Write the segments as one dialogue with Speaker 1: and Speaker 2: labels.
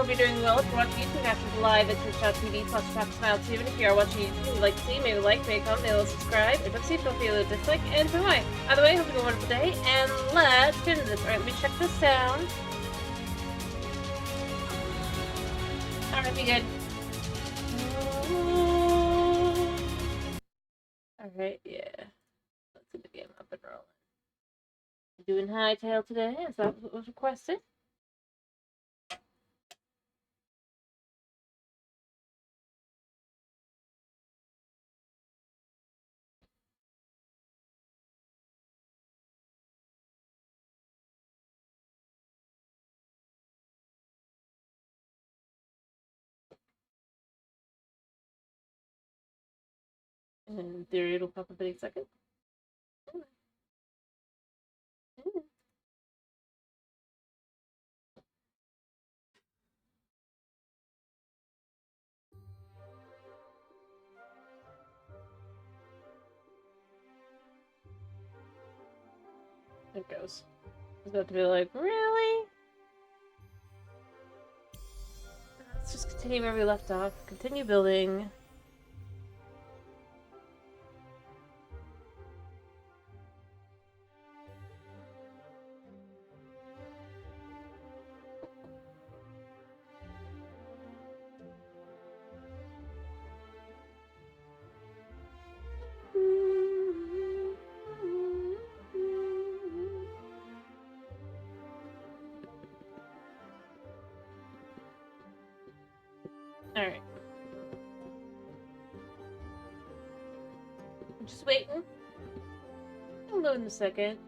Speaker 1: hope you're doing well. If you're watching YouTube, catch us live at twitch.tv/TalkSmile2. And if you are watching YouTube and you'd like to see, maybe like, maybe comment, maybe subscribe. If you feel free to dislike, and bye-bye. Either way, hope you have a wonderful day, and let's get into this. Alright, let me check the sound. Alright, be good. Alright, yeah. Let's get the game up and rolling. I'm doing Hytale today, is that what was requested? And in theory, it'll pop up in a second. There it goes. I was about to be like, really? Let's just continue where we left off. Continue building. Alright. I'm just waiting. I'll load in a second.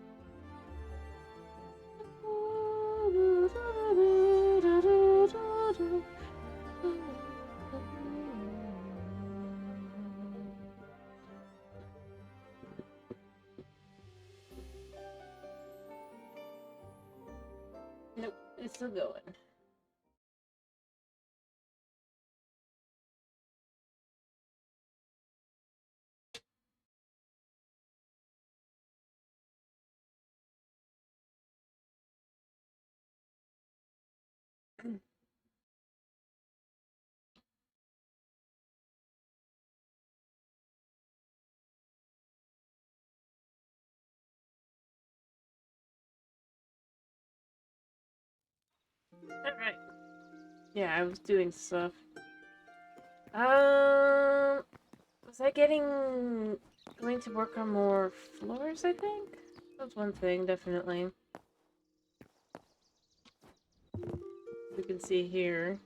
Speaker 1: Nope, it's still going. Alright. Yeah, I was doing stuff. Was I going to work on more floors, I think? That's one thing, definitely. We can see here.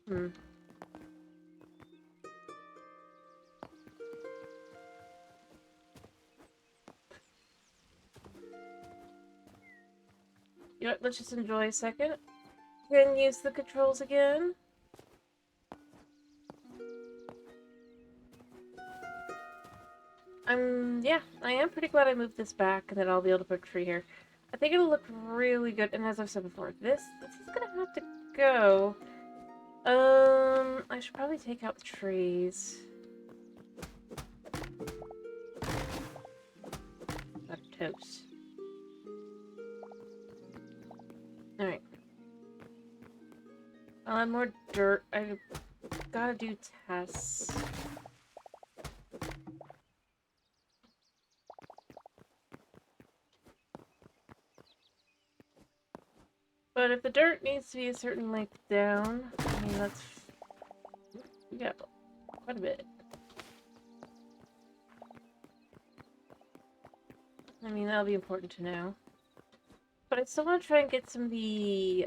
Speaker 1: Hmm. You know what, let's just enjoy a second. Can use the controls again. Yeah, I am pretty glad I moved this back and then I'll be able to put a tree here. I think it'll look really good, and as I've said before, this is gonna have to go. I should probably take out the trees. Got toast. Alright. I'll add more dirt. I gotta do tests. But if the dirt needs to be a certain length down, I mean, that's... We got quite a bit. I mean, that'll be important to know. But I still want to try and get some of the,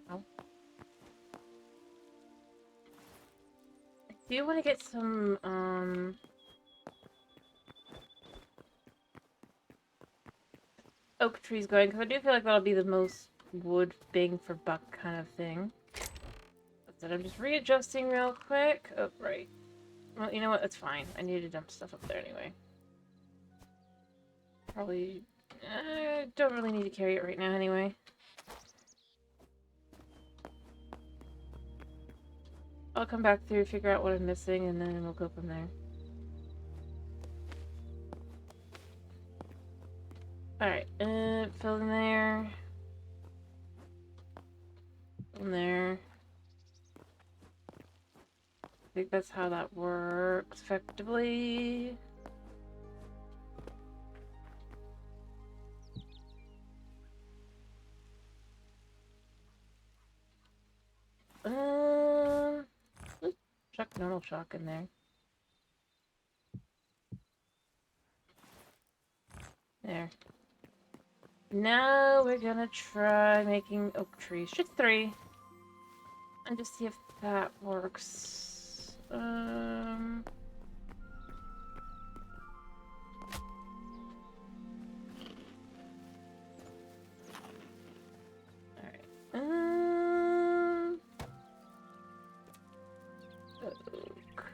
Speaker 1: Ow. I do want to get some, oak trees going, because I do feel like that'll be the most wood bang for buck kind of thing. But I'm just readjusting real quick. Oh, right. Well, you know what? That's fine. I need to dump stuff up there anyway. Probably... don't really need to carry it right now anyway. I'll come back through, figure out what I'm missing, and then we'll go from there. Alright, fill in there. Fill in there. I think that's how that works effectively. Chuck normal chalk in there. There. Now we're gonna try making oak trees. Just 3. And just see if that works. Alright. Oak.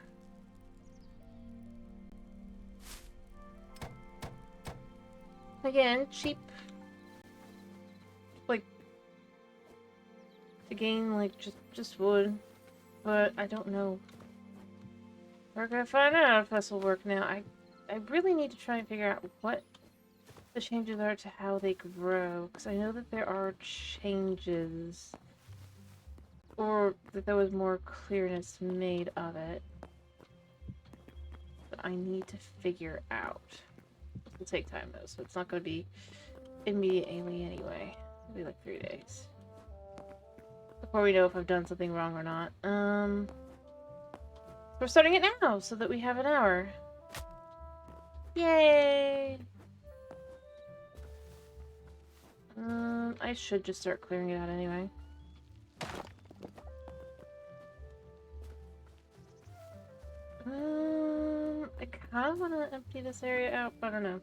Speaker 1: Again, cheap. Like, to gain, like, just wood. But I don't know. We're gonna find out if this will work now. I really need to try and figure out what the changes are to how they grow. Because I know that there are changes. Or that there was more clearness made of it. That I need to figure out. It'll take time though, so it's not going to be immediately anyway. It'll be like 3 days. Before we know if I've done something wrong or not. We're starting it now, so that we have an hour. Yay! I should just start clearing it out anyway. I kind of want to empty this area out, but I don't know.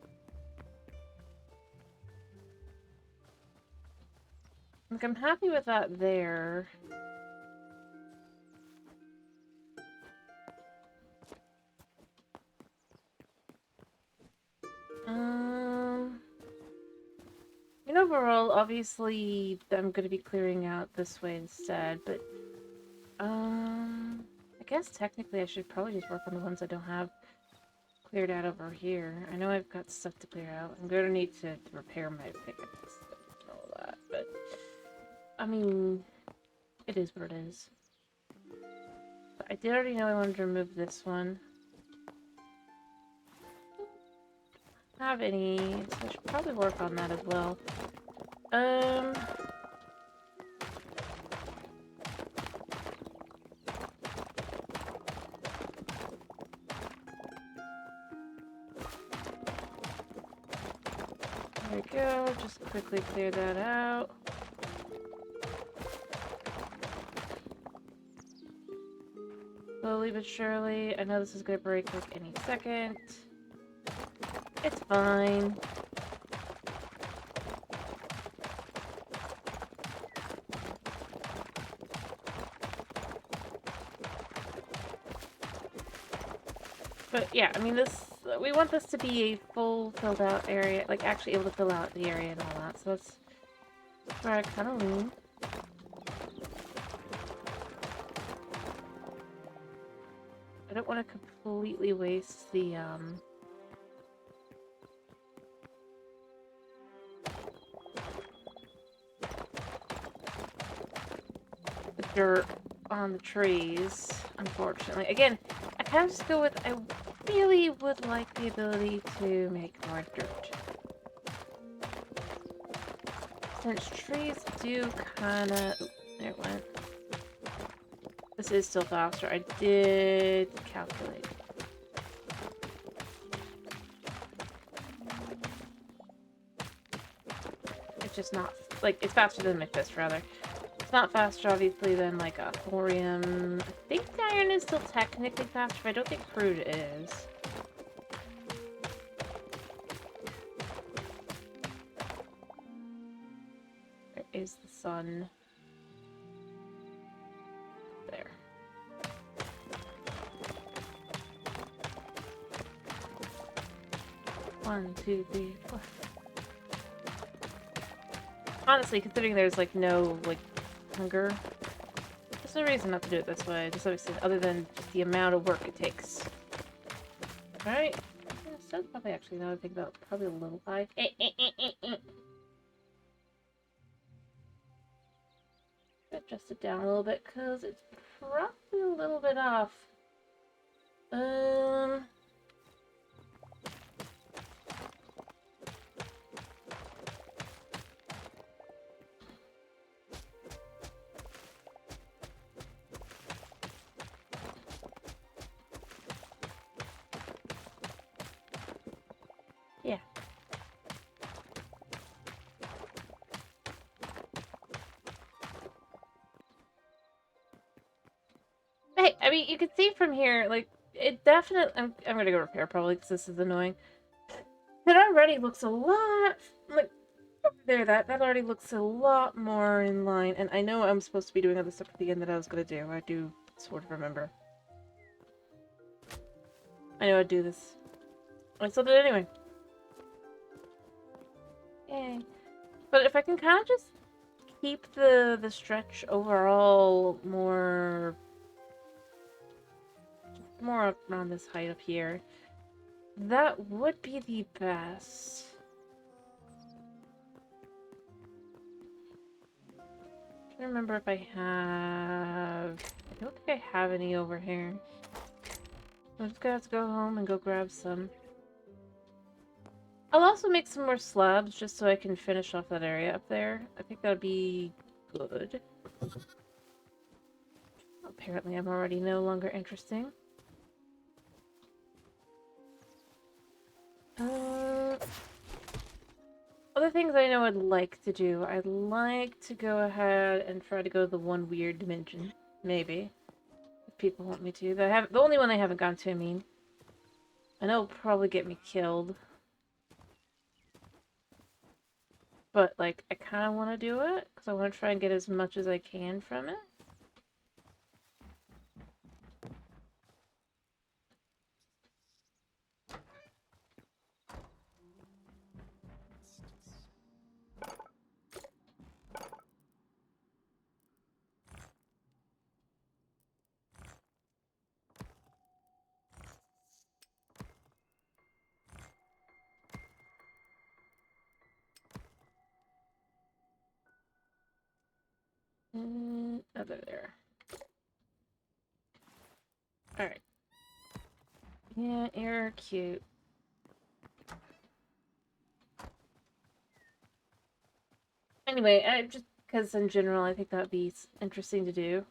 Speaker 1: Like, I'm happy with that there. And overall, obviously, I'm going to be clearing out this way instead, but, I guess technically I should probably just work on the ones I don't have cleared out over here. I know I've got stuff to clear out. I'm going to need to repair my pickaxe and all that, but, I mean, it is what it is. But I did already know I wanted to remove this one. Have any, so I should probably work on that as well. There we go, just quickly clear that out. Slowly but surely. I know this is gonna break like any second. It's fine. But yeah, I mean we want this to be a full filled out area, like actually able to fill out the area and all that, so that's where I kind of lean. I don't want to completely waste the dirt on the trees, unfortunately. Again, I kind of just go with, I really would like the ability to make more dirt. Since trees do kind of... there it went. This is still faster. I did calculate. It's just not... like, it's faster than my fist, rather. It's not faster, obviously, than, like, a thorium. I think iron is still technically faster, but I don't think crude is. There is the sun. There. One, two, three, four. Honestly, considering there's, like, no, like, hunger, there's no reason not to do it this way, just obviously, other than just the amount of work it takes. Alright. Yeah, so probably actually, now I think about probably a little high. adjust it down a little bit because it's probably a little bit off. Yeah. Hey, I mean, you can see from here, like, it definitely... I'm gonna go repair, probably, because this is annoying. It already looks a lot... Like, there, that already looks a lot more in line. And I know I'm supposed to be doing other stuff at the end that I was gonna do. I do sort of remember. I know I'd do this. I still did it anyway. Yay. But if I can kind of just keep the stretch overall more around this height up here, that would be the best. I'm trying to remember if I have... I don't think I have any over here. I'm just gonna have to go home and go grab some. I'll also make some more slabs just so I can finish off that area up there. I think that would be good. Apparently I'm already no longer interesting. Other things I know I'd like to do. I'd like to go ahead and try to go to the one weird dimension. Maybe. If people want me to. The only one I haven't gone to, I mean. I know it'll probably get me killed. But, like, I kind of want to do it. Because I want to try and get as much as I can from it. Over there. Alright. Yeah, you're cute. Anyway, just because in general I think that'd be interesting to do.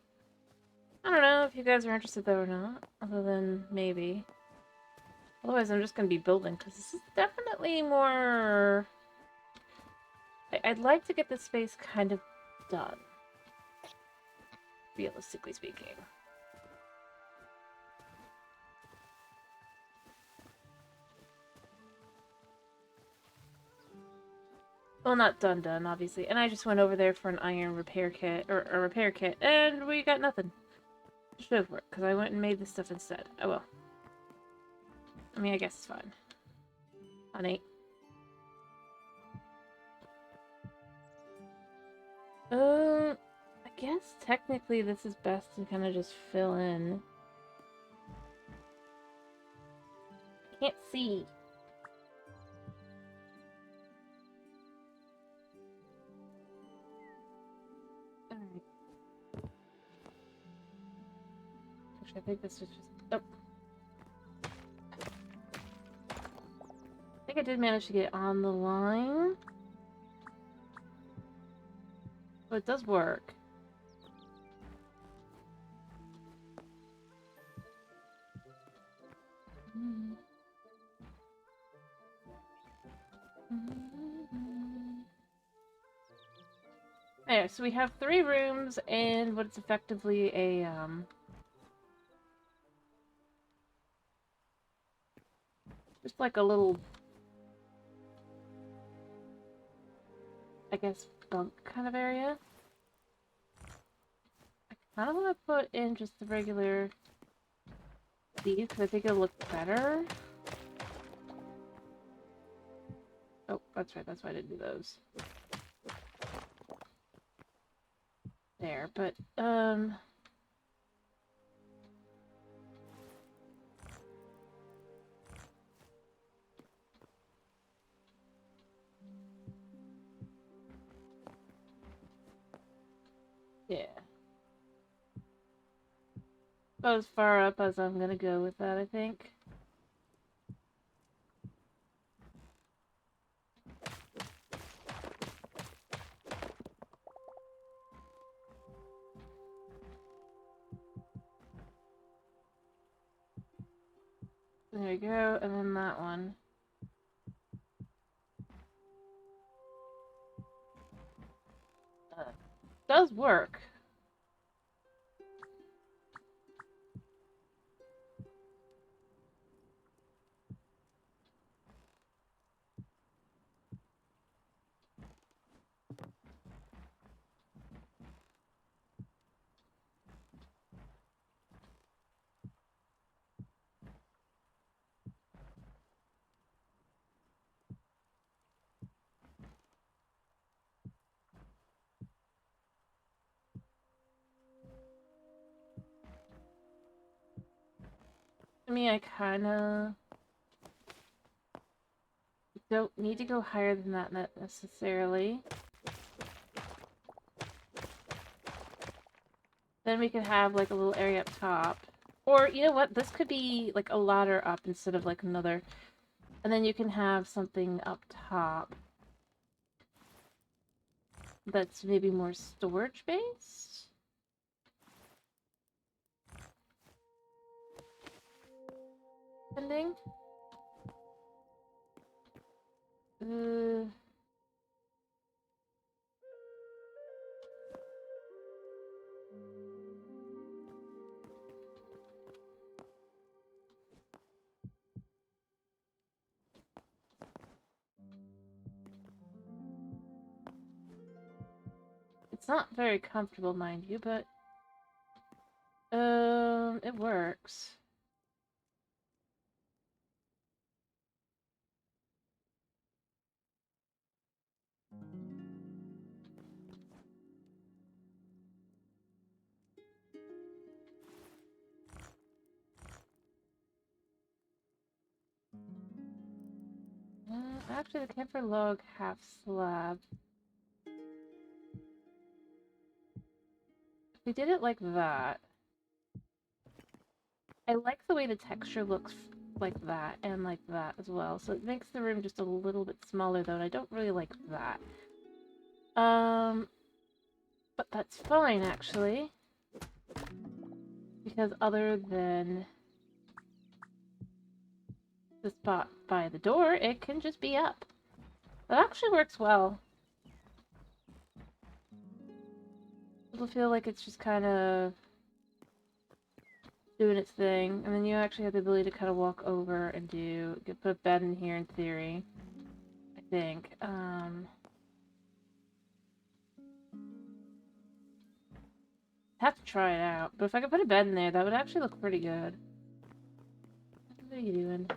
Speaker 1: I don't know if you guys are interested though or not, other than maybe. Otherwise I'm just gonna be building, because this is definitely more... I'd like to get this space kind of done. Realistically speaking. Well, not done, obviously. And I just went over there for an iron repair kit, or a repair kit, and we got nothing. Just over it, because I went and made this stuff instead. Oh well. I mean, I guess it's fine. Honey. I guess technically this is best to kind of just fill in. I can't see. Alright. Actually, I think this was just... Oh. I think I did manage to get on the line. But it does work. Anyway, so we have 3 rooms and what's effectively a, just like a little, I guess, bunk kind of area. I kind of want to put in just the regular these because I think it'll look better. Oh, that's right, that's why I didn't do those. There, but, yeah. about as far up as I'm gonna go with that, I think. There we go, and then that one. Does work. I mean, I kinda don't need to go higher than that necessarily. Then we could have like a little area up top. Or, you know what? This could be like a ladder up instead of like another. And then you can have something up top that's maybe more storage based. Depending. It's not very comfortable, mind you, but it works. Actually, the camper log half slab. If we did it like that, I like the way the texture looks like that and like that as well. So it makes the room just a little bit smaller though, and I don't really like that. But that's fine actually. Because other than the spot by the door, it can just be up. That actually works well. It'll feel like it's just kind of doing its thing, and then you actually have the ability to kind of walk over and do, you could put a bed in here in theory, I think. Have to try it out, but if I could put a bed in there, that would actually look pretty good. What are you doing?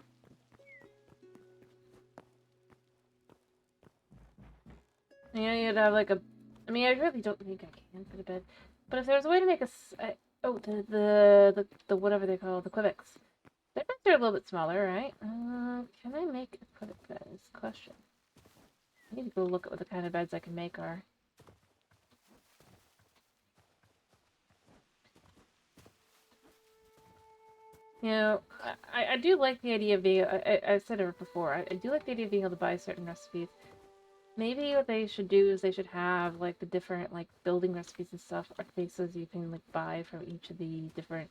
Speaker 1: You know, you'd have like a, I mean, I really don't think I can put a bed, but if there was a way to make oh, the whatever they call the Quebecs. Their beds are a little bit smaller, right? Can I make a Quebec bed is the question. I need to go look at what the kind of beds I can make are. You know, I do like the idea of being, I said it before, I do like the idea of being able to buy certain recipes. Maybe what they should do is they should have, like, the different, like, building recipes and stuff are places you can, like, buy from each of the different,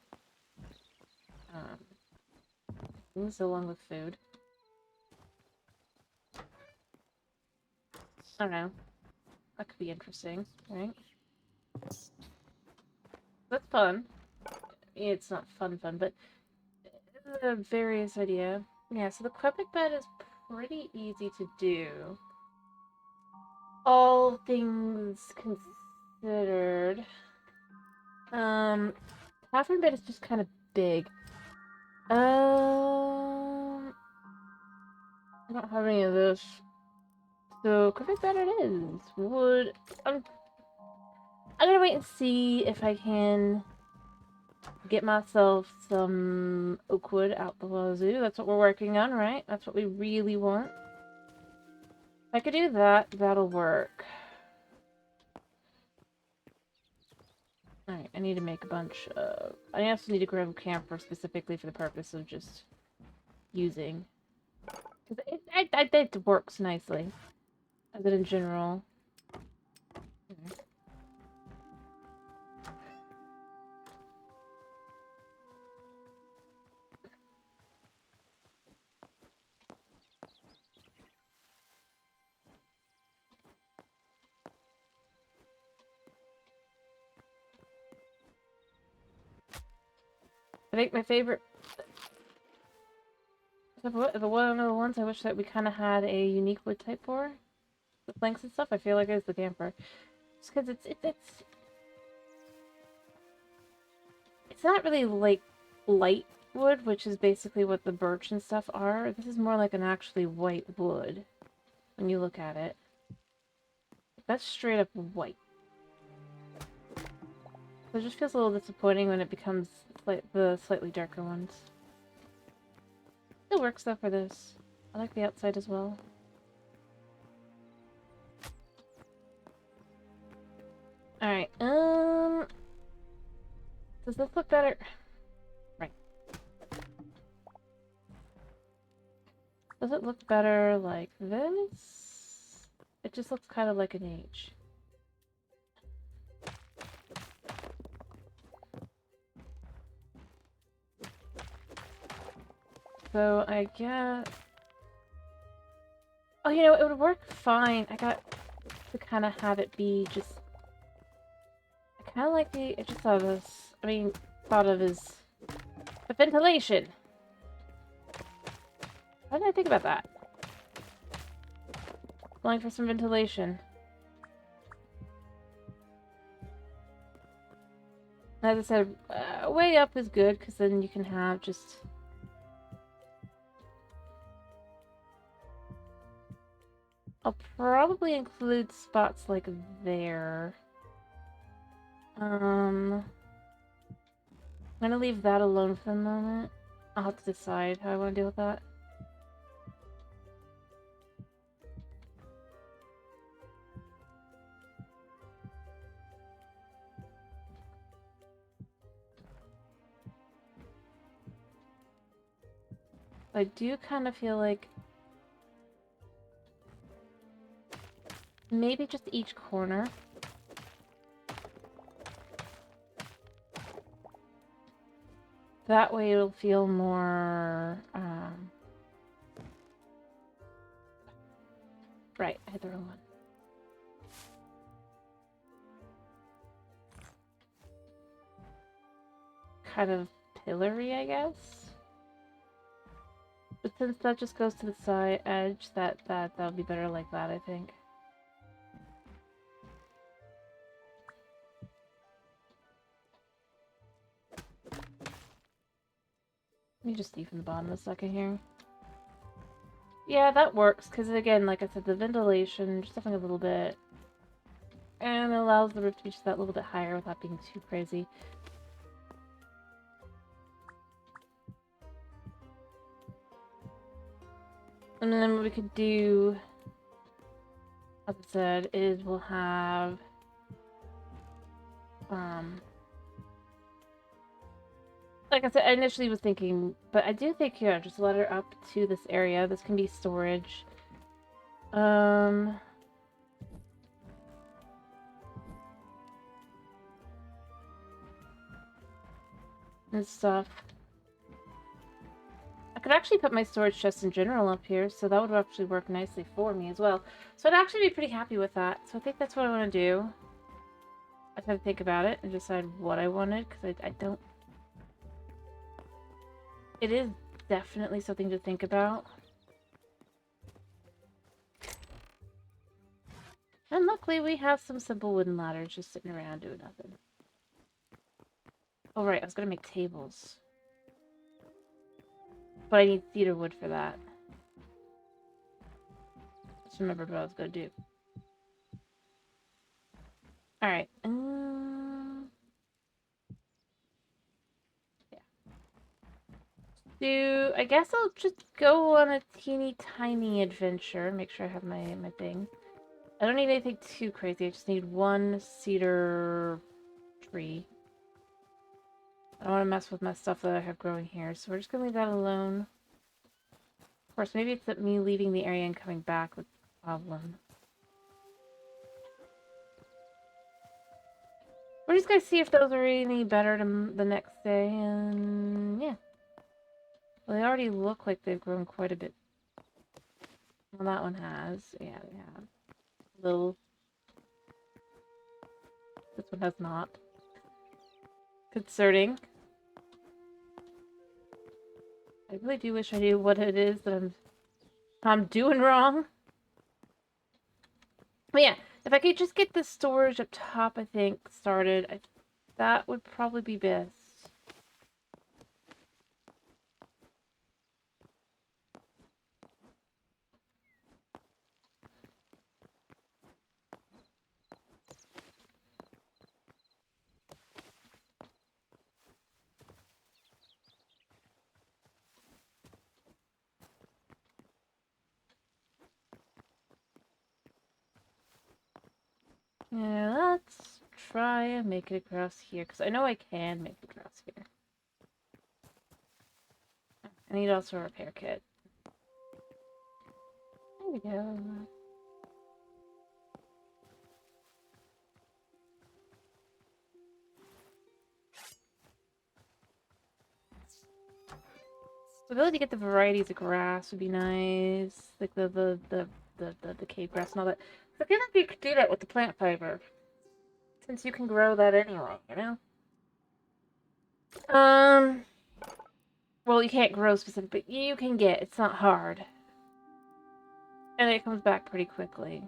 Speaker 1: things along with food. I don't know. That could be interesting, right? That's fun. I mean, it's not fun, but it's a various idea. Yeah, so the Quebec bed is pretty easy to do. All things considered. Catherine bed is just kind of big. I don't have any of this. So, Quebec bed it is. Wood. I'm gonna wait and see if I can get myself some oak wood out the wazoo. That's what we're working on, right? That's what we really want. If I could do that, that'll work. Alright, I need to make a bunch of... I also need to grab a camper specifically for the purpose of just using. Because it works nicely. As in general. I think my favorite... One of the ones I wish that we kind of had a unique wood type for. The planks and stuff, I feel like it's the camper. Just because it's not really like light wood, which is basically what the birch and stuff are. This is more like an actually white wood when you look at it. That's straight up white. So it just feels a little disappointing when it becomes the slightly darker ones. It works though for this. I like the outside as well. Alright, does this look better? Right. Does it look better like this? It just looks kind of like an H. So I get... Oh, you know, it would work fine. I got to kind of have it be just... I kind of like the... I just thought of this. I mean, thought of is... the ventilation. Why did I think about that? Going for some ventilation. As I said, way up is good, because then you can have just... I'll probably include spots like there. I'm gonna leave that alone for the moment. I'll have to decide how I want to deal with that. I do kind of feel like maybe just each corner. That way it'll feel more, right, I hit the wrong one. Kind of pillory, I guess? But since that just goes to the side edge, that'll be better like that, I think. Let me just see from the bottom a second here. Yeah, that works, because again, like I said, the ventilation, just something a little bit, and it allows the roof to be just that little bit higher without being too crazy. And then what we could do, as I said, is we'll have, like I said, I initially was thinking, but I do think, yeah, just let her up to this area. This can be storage. And stuff. I could actually put my storage chest in general up here, so that would actually work nicely for me as well. So I'd actually be pretty happy with that. So I think that's what I want to do. I have to think about it and decide what I wanted, because I don't... It is definitely something to think about. And luckily we have some simple wooden ladders just sitting around doing nothing. Oh right, I was gonna make tables. But I need cedar wood for that. Just remembered what I was gonna do. Alright. Yeah. I guess I'll just go on a teeny tiny adventure. Make sure I have my thing. I don't need anything too crazy. I just need one cedar tree. I don't want to mess with my stuff that I have growing here, so we're just gonna leave that alone. Of course, maybe it's that me leaving the area and coming back with the problem. We're just gonna see if those are any better the next day, and yeah. Well, they already look like they've grown quite a bit. Well, that one has. Yeah, they have. Little. This one has not. Concerning. I really do wish I knew what it is that I'm doing wrong. But yeah, if I could just get the storage up top, I think, started, that would probably be best. Yeah, let's try and make it across here, because I know I can make it across here. I need also a repair kit. There we go. The ability to get the varieties of grass would be nice, like the cave grass and all that. So I feel like you could do that with the plant fiber, since you can grow that anyway, you know? Well, you can't grow specific, but you can get. It's not hard. And it comes back pretty quickly.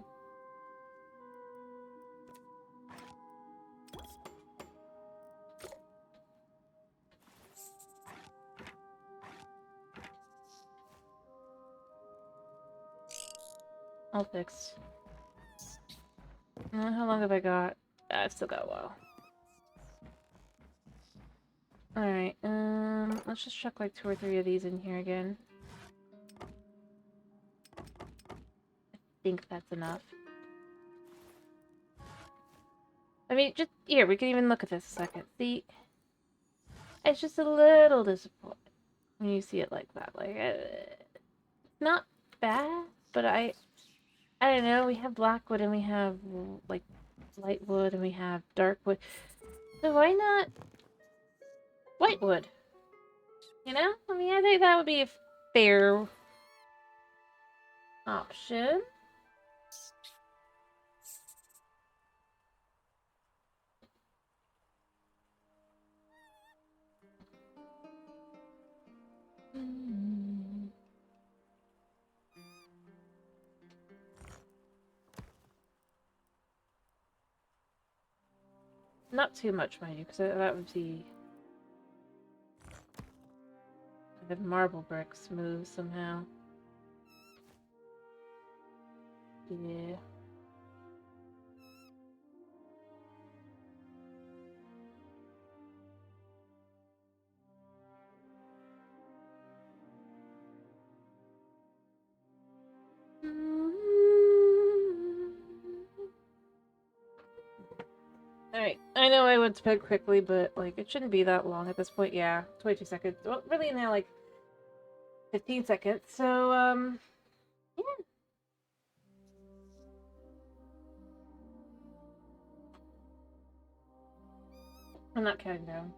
Speaker 1: All fixed. How long have I got? I've still got a while. Alright, let's just chuck like 2 or 3 of these in here again. I think that's enough. I mean, just, here, we can even look at this a second. See? It's just a little disappointing when you see it like that. Like, not bad, but I don't know, we have black wood and we have, like, light wood and we have dark wood. So why not white wood? You know? I mean, I think that would be a fair option. Not too much, mind you, because that would be... I have marble bricks move somehow. Yeah. Alright, I know I went to bed quickly, but, like, it shouldn't be that long at this point. Yeah, 22 seconds. Well, really now, like, 15 seconds. So, yeah. I'm not counting down.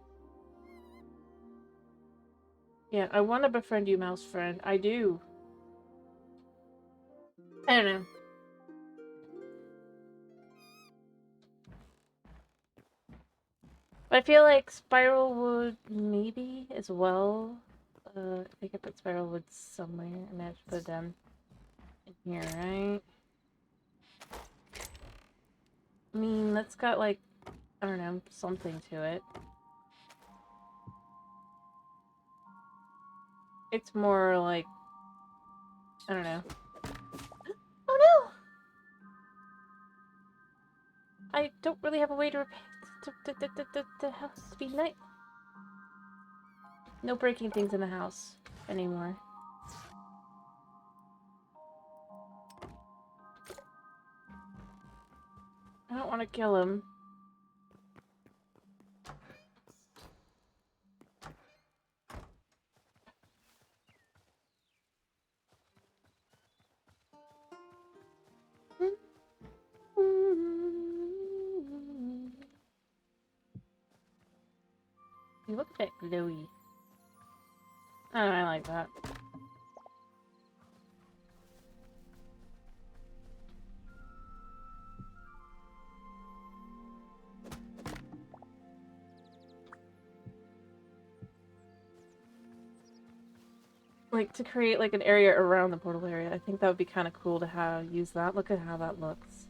Speaker 1: Yeah, I want to befriend you, mouse friend. I do. I don't know. But I feel like spiral wood, maybe, as well. I think I put spiral wood somewhere. I managed to put it down in here, right? I mean, that's got, like, I don't know, something to it. It's more like, I don't know. Oh no! I don't really have a way to repair the house be nice. No breaking things in the house anymore. I don't want to kill him. Look at that glowy. Oh, I like that. Like, to create, like, an area around the portal area. I think that would be kind of cool to use that. Look at how that looks.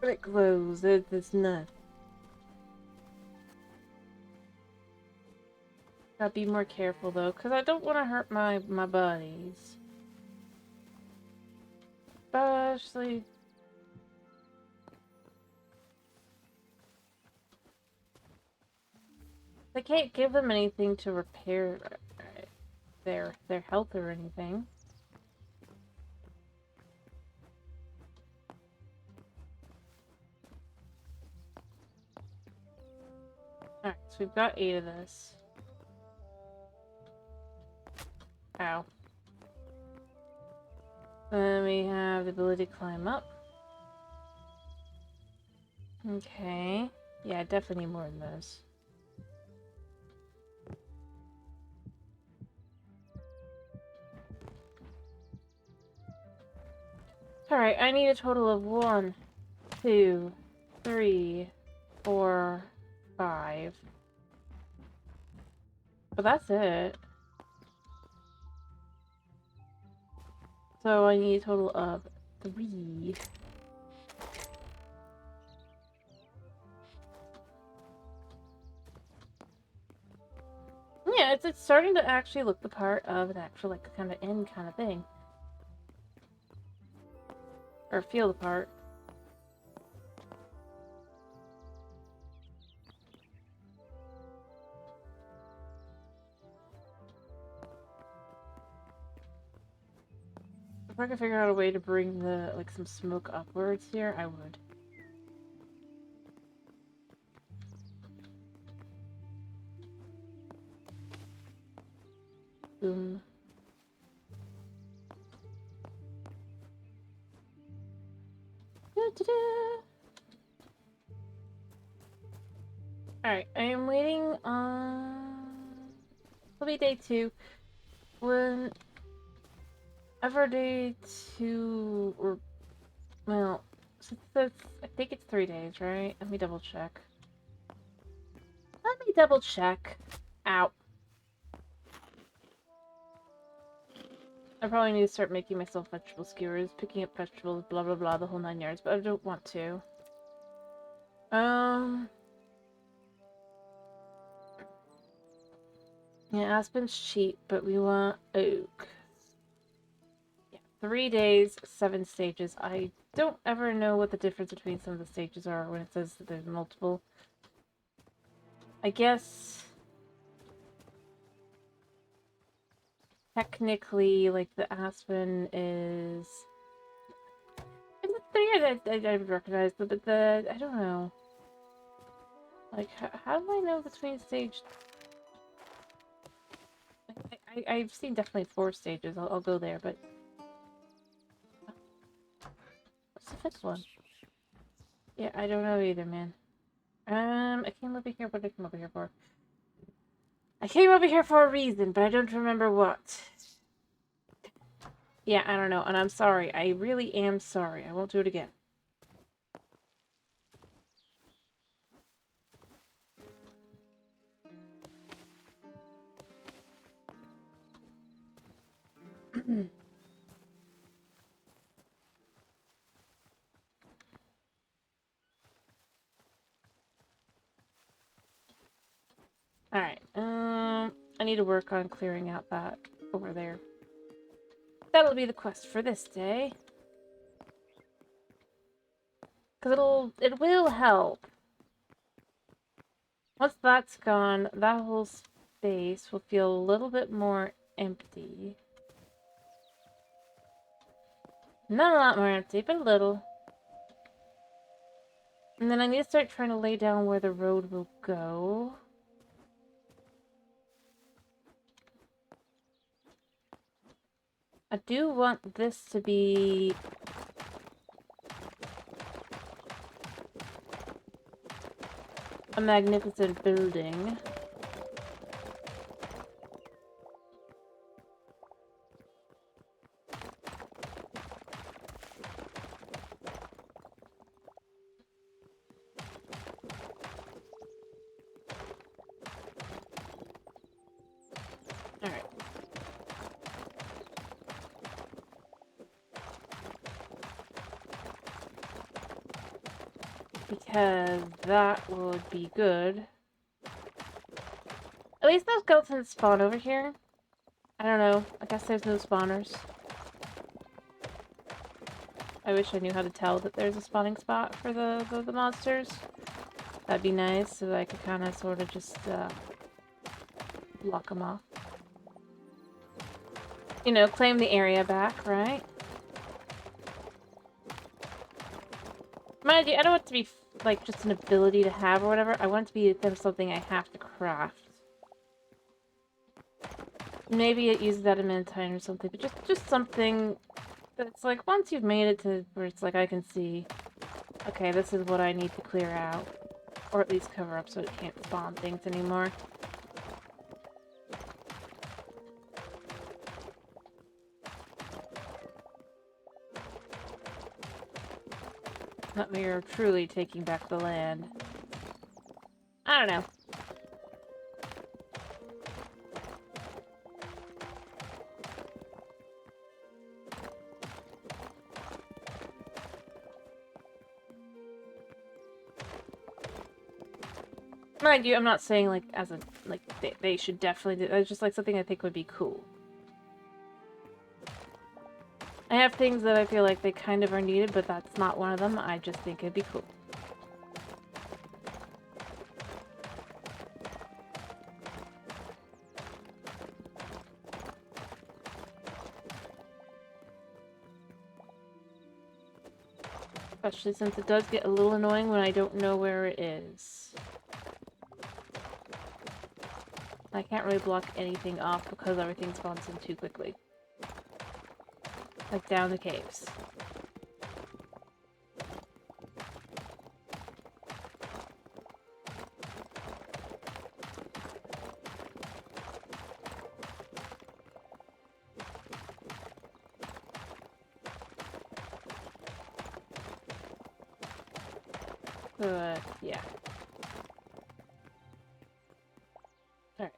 Speaker 1: It glows. It's nuts. Gotta be more careful, though, because I don't want to hurt my buddies. Especially... I can't give them anything to repair their health or anything. Alright, so we've got 8 of this. Ow. Then we have the ability to climb up. Okay. Yeah, I definitely need more than those. Alright, I need a total of 1, 2, 3, 4, 5. But that's it. So I need a total of 3. Yeah, it's starting to actually look the part of an actual, like, kind of inn kind of thing. Or feel the part. If I could figure out a way to bring the, like, some smoke upwards here, I would. Boom. Alright, I am waiting on... It'll be day 2. Whenever day 2, or... Well, I think it's 3 days, right? Let me double check. Let me double check. Ow. I probably need to start making myself vegetable skewers, picking up vegetables, blah blah blah, the whole 9 yards, but I don't want to. Yeah, aspen's cheap, but we want oak. Yeah, 3 days, 7 stages. I don't ever know what the difference between some of the stages are when it says that there's multiple. I guess... Technically, like, the aspen is... It's a 3 I would recognize, but the... I don't know. Like, how do I know between stage... I've seen definitely 4 stages. I'll go there, but... What's the 5th one? Yeah, I don't know either, man. I came over here. What did I come over here for? I came over here for a reason, but I don't remember what. Yeah, I don't know, and I'm sorry. I really am sorry. I won't do it again. Alright, I need to work on clearing out that over there. That'll be the quest for this day. Because it will help. Once that's gone, that whole space will feel a little bit more empty. Not a lot more empty, but a little. And then I need to start trying to lay down where the road will go. I do want this to be... a magnificent building. because that would be good. At least no skeletons spawn over here. I don't know. I guess there's no spawners. I wish I knew how to tell that there's a spawning spot for the monsters. That'd be nice, so that I could kind of sort of just block them off. You know, claim the area back, right? Mind you, I don't want it to be like just an ability to have or whatever. I want it to be something I have to craft. Maybe it uses adamantine or something, but just something that's like once you've made it to where it's like I can see, okay, this is what I need to clear out, or at least cover up so it can't spawn things anymore. That we are truly taking back the land. I don't know. Mind you, I'm not saying like as a like they should definitely do. It's just like something I think would be cool. I have things that I feel like they kind of are needed, but that's not one of them. I just think it'd be cool. Especially since it does get a little annoying when I don't know where it is. I can't really block anything off because everything spawns in too quickly. Like down the caves. But yeah. Alright.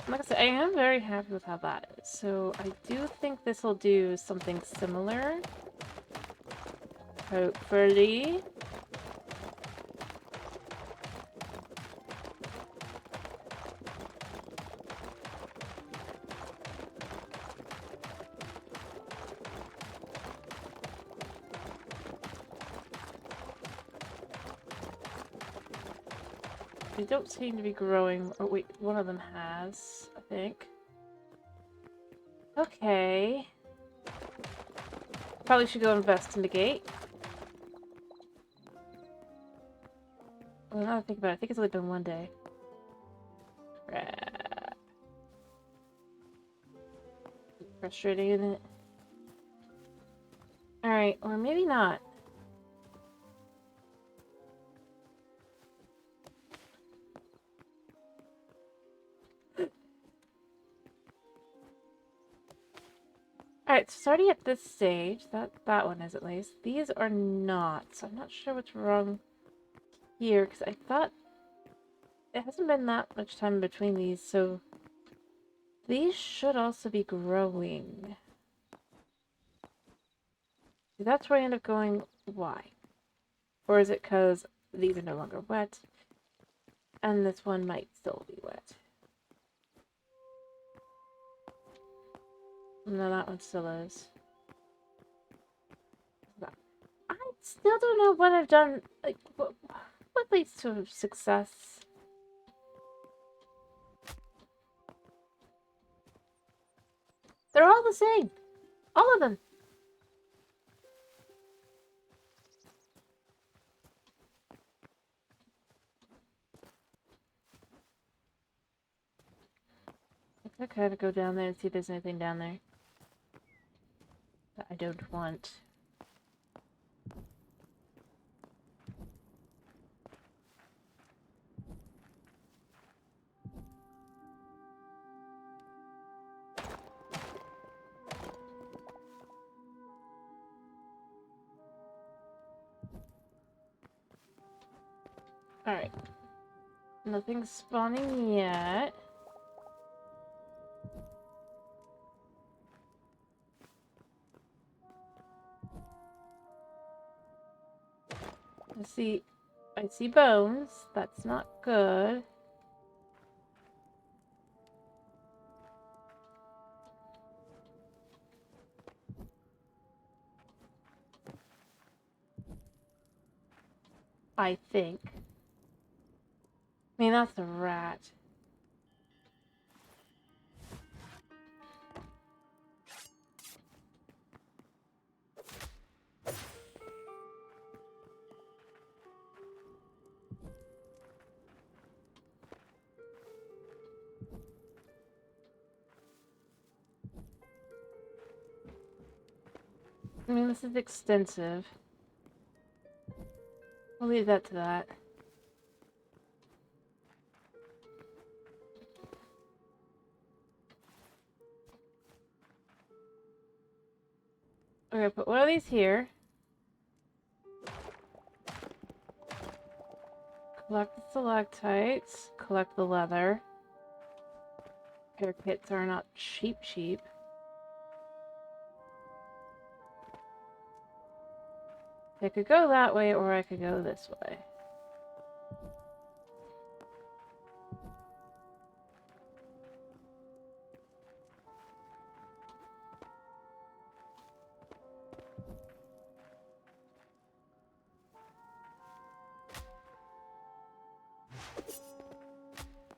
Speaker 1: Like I said, I am very happy with how that is. So I do think this will do something similar. Hopefully. They don't seem to be growing. Oh wait, one of them has, I think. Okay. Probably should go investigate. Well, now that I think about it, I think it's only been one day. Crap. Frustrating, isn't it? Alright, or maybe not. Alright, so starting at this stage, that one is at least. These are not, so I'm not sure what's wrong here, because I thought it hasn't been that much time between these, so these should also be growing. See, that's where I end up going, why? Or is it because these are no longer wet, and this one might still be wet? No, that one still is. I still don't know what I've done. Like, what leads to success? They're all the same. All of them. I could kind of go down there and see if there's anything down there that I don't want. Alright. Nothing's spawning yet. I see bones. That's not good. I think. I mean, that's a rat. I mean, this is extensive. I'll leave that to that. Okay, put one of these here. Collect the stalactites. Collect the leather. Repair kits are not cheap. I could go that way, or I could go this way.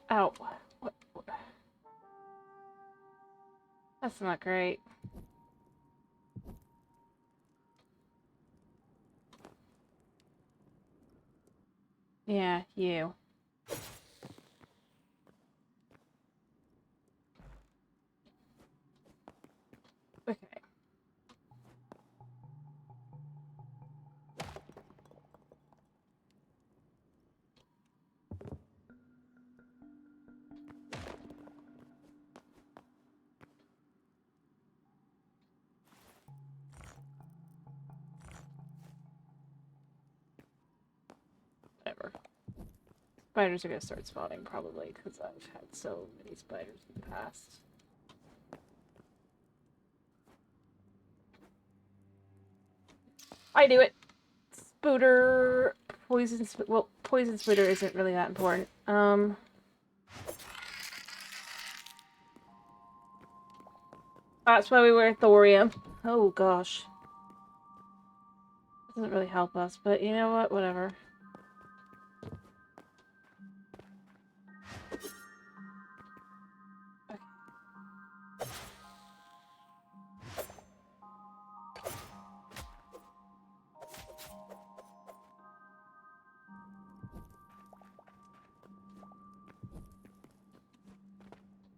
Speaker 1: Ow. What? That's not great. Yeah, you. Okay. Whatever. Spiders are gonna start spawning, probably, because I've had so many spiders in the past. I knew it! Spooter... Well, poison spooter isn't really that important. That's why we wear thorium. Oh, gosh. Doesn't really help us, but you know what? Whatever.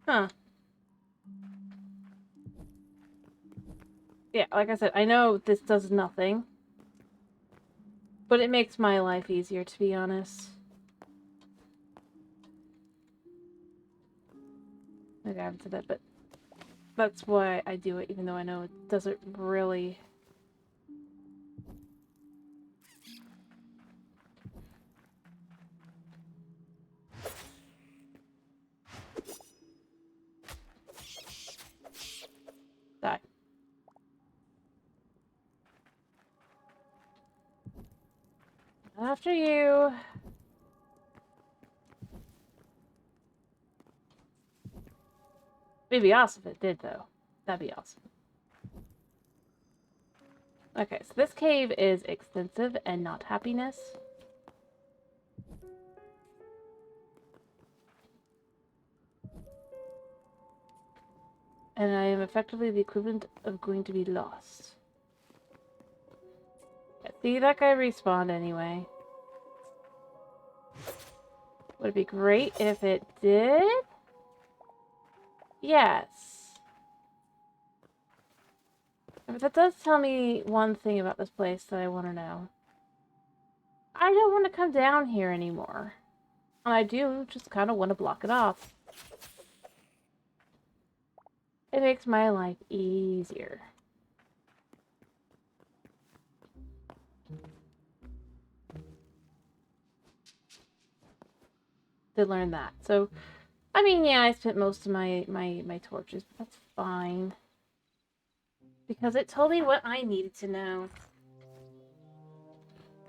Speaker 1: Huh. Yeah, like I said, I know this does nothing. But it makes my life easier, to be honest. Maybe I haven't said that, but that's why I do it, even though I know it doesn't really... Die. After you. It'd be awesome if it did, though. That'd be awesome. Okay, so this cave is extensive and not happiness. And I am effectively the equivalent of going to be lost. Yeah, see, that guy respawned anyway. Would it be great if it did? Yes. But that does tell me one thing about this place that I want to know. I don't want to come down here anymore. And I do just kind of want to block it off. It makes my life easier. To learn that. So, I mean, yeah, I spent most of my torches, but that's fine. Because it told me what I needed to know.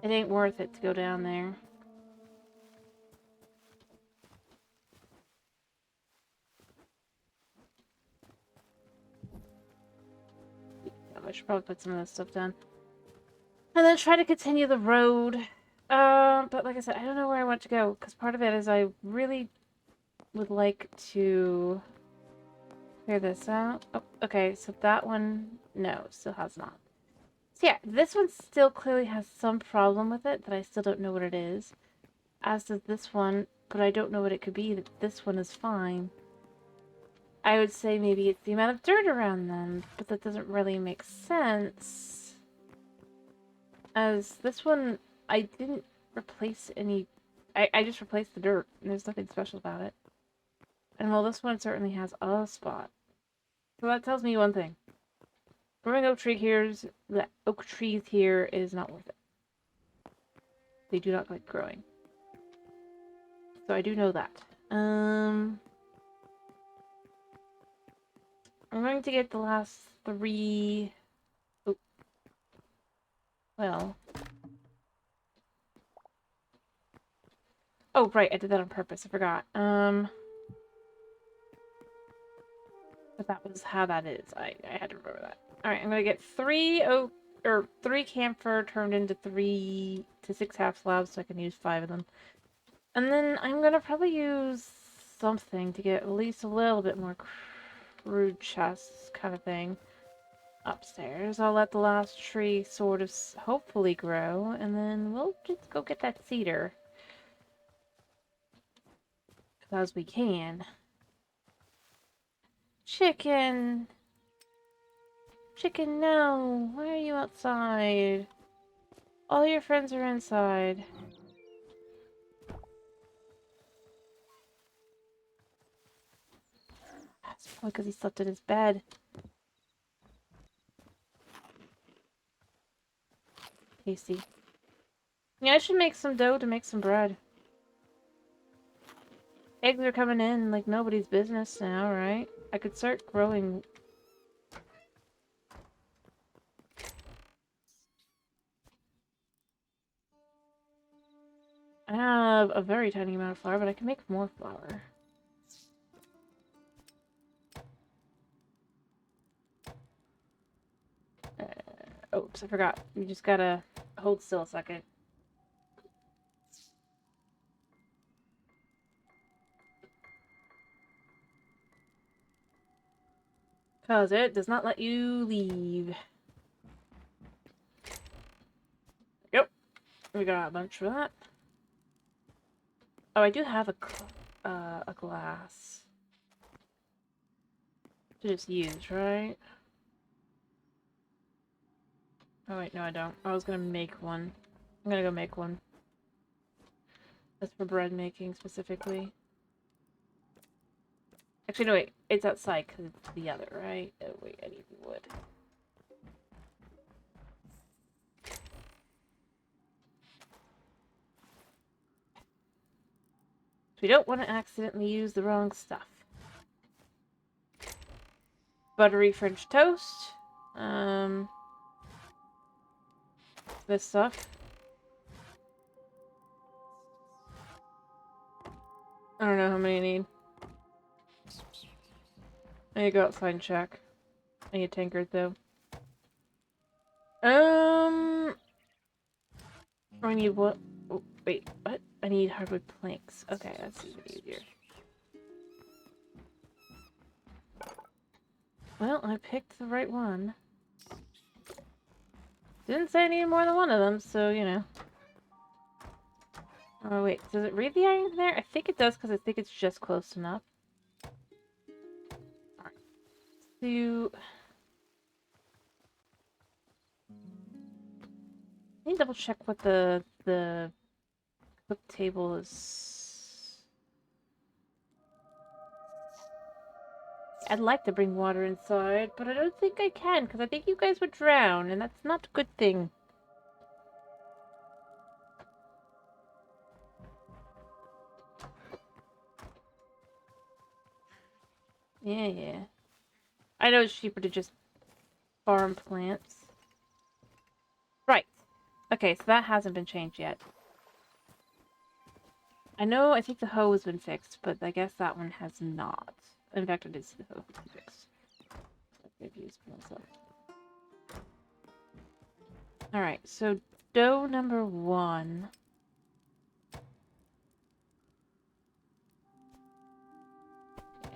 Speaker 1: It ain't worth it to go down there. I should probably put some of this stuff down. And then try to continue the road. But like I said, I don't know where I want to go. Because part of it is I really would like to clear this out. Oh, okay, so that one, no, still has not. So yeah, this one still clearly has some problem with it that I still don't know what it is. As does this one, but I don't know what it could be. That this one is fine. I would say maybe it's the amount of dirt around them, but that doesn't really make sense. As this one, I didn't replace any... I just replaced the dirt, and there's nothing special about it. And while this one certainly has a spot. So that tells me one thing. Growing oak trees here is not worth it. They do not like growing. So I do know that. I'm going to get the last 3... Oh. Well... Oh, right, I did that on purpose. I forgot. But that was how that is. I had to remember that. Alright, I'm gonna get 3 oak... Or 3 camphor turned into 3 to 6 half slabs so I can use 5 of them. And then I'm gonna probably use something to get at least a little bit more crude chests kind of thing upstairs. I'll let the last tree sort of hopefully grow, and then we'll just go get that cedar. As we can. Chicken! Chicken, no! Why are you outside? All your friends are inside. That's probably because he slept in his bed. Tasty. Yeah, I should make some dough to make some bread. Eggs are coming in like nobody's business now, right? I could start growing. I have a very tiny amount of flour, but I can make more flour. Oops, I forgot. You just gotta hold still a second. Because it does not let you leave. Yep. We got a bunch for that. Oh, I do have a glass to just use, right? Oh wait, no I don't. I was gonna make one. I'm gonna go make one. That's for bread making specifically. Actually, no wait. It's outside because it's the other, right? Oh wait, I need wood. So we don't want to accidentally use the wrong stuff. Buttery French toast. This stuff. I don't know how many I need. I need to go outside and check. I need a tankard though. I need what? Oh, wait, what? I need hardwood planks. Okay, that's even easier. Well, I picked the right one. Didn't say I needed more than one of them, so, you know. Oh, wait. Does it read the iron there? I think it does, because I think it's just close enough. Alright. So... I need to double check what the cook table is... I'd like to bring water inside, but I don't think I can, because I think you guys would drown, and that's not a good thing. Yeah. I know it's cheaper to just farm plants. Right. Okay, so that hasn't been changed yet. I think the hoe has been fixed, but I guess that one has not. In fact, it is the hoe has been fixed. Confused myself. Alright, so dough number 1.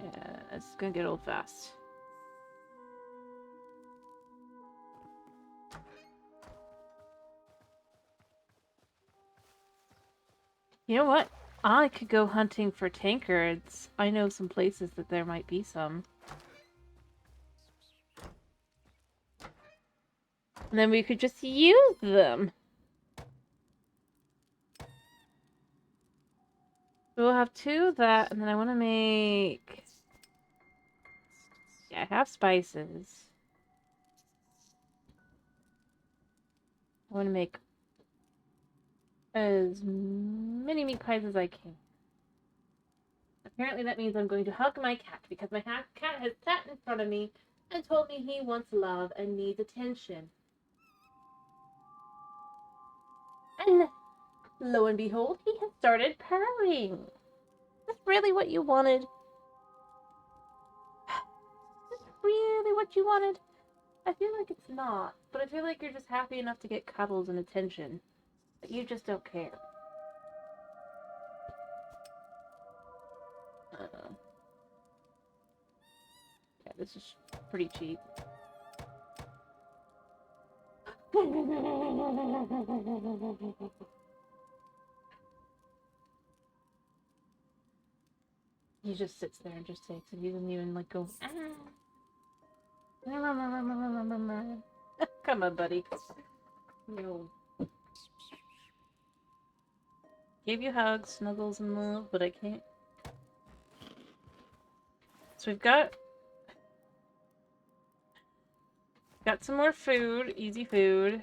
Speaker 1: Yeah, it's gonna get old fast. You know what? I could go hunting for tankards. I know some places that there might be some. And then we could just use them. So we'll have 2 of that, and then I want to make... Yeah, I have spices. I want to make as many meat pies as I can. Apparently that means I'm going to hug my cat, because my cat has sat in front of me and told me he wants love and needs attention. And lo and behold, he has started purring. Is this really what you wanted? Is this really what you wanted? I feel like it's not, but I feel like you're just happy enough to get cuddles and attention. But you just don't care. Yeah, this is pretty cheap. He just sits there and just takes it. He doesn't even like go. Ah. Come on, buddy. No. Gave you hugs, snuggles, and love, but I can't. So we've got some more food, easy food.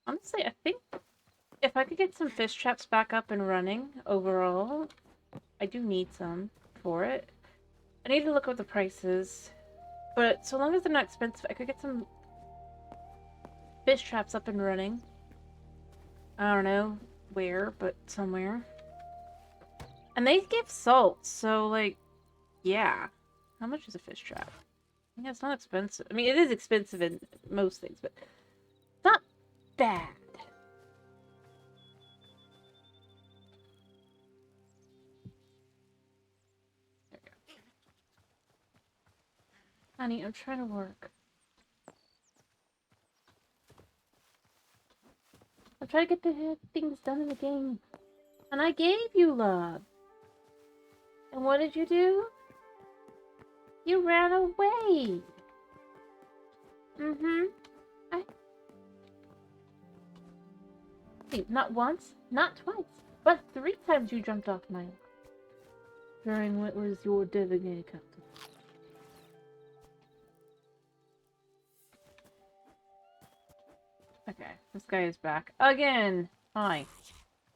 Speaker 1: Honestly, I think if I could get some fish traps back up and running overall, I do need some for it. I need to look up the prices, but so long as they're not expensive, I could get some fish traps up and running. I don't know where, but somewhere. And they give salt, so like, yeah. How much is a fish trap? Yeah, it's not expensive. I mean, it is expensive in most things, but it's not bad. There we go. Honey, I'm trying to work. I'm trying to get the things done in the game. And I gave you love. And what did you do? You ran away. Mm-hmm. Not once, not twice, but 3 times you jumped off my during what was your designated captain. Okay, this guy is back again. Hi,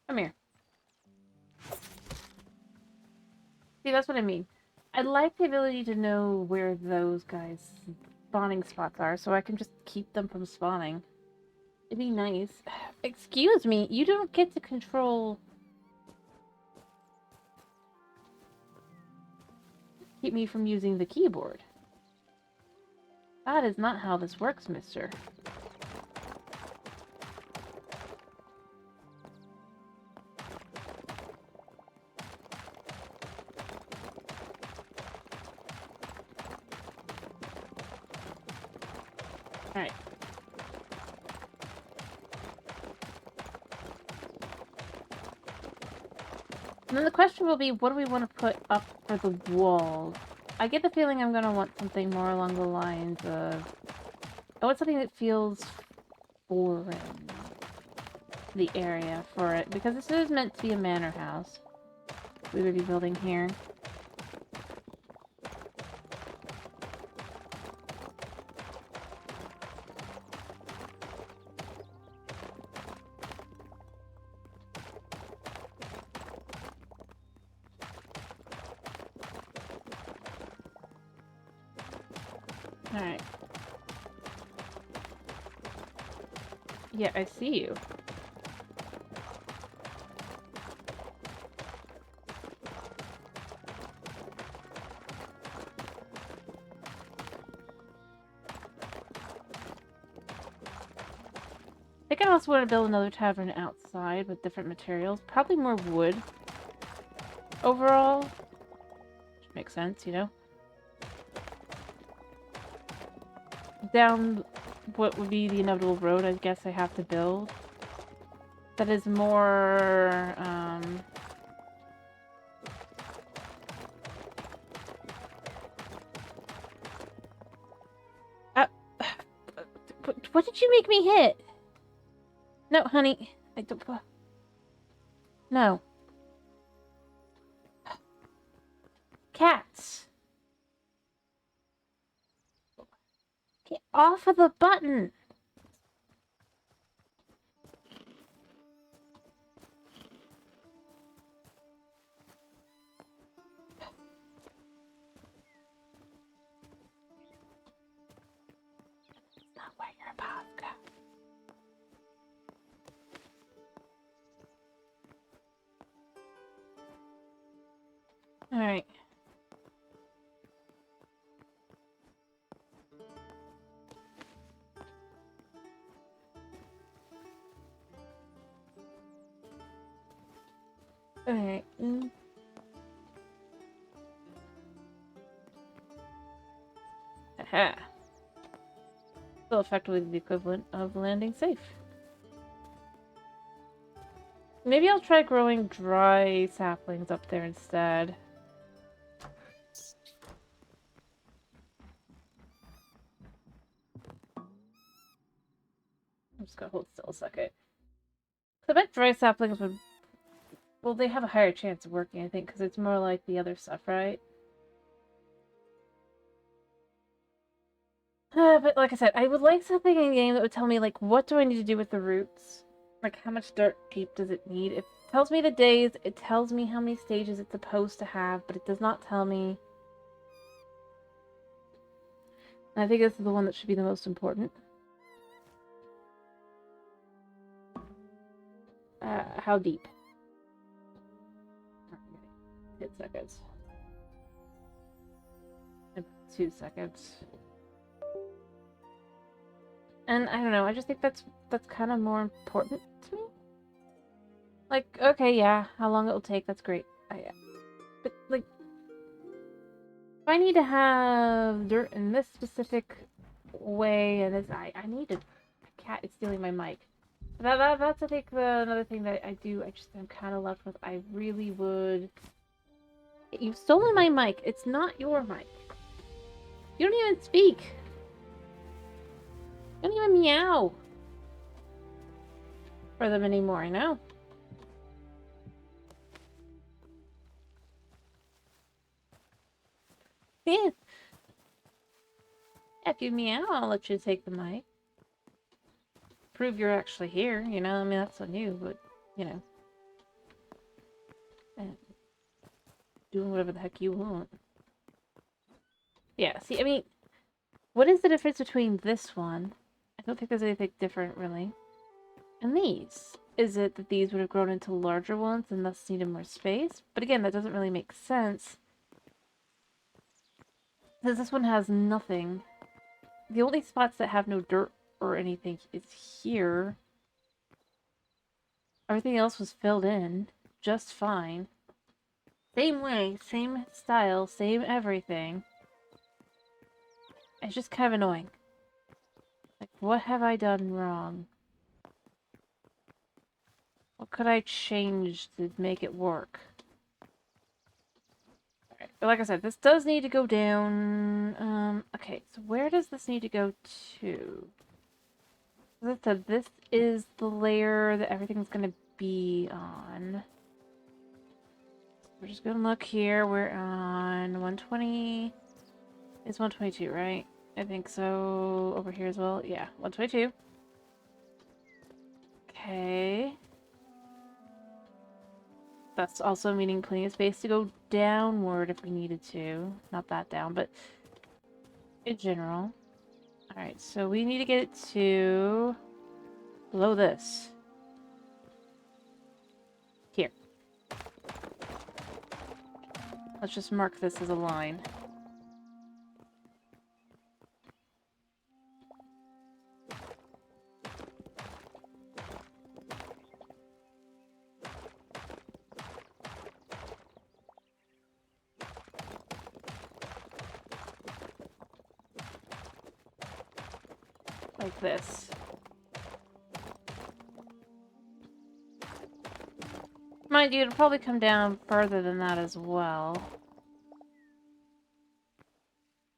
Speaker 1: come here. See, that's what I mean. I'd like the ability to know where those guys' spawning spots are, so I can just keep them from spawning. It'd be nice. Excuse me, you don't get to control... Keep me from using the keyboard. That is not how this works, mister. Alright. And then the question will be, what do we want to put up for the wall? I get the feeling I'm going to want something more along the lines of... I want something that feels foreign. The area for it. Because this is meant to be a manor house. We would be building here. Alright. Yeah, I see you. I think I also want to build another tavern outside with different materials. Probably more wood overall. Which makes sense, you know? Down what would be the inevitable road, I guess I have to build. That is more, what did you make me hit? No, honey. I don't... No. Cats. Get off of the button. That's not where your paws go. Alright. Alright. Aha. Still effectively the equivalent of landing safe. Maybe I'll try growing dry saplings up there instead. I'm just gonna hold still a second. I bet dry saplings would... Well, they have a higher chance of working, I think, because it's more like the other stuff, right? But like I said, I would like something in the game that would tell me, like, what do I need to do with the roots? Like, how much dirt deep does it need? It tells me the days, it tells me how many stages it's supposed to have, but it does not tell me... And I think this is the one that should be the most important. How deep? 10 seconds. 2 seconds. And I don't know, I just think that's kind of more important to me. Like, okay, yeah, how long it'll take, that's great. But, like, if I need to have dirt in this specific way, and this, I need a cat is stealing my mic. That's, I think, another thing that I do, I'm kind of left with. I really would... You've stolen my mic. It's not your mic. You don't even speak. You don't even meow for them anymore, I know. Yeah. If you meow, I'll let you take the mic. Prove you're actually here, you know? I mean, that's on you, but, you know. And doing whatever the heck you want. Yeah, see, I mean, what is the difference between this one? I don't think there's anything different, really. And these? Is it that these would have grown into larger ones and thus needed more space? But again, that doesn't really make sense. Because this one has nothing. The only spots that have no dirt or anything is here. Everything else was filled in just fine. Same way, same style, same everything. It's just kind of annoying. Like, what have I done wrong? What could I change to make it work? Alright, but like I said, this does need to go down. Okay, so where does this need to go to? As I said, this is the layer that everything's gonna be on. We're just gonna look here. We're on 120. It's 122, right? I think so. Over here as well. Yeah, 122. Okay. That's also meaning plenty of space to go downward if we needed to. Not that down, but in general. Alright, so we need to get it to below this. Here. Let's just mark this as a line. Like this. Mind you, it'll probably come down further than that as well.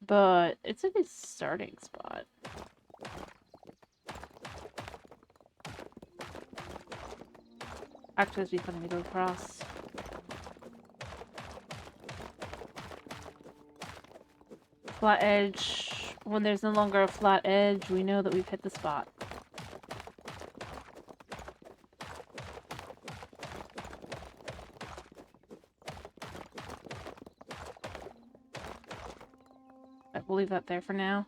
Speaker 1: But it's a good starting spot. Actually, it'd be funny to go across. Flat edge. When there's no longer a flat edge, we know that we've hit the spot. We'll leave that there for now.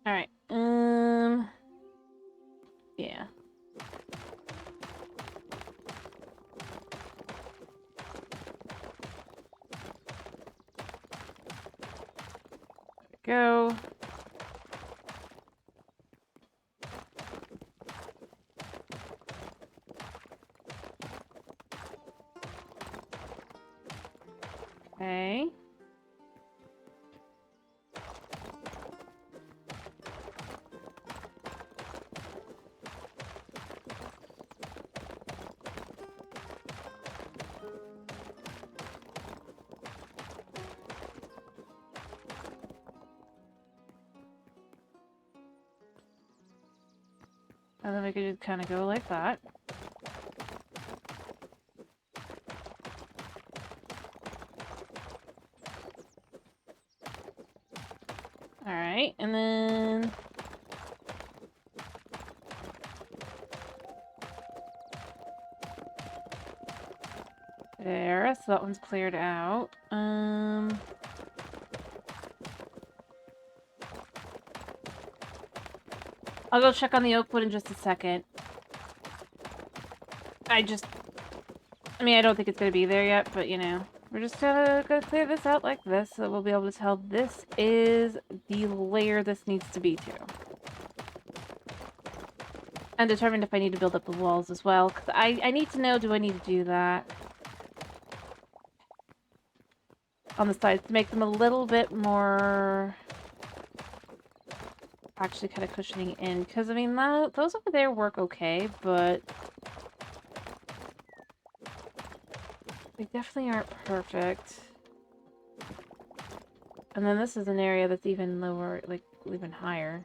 Speaker 1: Alright, yeah. There we go. Okay. And then we could just kind of go like that. Alright, and then... there, so that one's cleared out. I'll go check on the oak wood in just a second. I mean, I don't think it's gonna be there yet, but you know. We're just gonna clear this out like this, so we'll be able to tell this is the layer this needs to be to. And determine if I need to build up the walls as well, because I need to know, do I need to do that on the sides to make them a little bit more actually kind of cushioning in, because I mean, those over there work okay, but they definitely aren't perfect. And then this is an area that's even lower, like, even higher.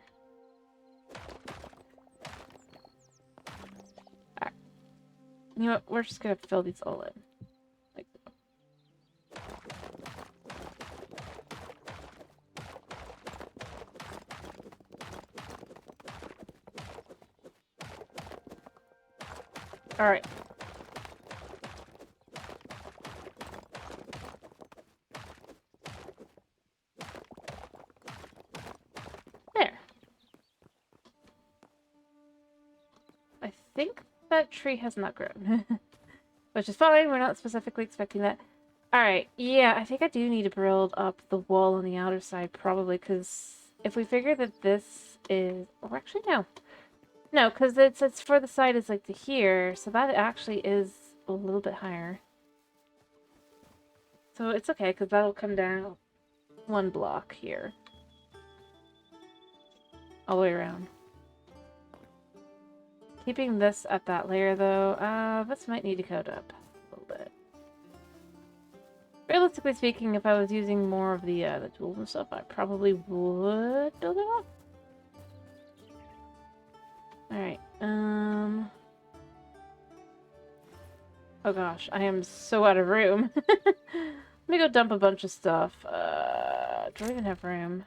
Speaker 1: Alright. You know what? We're just gonna fill these all in. Like so. Alright. There. I think that tree has not grown. Which is fine, we're not specifically expecting that. Alright, yeah, I think I do need to build up the wall on the outer side, probably, because if we figure that this is... or actually, no. No, because it's for the side is like to here, so that actually is a little bit higher. So it's okay, because that'll come down one block here. All the way around. Keeping this at that layer, though, this might need to code up a little bit. Realistically speaking, if I was using more of the tools and stuff, I probably would build it up. Alright, oh gosh, I am so out of room. Let me go dump a bunch of stuff. Do I even have room?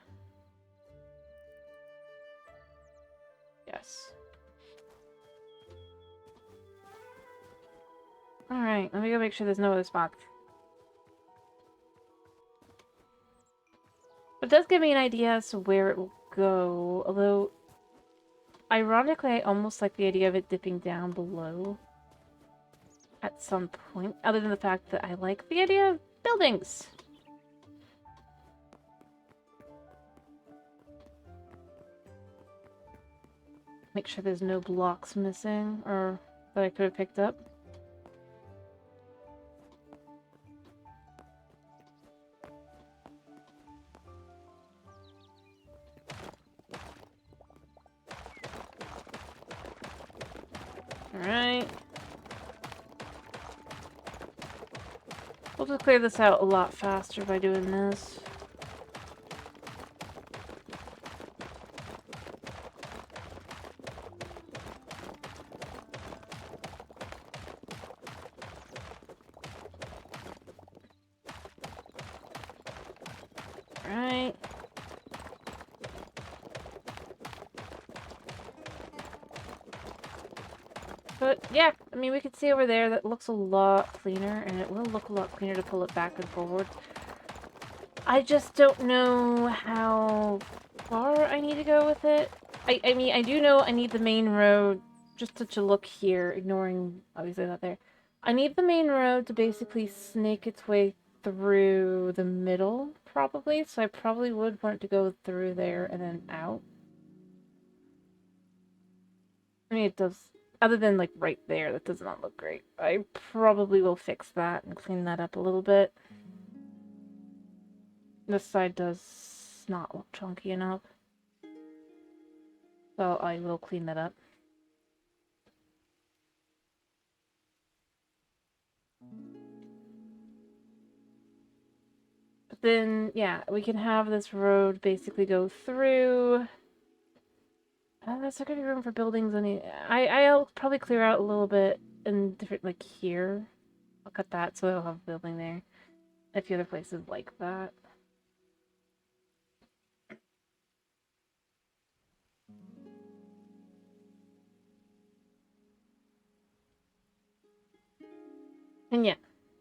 Speaker 1: Yes. Alright, let me go make sure there's no other spots. It does give me an idea as to where it will go, although, ironically, I almost like the idea of it dipping down below at some point, other than the fact that I like the idea of buildings. Make sure there's no blocks missing, or that I could have picked up. Alright. We'll just clear this out a lot faster by doing this. Right. But yeah, I mean, we can see over there that looks a lot cleaner, and it will look a lot cleaner to pull it back and forward. I just don't know how far I need to go with it. I mean, I do know I need the main road, just to look here, ignoring, obviously, that there. I need the main road to basically snake its way through the middle, probably, so I probably would want to go through there and then out. I mean, it does, other than, like, right there, that does not look great. I probably will fix that and clean that up a little bit. This side does not look chunky enough. So I will clean that up. But then, yeah, we can have this road basically go through. There's not gonna be room for buildings any. I'll probably clear out a little bit in different, like here. I'll cut that so I'll have a building there. A few other places like that. And yeah,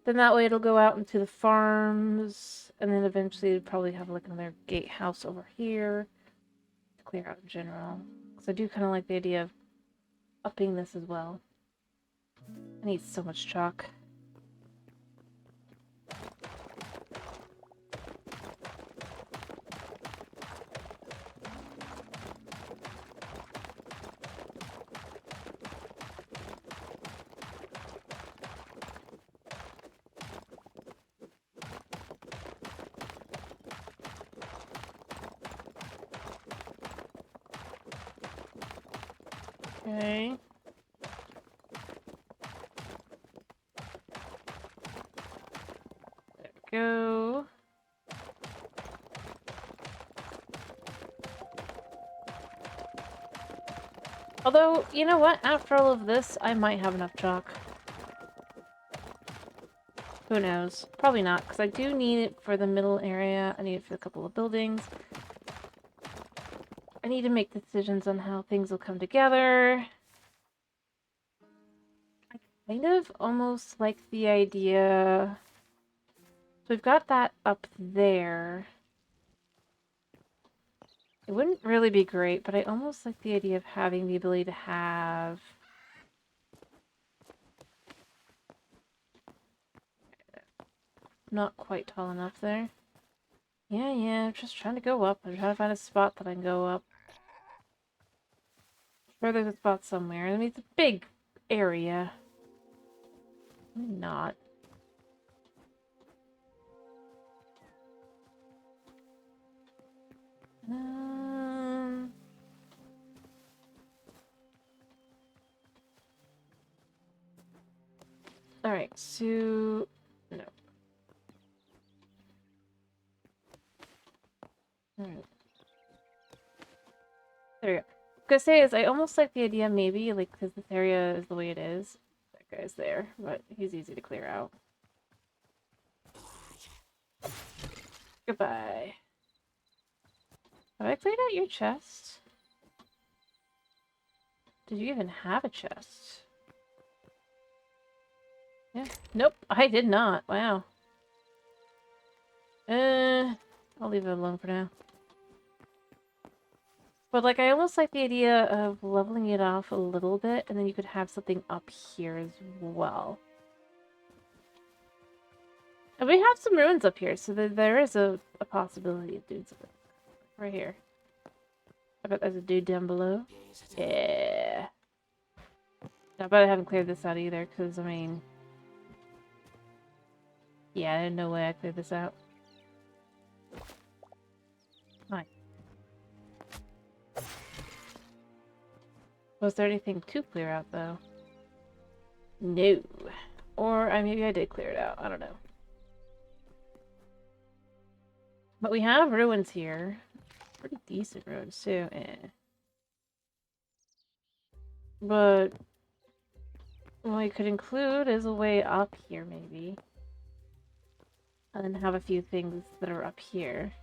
Speaker 1: then that way it'll go out into the farms, and then eventually it'll probably have like another gatehouse over here to clear out in general. Because I do kind of like the idea of upping this as well. I need so much chalk. Okay. There we go. Although, you know what? After all of this, I might have enough chalk. Who knows? Probably not, because I do need it for the middle area. I need it for a couple of buildings. I need to make decisions on how things will come together. I kind of almost like the idea... So we've got that up there. It wouldn't really be great, but I almost like the idea of having the ability to have... Not quite tall enough there. Yeah, I'm just trying to go up. I'm trying to find a spot that I can go up. Sure, there's a spot somewhere. I mean, it's a big area. Not. Alright, so... No. Alright. There we go. What I was gonna say is, I almost like the idea, maybe, like, because this area is the way it is. That guy's there, but he's easy to clear out. Goodbye. Have I cleared out your chest? Did you even have a chest? Yeah. Nope, I did not. Wow. I'll leave it alone for now. But, like, I almost like the idea of leveling it off a little bit, and then you could have something up here as well. And we have some ruins up here, so there is a possibility of doing something. Right here. I bet there's a dude down below. Yeah. I bet I haven't cleared this out either, because, I mean... Yeah, there's no way I cleared this out. Fine. Was there anything to clear out, though? No. Or maybe I did clear it out. I don't know. But we have ruins here. Pretty decent ruins, too. But what we could include is a way up here, maybe. And then have a few things that are up here.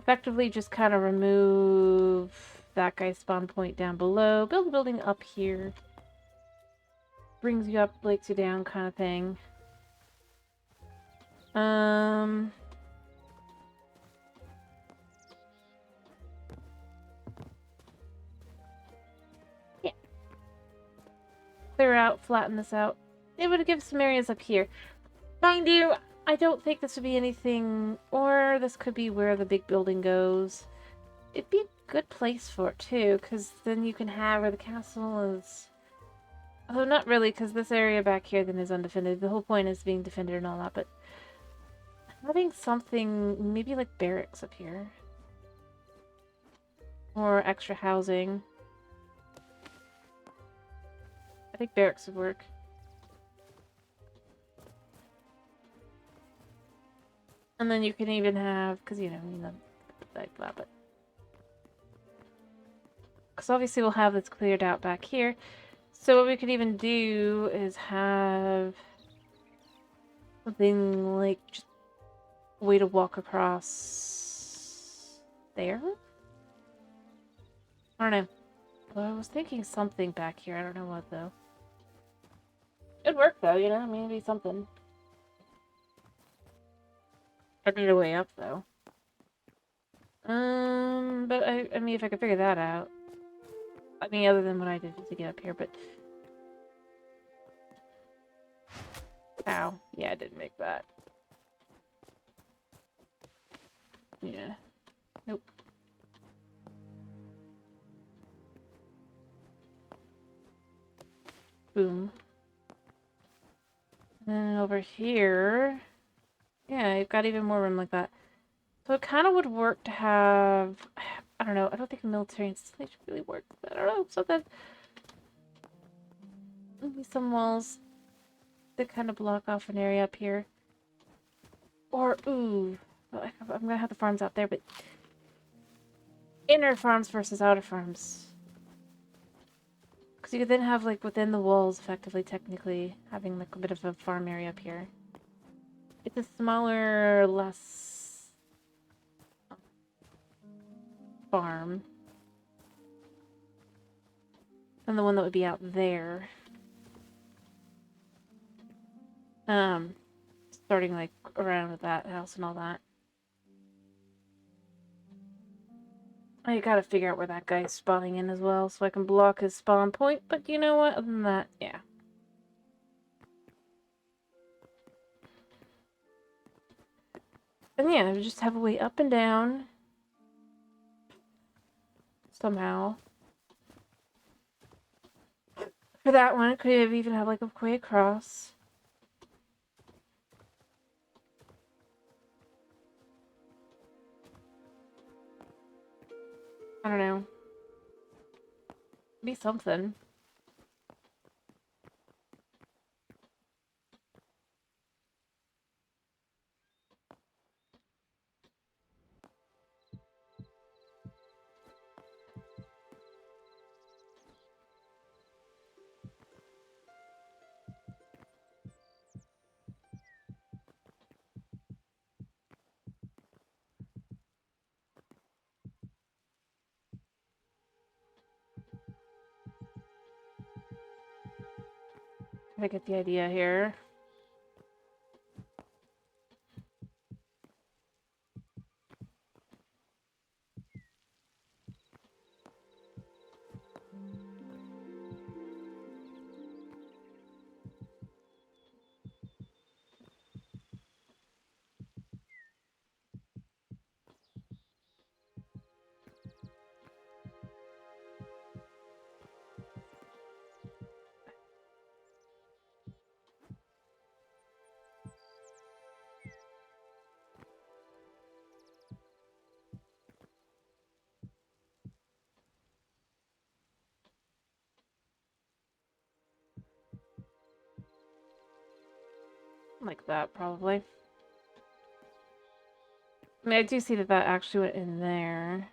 Speaker 1: Effectively just kind of remove that guy's spawn point down below. Build a building up here. Brings you up, breaks you down kind of thing. Yeah. Clear out, flatten this out. It would give some areas up here. Mind you, I don't think this would be anything... Or this could be where the big building goes. It'd be a good place for it, too, because then you can have where the castle is... Although not really, because this area back here then is undefended. The whole point is being defended and all that, but... Having something, maybe like barracks up here. Or extra housing. I think barracks would work. And then you can even have, because you know, like that, but... Because obviously we'll have this cleared out back here. So what we could even do is have something like just a way to walk across there? I don't know. Well, I was thinking something back here. I don't know what, though. It'd work, though, you know? I mean, it'd be something. I'd need a way up, though. But I mean, if I could figure that out. I mean, other than what I did to get up here, but... Ow. Yeah, I didn't make that. Yeah. Nope. Boom. And then over here... Yeah, you've got even more room like that. So it kind of would work to have... I don't know. I don't think a military installation really works. I don't know. Something... Maybe some walls that kind of block off an area up here. Or, ooh... Well, I'm gonna have the farms out there, but... Inner farms versus outer farms. Because you could then have, like, within the walls, effectively, technically, having, like, a bit of a farm area up here. It's a smaller, less... farm. Than the one that would be out there. Starting, like, around with that house and all that. I gotta figure out where that guy's spawning in as well, so I can block his spawn point, but you know what? Other than that, yeah. And yeah, just have a way up and down. Somehow. For that one, it could even have, like, a way across. I don't know. Be something. I get the idea here. Like that, probably. I mean, I do see that that actually went in there.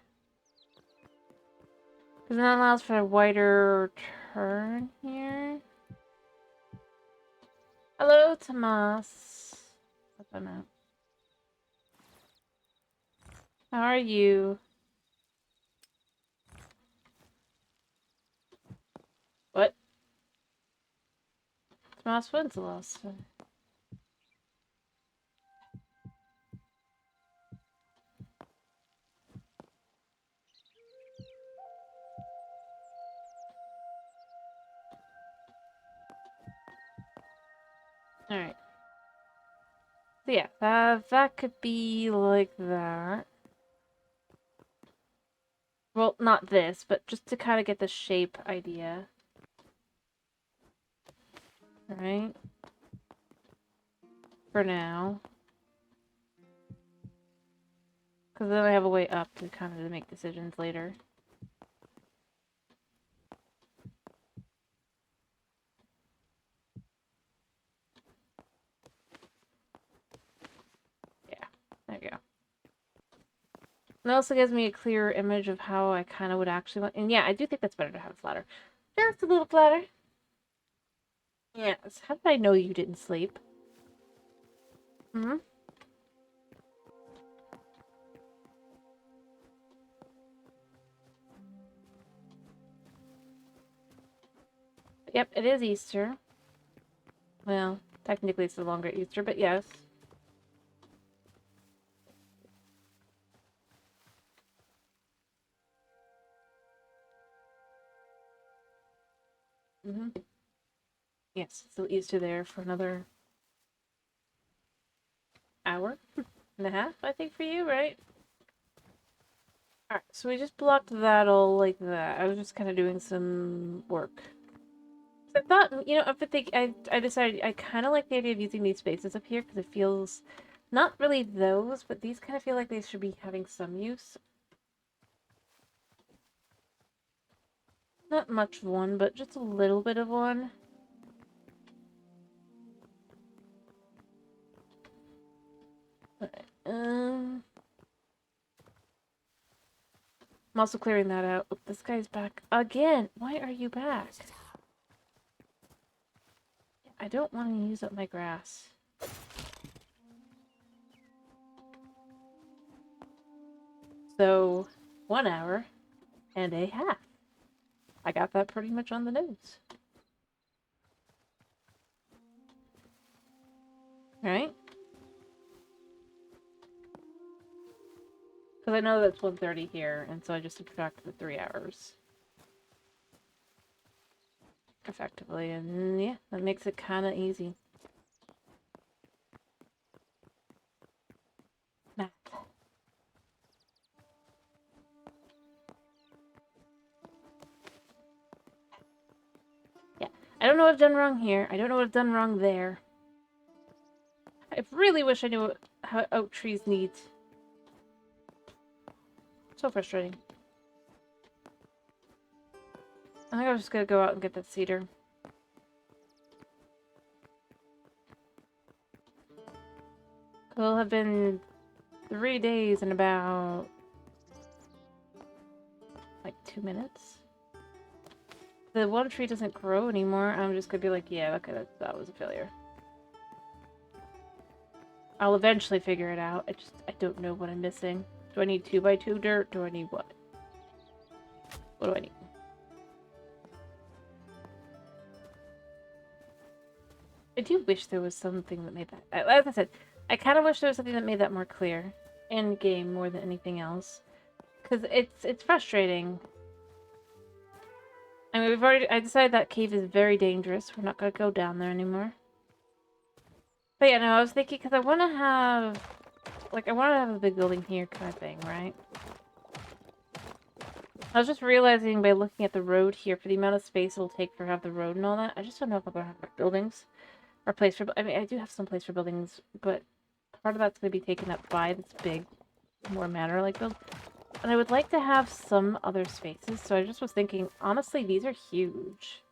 Speaker 1: Because that allows for a wider turn here. Hello, Tomas. What's that map? How are you? What? Tomas Wencelos. Alright. So yeah, that could be like that. Well, not this, but just to kind of get the shape idea. Right? For now. Because then I have a way up to kind of make decisions later. Yeah, there you go. It also gives me a clearer image of how I kind of would actually want. And yeah, I do think that's better to have it flatter. Just a little flatter. Yes. How did I know you didn't sleep? Hmm? Yep, it is Easter. Well, technically it's the longer Easter, but yes. Mm-hmm. Yes, still Easter there for another hour and a half, I think, for you, right? Alright, so we just blocked that all like that. I was just kind of doing some work. I thought, you know, I decided I kind of like the idea of using these spaces up here because it feels not really those, but these kind of feel like they should be having some use. Not much of one, but just a little bit of one. I'm also clearing that out. Oh, this guy's back again. Why are you back? I don't want to use up my grass. So, 1 hour and a half. I got that pretty much on the nose. Right? Because I know that's 1:30 here, and so I just subtracted the 3 hours. Effectively, and yeah, that makes it kind of easy. Math. Yeah, I don't know what I've done wrong here. I don't know what I've done wrong there. I really wish I knew how oak trees need. So frustrating. I think I'm just gonna go out and get that cedar. It'll have been 3 days and about like 2 minutes. The one tree doesn't grow anymore. I'm just gonna be like, yeah, okay, that was a failure. I'll eventually figure it out. I don't know what I'm missing. Do I need 2x2 dirt? Do I need what? What do I need? I do wish there was something that made that... As I said, I kind of wish there was something that made that more clear. In game more than anything else. Because it's frustrating. I mean, I decided that cave is very dangerous. We're not going to go down there anymore. But yeah, no, I was thinking, because I want to have... Like, I want to have a big building here kind of thing, right? I was just realizing by looking at the road here, for the amount of space it'll take for have the road and all that, I just don't know if I'm going to have buildings. Or place for... I mean, I do have some place for buildings, but part of that's going to be taken up by this big, more manor-like build. And I would like to have some other spaces, so I just was thinking, honestly, these are huge.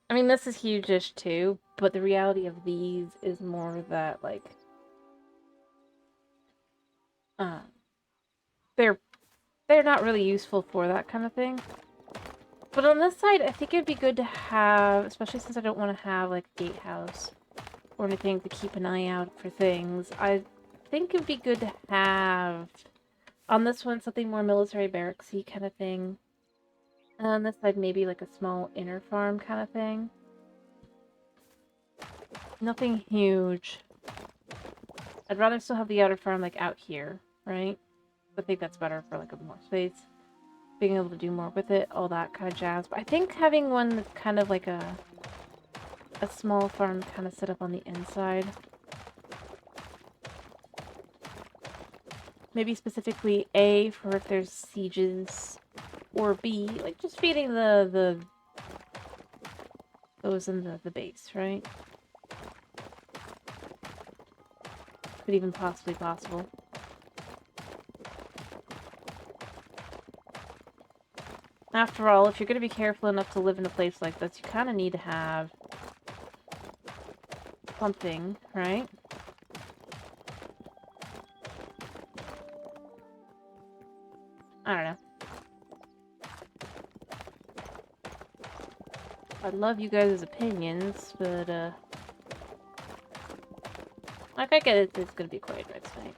Speaker 1: I mean, this is huge-ish too, But the reality of these is more that, like, they're not really useful for that kind of thing. But on this side, I think it'd be good to have, especially since I don't want to have, like, a gatehouse or anything to keep an eye out for things. I think it'd be good to have, on this one, something more military barracksy kind of thing. And on this side, maybe, like, a small inner farm kind of thing. Nothing huge. I'd rather still have the outer farm, like, out here, right? I think that's better for, like, a more space. Being able to do more with it, all that kind of jazz. But I think having one that's kind of like a small farm kind of set up on the inside. Maybe specifically A, for if there's sieges, or B, like, just feeding those in the base, right? Could even possibly possible. After all, if you're going to be careful enough to live in a place like this, you kind of need to have something, right? I don't know. I love you guys' opinions, but, like, I get it, it's gonna be quiet right tonight.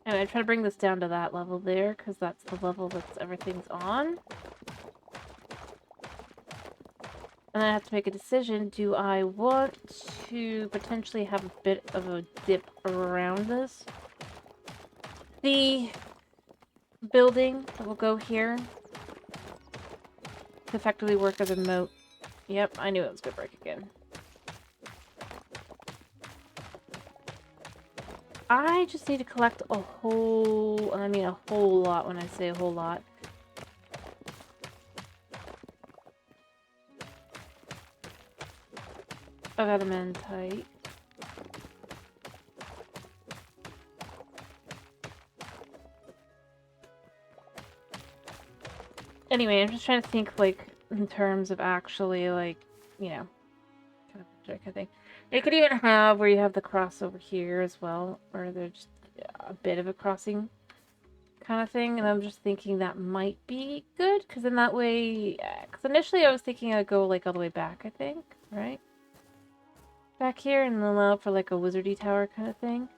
Speaker 1: Anyway, I try to bring this down to that level there, because that's the level that's everything's on. And I have to make a decision. Do I want to potentially have a bit of a dip around this? The building that will go here to effectively work as a moat. Yep, I knew it was going to break again. I just need to collect a whole, and I mean a whole lot when I say a whole lot, of adamantite. Anyway, I'm just trying to think, like, in terms of actually, like, you know, kind of thing. You could even have where you have the cross over here as well, or there's just a bit of a crossing kind of thing, and I'm just thinking that might be good, because in that way, because initially I was thinking I'd go, like, all the way back, I think, right? Back here, and allow for, like, a wizardy tower kind of thing.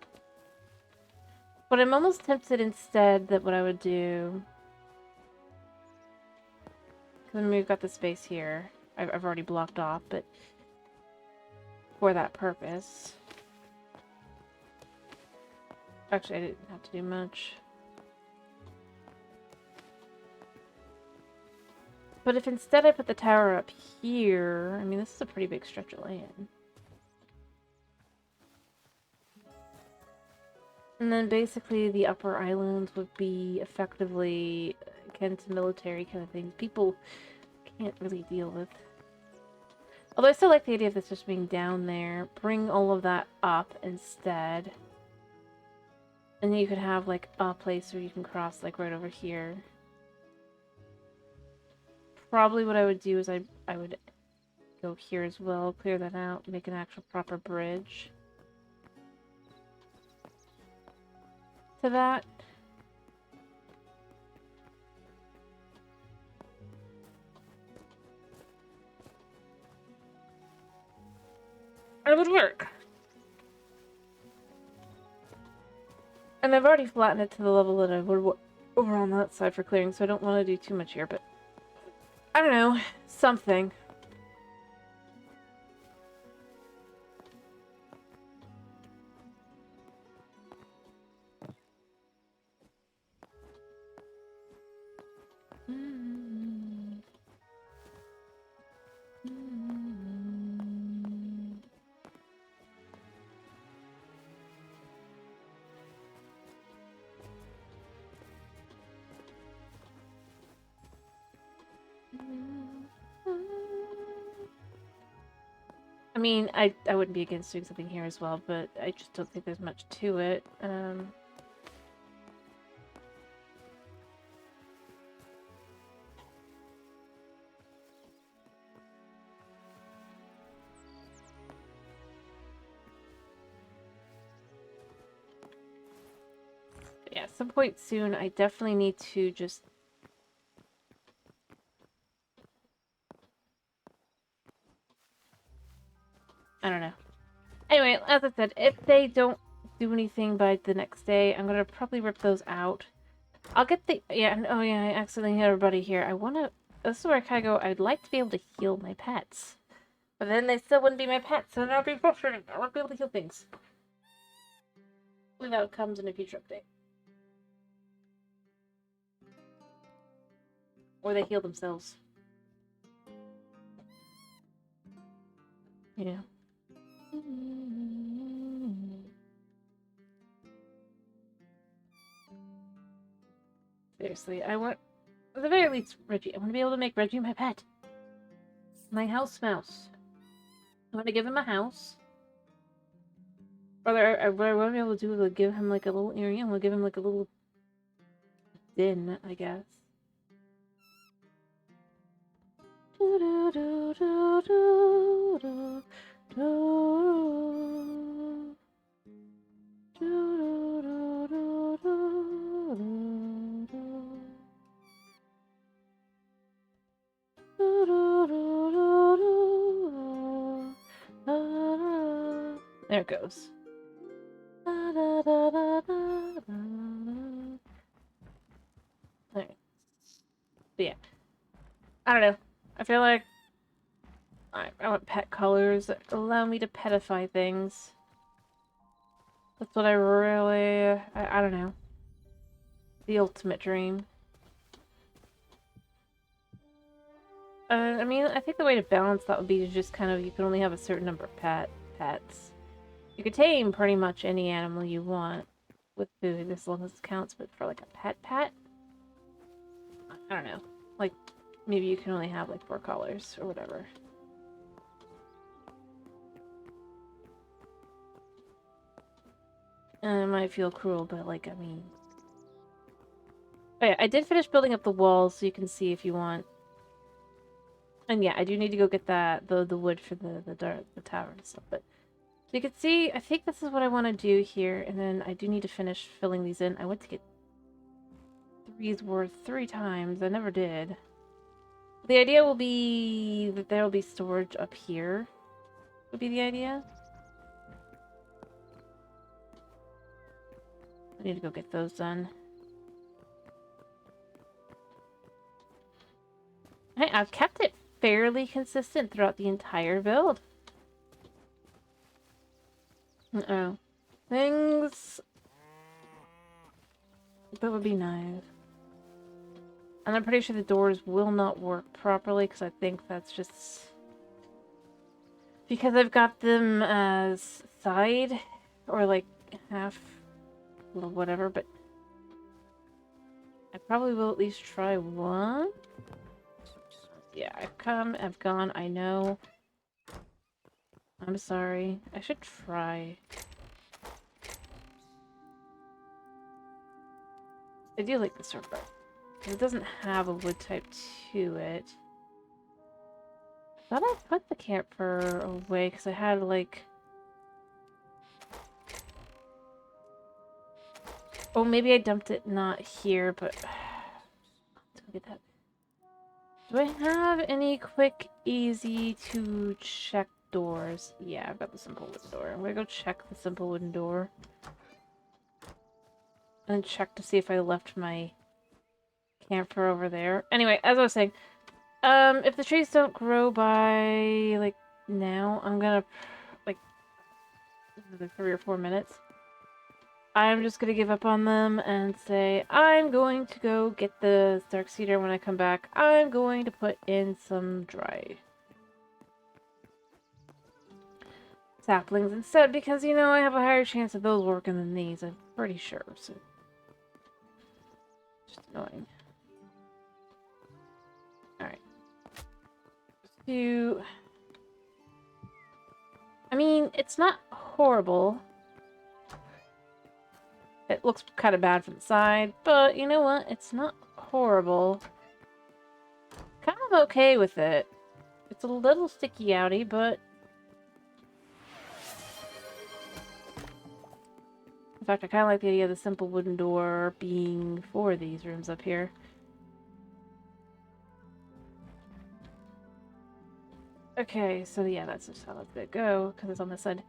Speaker 1: But I'm almost tempted instead that what I would do, because we've got the space here, I've already blocked off, but for that purpose. Actually, I didn't have to do much. But if instead I put the tower up here, I mean, this is a pretty big stretch of land. And then basically the upper islands would be effectively akin to military kind of things. People can't really deal with. Although I still like the idea of this just being down there. Bring all of that up instead. And then you could have, like, a place where you can cross, like, right over here. Probably what I would do is I would go here as well, clear that out, make an actual proper bridge to that. It would work. And I've already flattened it to the level that I would over on that side for clearing, so I don't want to do too much here, but I don't know, something. I mean, I wouldn't be against doing something here as well, but I just don't think there's much to it. at some point soon, I definitely need to just... I don't know. Anyway, as I said, if they don't do anything by the next day, I'm gonna probably rip those out. I'll get the... Yeah, oh yeah, I accidentally hit everybody here. I wanna... This is where I kinda go, I'd like to be able to heal my pets. But then they still wouldn't be my pets, so then I'd be frustrating. I wouldn't be able to heal things. Hopefully that comes in a future update. Or they heal themselves. Yeah. Seriously, I want... At the very least, Reggie. I want to be able to make Reggie my pet. My house mouse. I want to give him a house. Or I want to be able to do is give him like a little area. I'm going to give him like a little den, I guess. There it goes. Alright. But yeah. I don't know. I feel like I want pet colors that allow me to petify things. That's what I really... I don't know. The ultimate dream. I mean, I think the way to balance that would be to just kind of... You can only have a certain number of pets. You could tame pretty much any animal you want with food, as long as it counts, but for like a pet, I don't know. Like, maybe you can only have like 4 colors or whatever. And it might feel cruel, but like, I mean... Oh yeah, I did finish building up the walls, so you can see if you want. And yeah, I do need to go get the wood for the tower and stuff, but... So you can see, I think this is what I want to do here, and then I do need to finish filling these in. I went to get 3's worth 3 times. I never did. The idea will be that there will be storage up here. Would be the idea. I need to go get those done. Hey, I've kept it fairly consistent throughout the entire build. Uh-oh. Things... That would be nice. And I'm pretty sure the doors will not work properly, because I think that's just... Because I've got them as side, or like half, or whatever, but... I probably will at least try one. Yeah, I've come, I've gone, I know. I'm sorry. I should try. I do like this sort, because it doesn't have a wood type to it. I thought I put the camphor away, because I had, like... Oh, maybe I dumped it not here, but... Look at that. Do I have any quick, easy to check doors? Yeah, I've got the simple wooden door. I'm gonna go check the simple wooden door. And check to see if I left my camphor over there. Anyway, as I was saying, if the trees don't grow by, like, now, I'm gonna, like, another 3 or 4 minutes. I'm just gonna give up on them and say, I'm going to go get the dark cedar when I come back. I'm going to put in some dry saplings instead, because, you know, I have a higher chance of those working than these, I'm pretty sure, so... Just annoying. Alright. I mean, it's not horrible. It looks kind of bad from the side, but you know what? It's not horrible. Kind of okay with it. It's a little sticky outy, but... fact, I kind of like the idea of the simple wooden door being for these rooms up here. Okay, so yeah, that's just how that's gonna go, because it's on this side.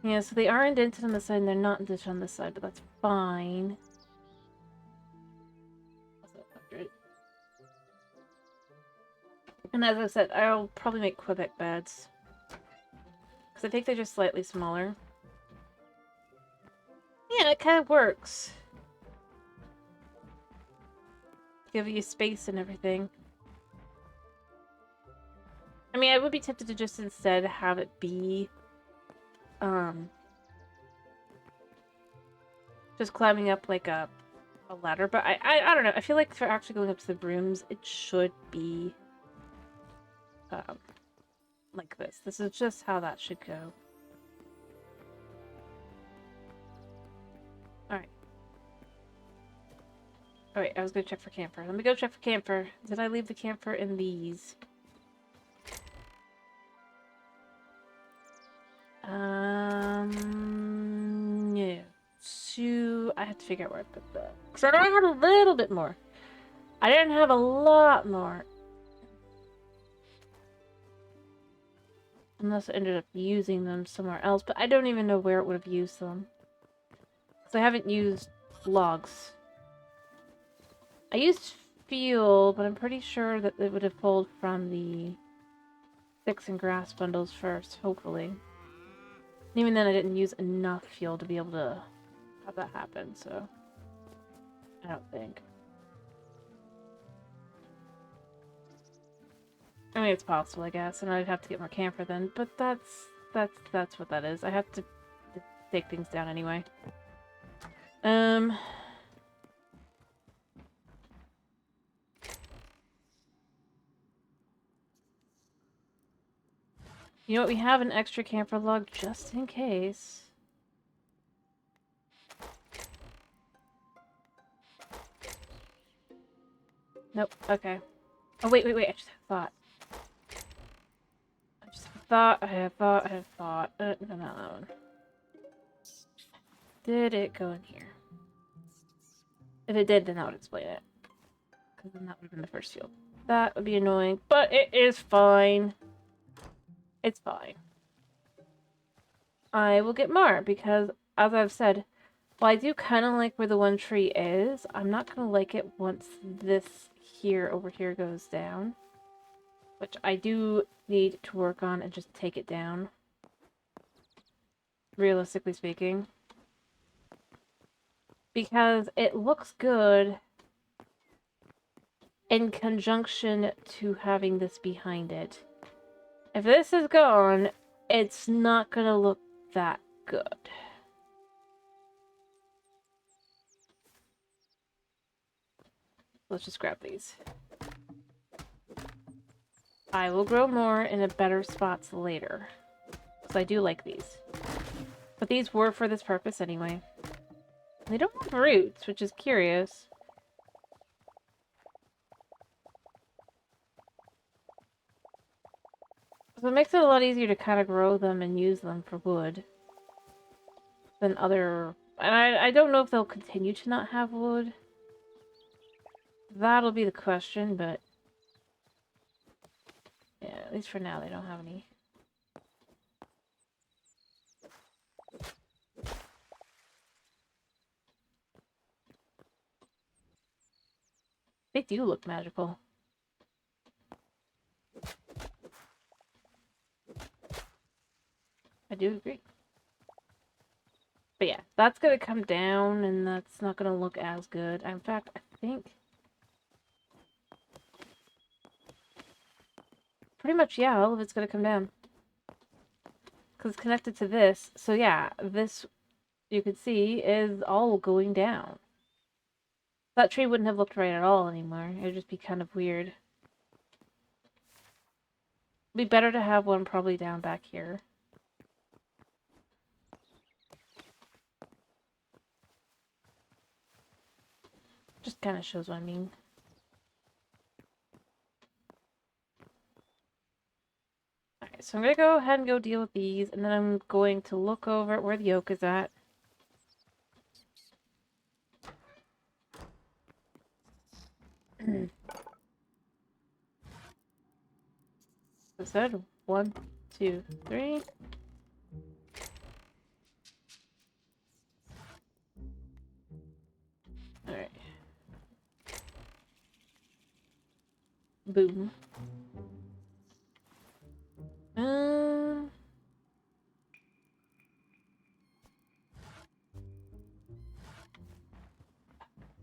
Speaker 1: Yeah, so they are indented on this side, and they're not indented on this side, but that's fine. And as I said, I'll probably make Quebec beds. Because I think they're just slightly smaller. Yeah, it kind of works. Give you space and everything. I mean, I would be tempted to just instead have it be, just climbing up like a ladder, but I don't know. I feel like for actually going up to the rooms, it should be, like this. This is just how that should go. Alright. Alright, I was gonna check for camphor. Let me go check for camphor. Did I leave the camphor in these? Yeah. I have to figure out where I put that. Because I know I had a little bit more. I didn't have a lot more. Unless I ended up using them somewhere else. But I don't even know where it would have used them. So I haven't used logs. I used fuel, but I'm pretty sure that it would have pulled from the sticks and grass bundles first, hopefully. Even then, I didn't use enough fuel to be able to have that happen, so I don't think. I mean, it's possible, I guess, and I'd have to get more camphor then, but that's what that is. I have to take things down anyway. You know what? We have an extra camphor log just in case. Nope. Okay. Oh, wait. I just had a thought. I had a thought. No, not that one. Did it go in here? If it did, then that would explain it. Because then that would have been the first field. That would be annoying, but it is fine. It's fine. I will get more, because, as I've said, while I do kind of like where the one tree is, I'm not going to like it once this over here goes down. Which I do need to work on and just take it down. Realistically speaking. Because it looks good in conjunction to having this behind it. If this is gone, it's not going to look that good. Let's just grab these. I will grow more in a better spots later. Because I do like these. But these were for this purpose anyway. They don't have roots, which is curious. So it makes it a lot easier to kind of grow them and use them for wood. Than other... And I don't know if they'll continue to not have wood. That'll be the question, but... yeah, at least for now they don't have any. They do look magical. I do agree. But yeah, that's gonna come down, and that's not gonna look as good. In fact, I think... pretty much, yeah, all of it's gonna come down. Because it's connected to this. So yeah, this, you can see, is all going down. That tree wouldn't have looked right at all anymore. It would just be kind of weird. It'd be better to have one probably down back here. Just kind of shows what I mean. Alright, so I'm going to go ahead and go deal with these, and then I'm going to look over where the oak is at. I said 1, 2, 3. Alright. Boom.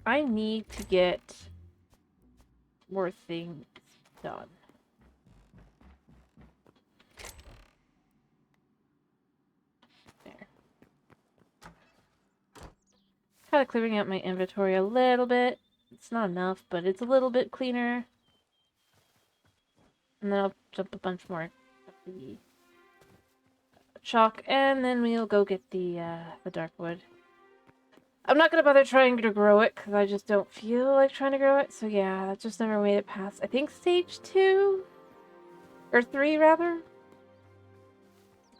Speaker 1: I need to get more things done. There. Kind of clearing out my inventory a little bit. It's not enough, but it's a little bit cleaner. And then I'll jump a bunch more of the chalk, and then we'll go get the dark wood. I'm not gonna bother trying to grow it because I just don't feel like trying to grow it. So yeah, that just never made it past. I think stage 2 or 3 rather.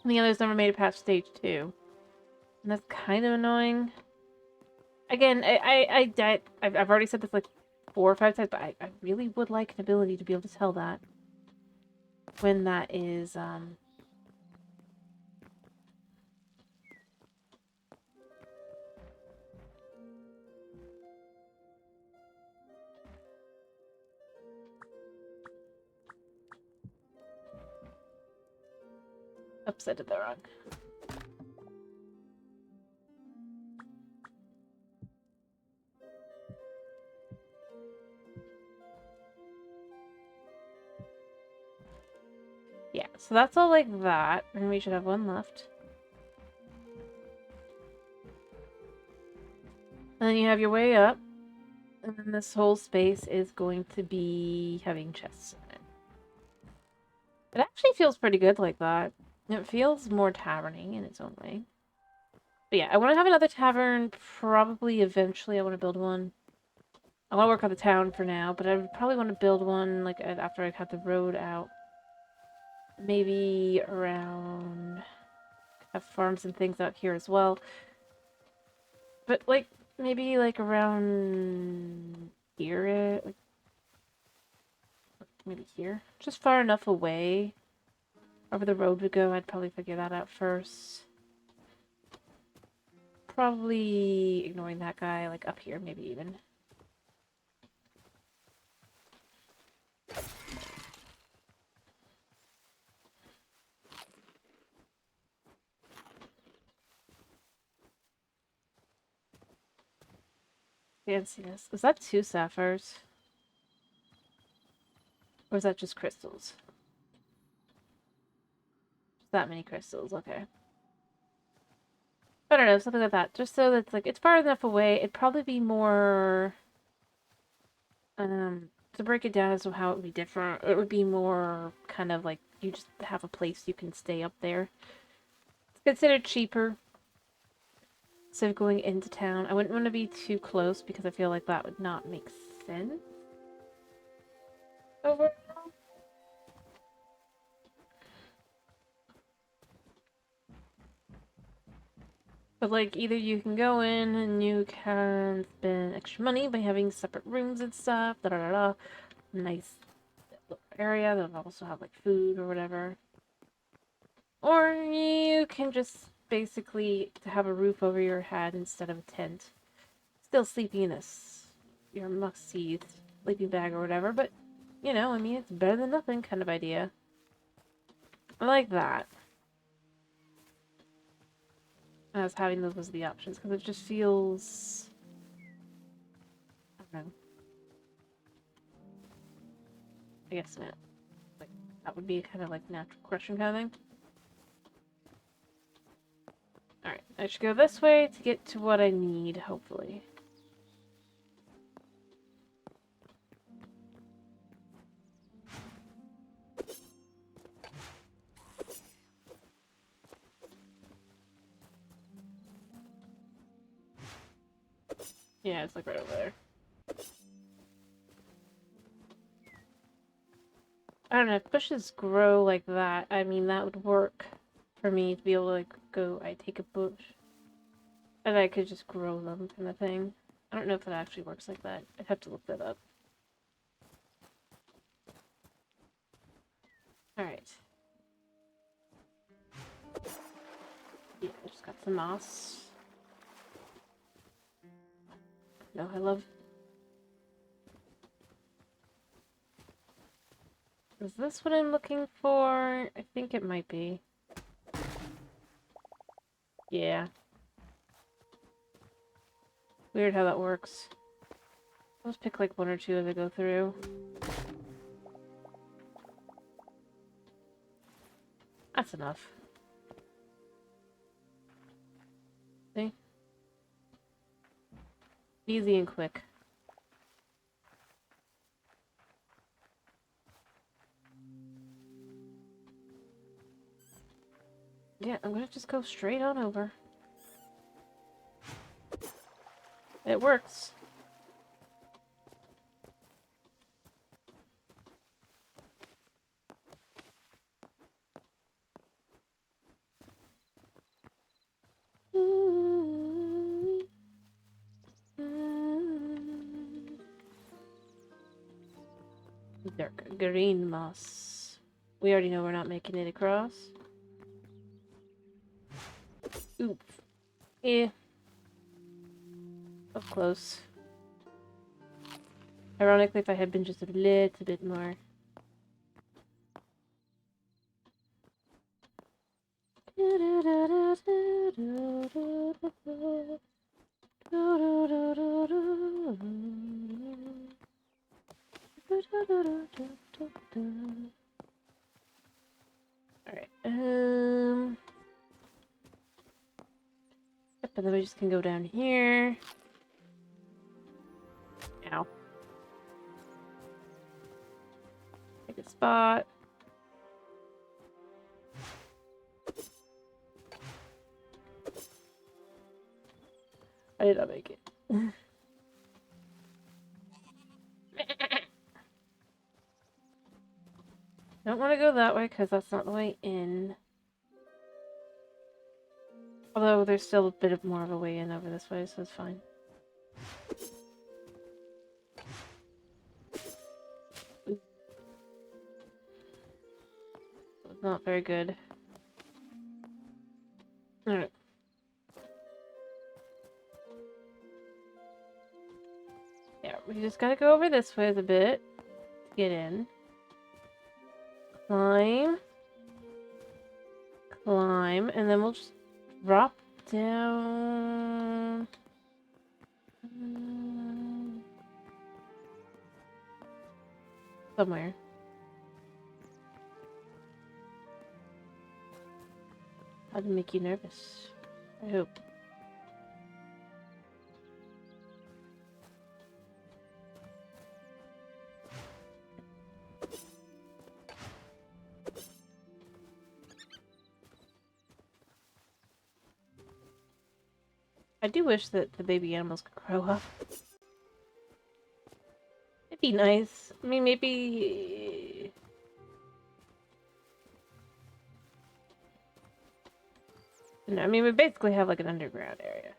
Speaker 1: And the others never made it past stage 2, and that's kind of annoying. Again, I've already said this like 4 or 5 times, but I really would like an ability to be able to tell that when that is upset at the wrong. Yeah, so that's all like that, and we should have one left. And then you have your way up, and then this whole space is going to be having chests in it. It actually feels pretty good like that. It feels more taverny in its own way. But yeah, I want to have another tavern, probably eventually I want to build one. I want to work on the town for now, but I would probably want to build one like after I cut the road out. Maybe around... have farms and things out here as well. But like, maybe like around here, like maybe here. Just far enough away. Over the road would go, I'd probably figure that out first. Probably ignoring that guy, like up here maybe even. Fanciness. Is that 2 sapphires? Or is that just crystals? Just that many crystals, okay. I don't know, something like that. Just so that's like, it's far enough away, it'd probably be more... to break it down as to how it would be different, it would be more kind of like, you just have a place you can stay up there. It's considered cheaper. Instead of going into town. I wouldn't want to be too close because I feel like that would not make sense. Overall. But like, either you can go in and you can spend extra money by having separate rooms and stuff, da da da da. Nice little area that'll also have like food or whatever. Or you can just basically have a roof over your head instead of a tent. Still sleeping in your must-see sleeping bag or whatever, but you know, I mean, it's better than nothing kind of idea. I like that. As having those as the options, because it just feels... I don't know. I guess not. Like, that would be kind of like natural progression kind of thing. Alright, I should go this way to get to what I need, hopefully. Yeah, it's like right over there. I don't know, if bushes grow like that, I mean, that would work for me to be able to, like, I take a bush, and I could just grow them kind of thing. I don't know if that actually works like that. I'd have to look that up. Alright. Yeah, I just got some moss. No, I love... Is this what I'm looking for? I think it might be. Yeah. Weird how that works. I'll just pick like one or two as I go through. That's enough. See? Easy and quick. Yeah, I'm gonna just go straight on over. It works. Dark green moss. We already know we're not making it across. Oop. Yeah. Up close. Ironically, if I had been just a little bit more. Alright, yep, and then we just can go down here. Ow. Take a spot. I did not make it. Don't want to go that way because that's not the way in. Although there's still a bit of more of a way in over this way, so it's fine. It's not very good. Alright. Yeah, we just gotta go over this way a bit to get in. Climb. Climb, and then we'll just drop down. Somewhere. How to make you nervous? I hope. I do wish that the baby animals could grow up. It'd be nice. I mean, maybe... No, I mean, we basically have like an underground area.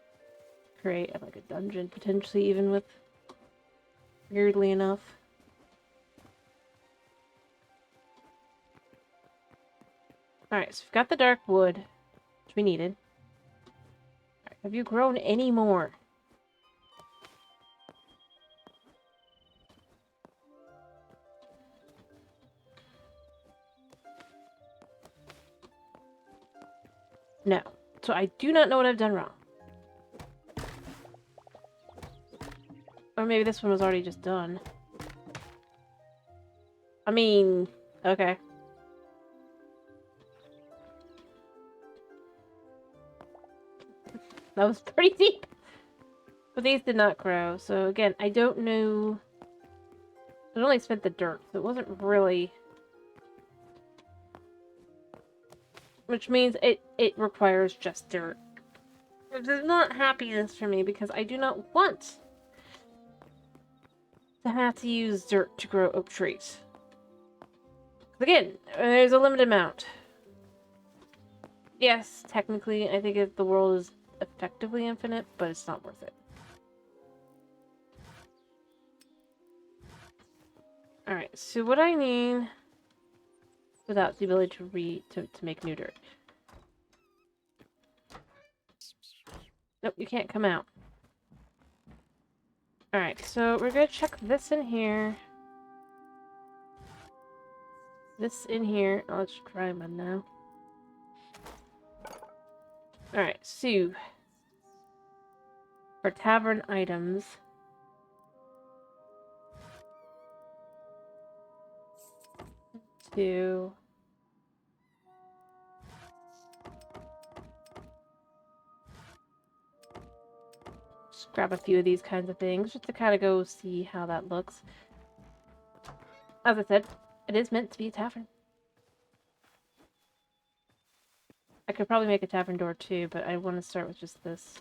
Speaker 1: Create like a dungeon, potentially even with... Weirdly enough. Alright, so we've got the dark wood, which we needed. Right, have you grown any more? No. So I do not know what I've done wrong. Or maybe this one was already just done. I mean, okay. That was pretty deep. But these did not grow, so again, I don't know. I only spent the dirt, so it wasn't really... Which means it requires just dirt. Which is not happiness for me, because I do not want to have to use dirt to grow oak trees. Again, there's a limited amount. Yes, technically, I think the world is effectively infinite, but it's not worth it. Alright, so what I need without the ability to make new dirt. Nope, you can't come out. Alright, so we're gonna check this in here. This in here. Oh, let's try one now. Alright, so for tavern items. To just grab a few of these kinds of things just to kind of go see how that looks. As I said, it is meant to be a tavern. I could probably make a tavern door too, but I want to start with just this.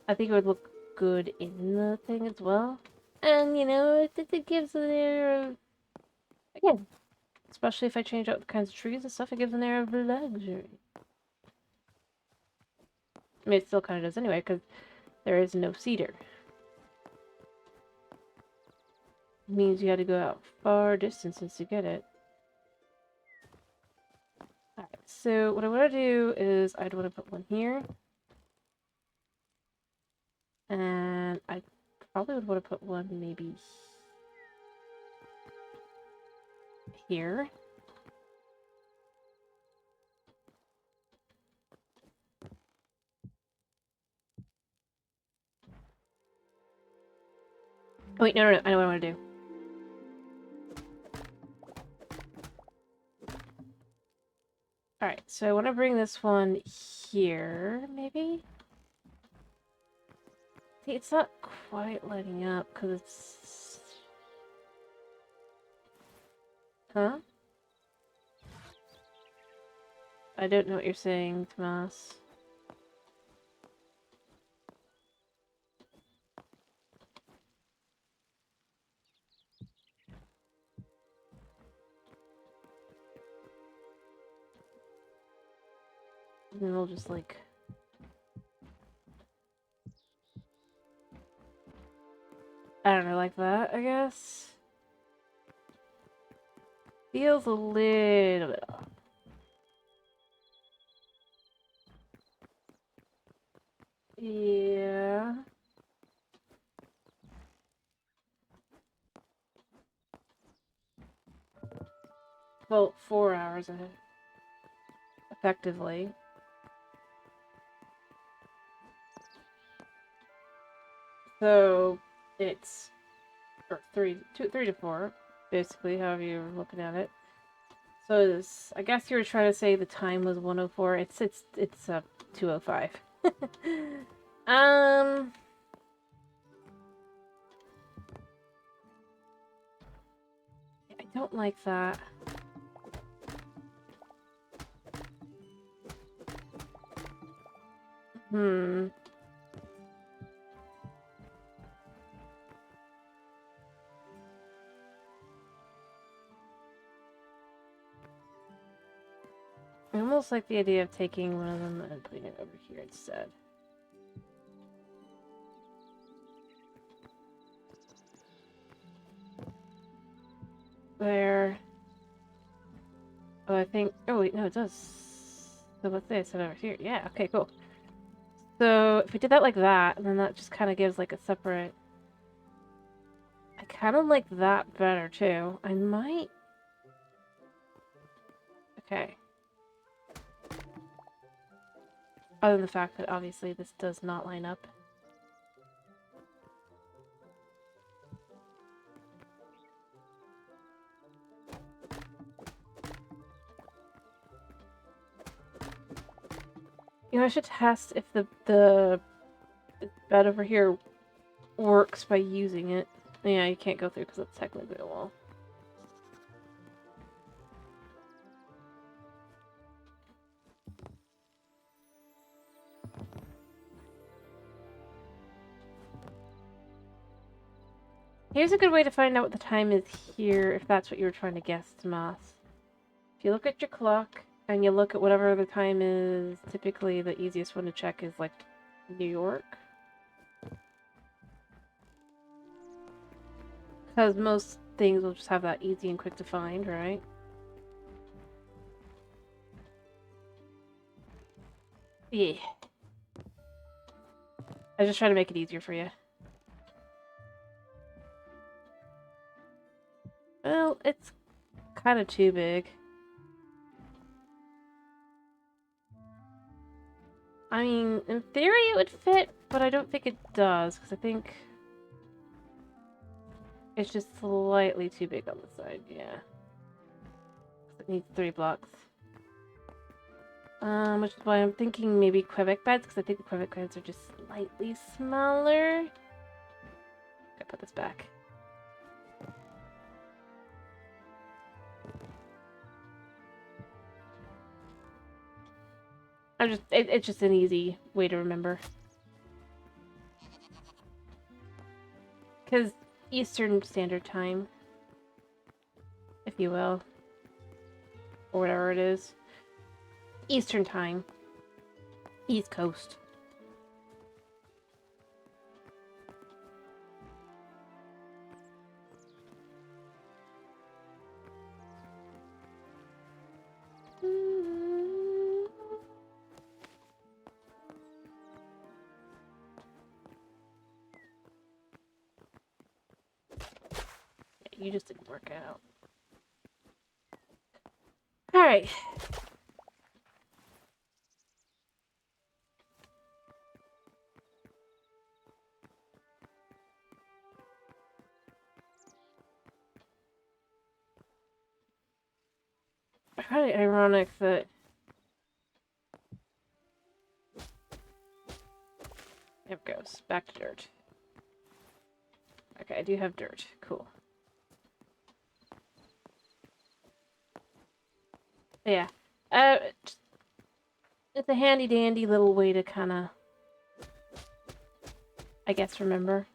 Speaker 1: I think it would look good in the thing as well. And, you know, it gives an air of... Again, especially if I change out the kinds of trees and stuff, it gives an air of luxury. I mean, it still kind of does anyway, because there is no cedar. It means you had to go out far distances to get it. Alright, so what I want to do is I'd want to put one here. And I probably would want to put one maybe here. Oh wait, no, I know what I want to do. Alright, so I want to bring this one here, maybe? See, it's not quite lighting up, because it's... Huh? I don't know what you're saying, Tomas. And we'll just, like... I don't know, like that, I guess? Feels a little bit off. Yeah. Well, 4 hours ahead. Effectively. So it's or 3 to 4, basically, however you're looking at it. So this, I guess you were trying to say the time was 1:04. It's 2:05. I don't like that. Hmm. I almost like the idea of taking one of them and putting it over here instead. There. Oh, I think... Oh, wait, no, it does. So let's say I set it over here. Yeah, okay, cool. So if we did that like that, and then that just kind of gives like a separate... I kind of like that better, too. I might... Okay. Other than the fact that obviously this does not line up. You know, I should test if the bed over here works by using it. Yeah, you can't go through because it's technically a wall. Here's a good way to find out what the time is here, if that's what you were trying to guess, Tomas. If you look at your clock, and you look at whatever the time is, typically the easiest one to check is, like, New York. Because most things, we'll just have that easy and quick to find, right? Yeah. I was just trying to make it easier for you. Well, it's kind of too big. I mean, in theory it would fit, but I don't think it does, because I think it's just slightly too big on the side, yeah. It needs 3 blocks. Which is why I'm thinking maybe Quebec beds, because I think the Quebec beds are just slightly smaller. Gotta put this back. It's just an easy way to remember. Because Eastern Standard Time, if you will. Or whatever it is. Eastern Time. East Coast. You just didn't work out. Alright. Kind of ironic that... There it goes. Back to dirt. Okay, I do have dirt. Cool. Yeah. It's a handy-dandy little way to kind of, I guess, remember.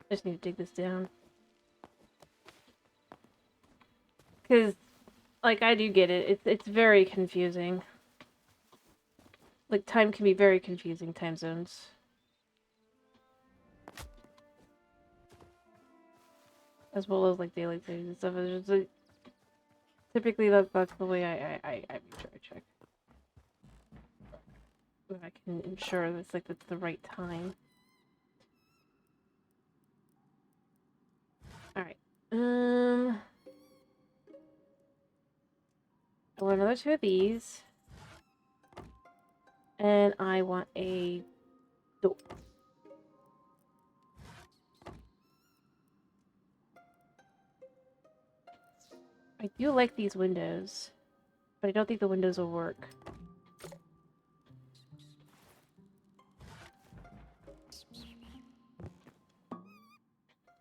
Speaker 1: Just need to dig this down. Because, like, I do get it. It's very confusing. Like, time can be very confusing, time zones. As well as, like, daylight savings and stuff. It's just, like, typically, that's the way I make sure I check. If I can ensure that's, like, that's the right time. Alright. I want another 2 of these. And I want a door. I do like these windows, but I don't think the windows will work.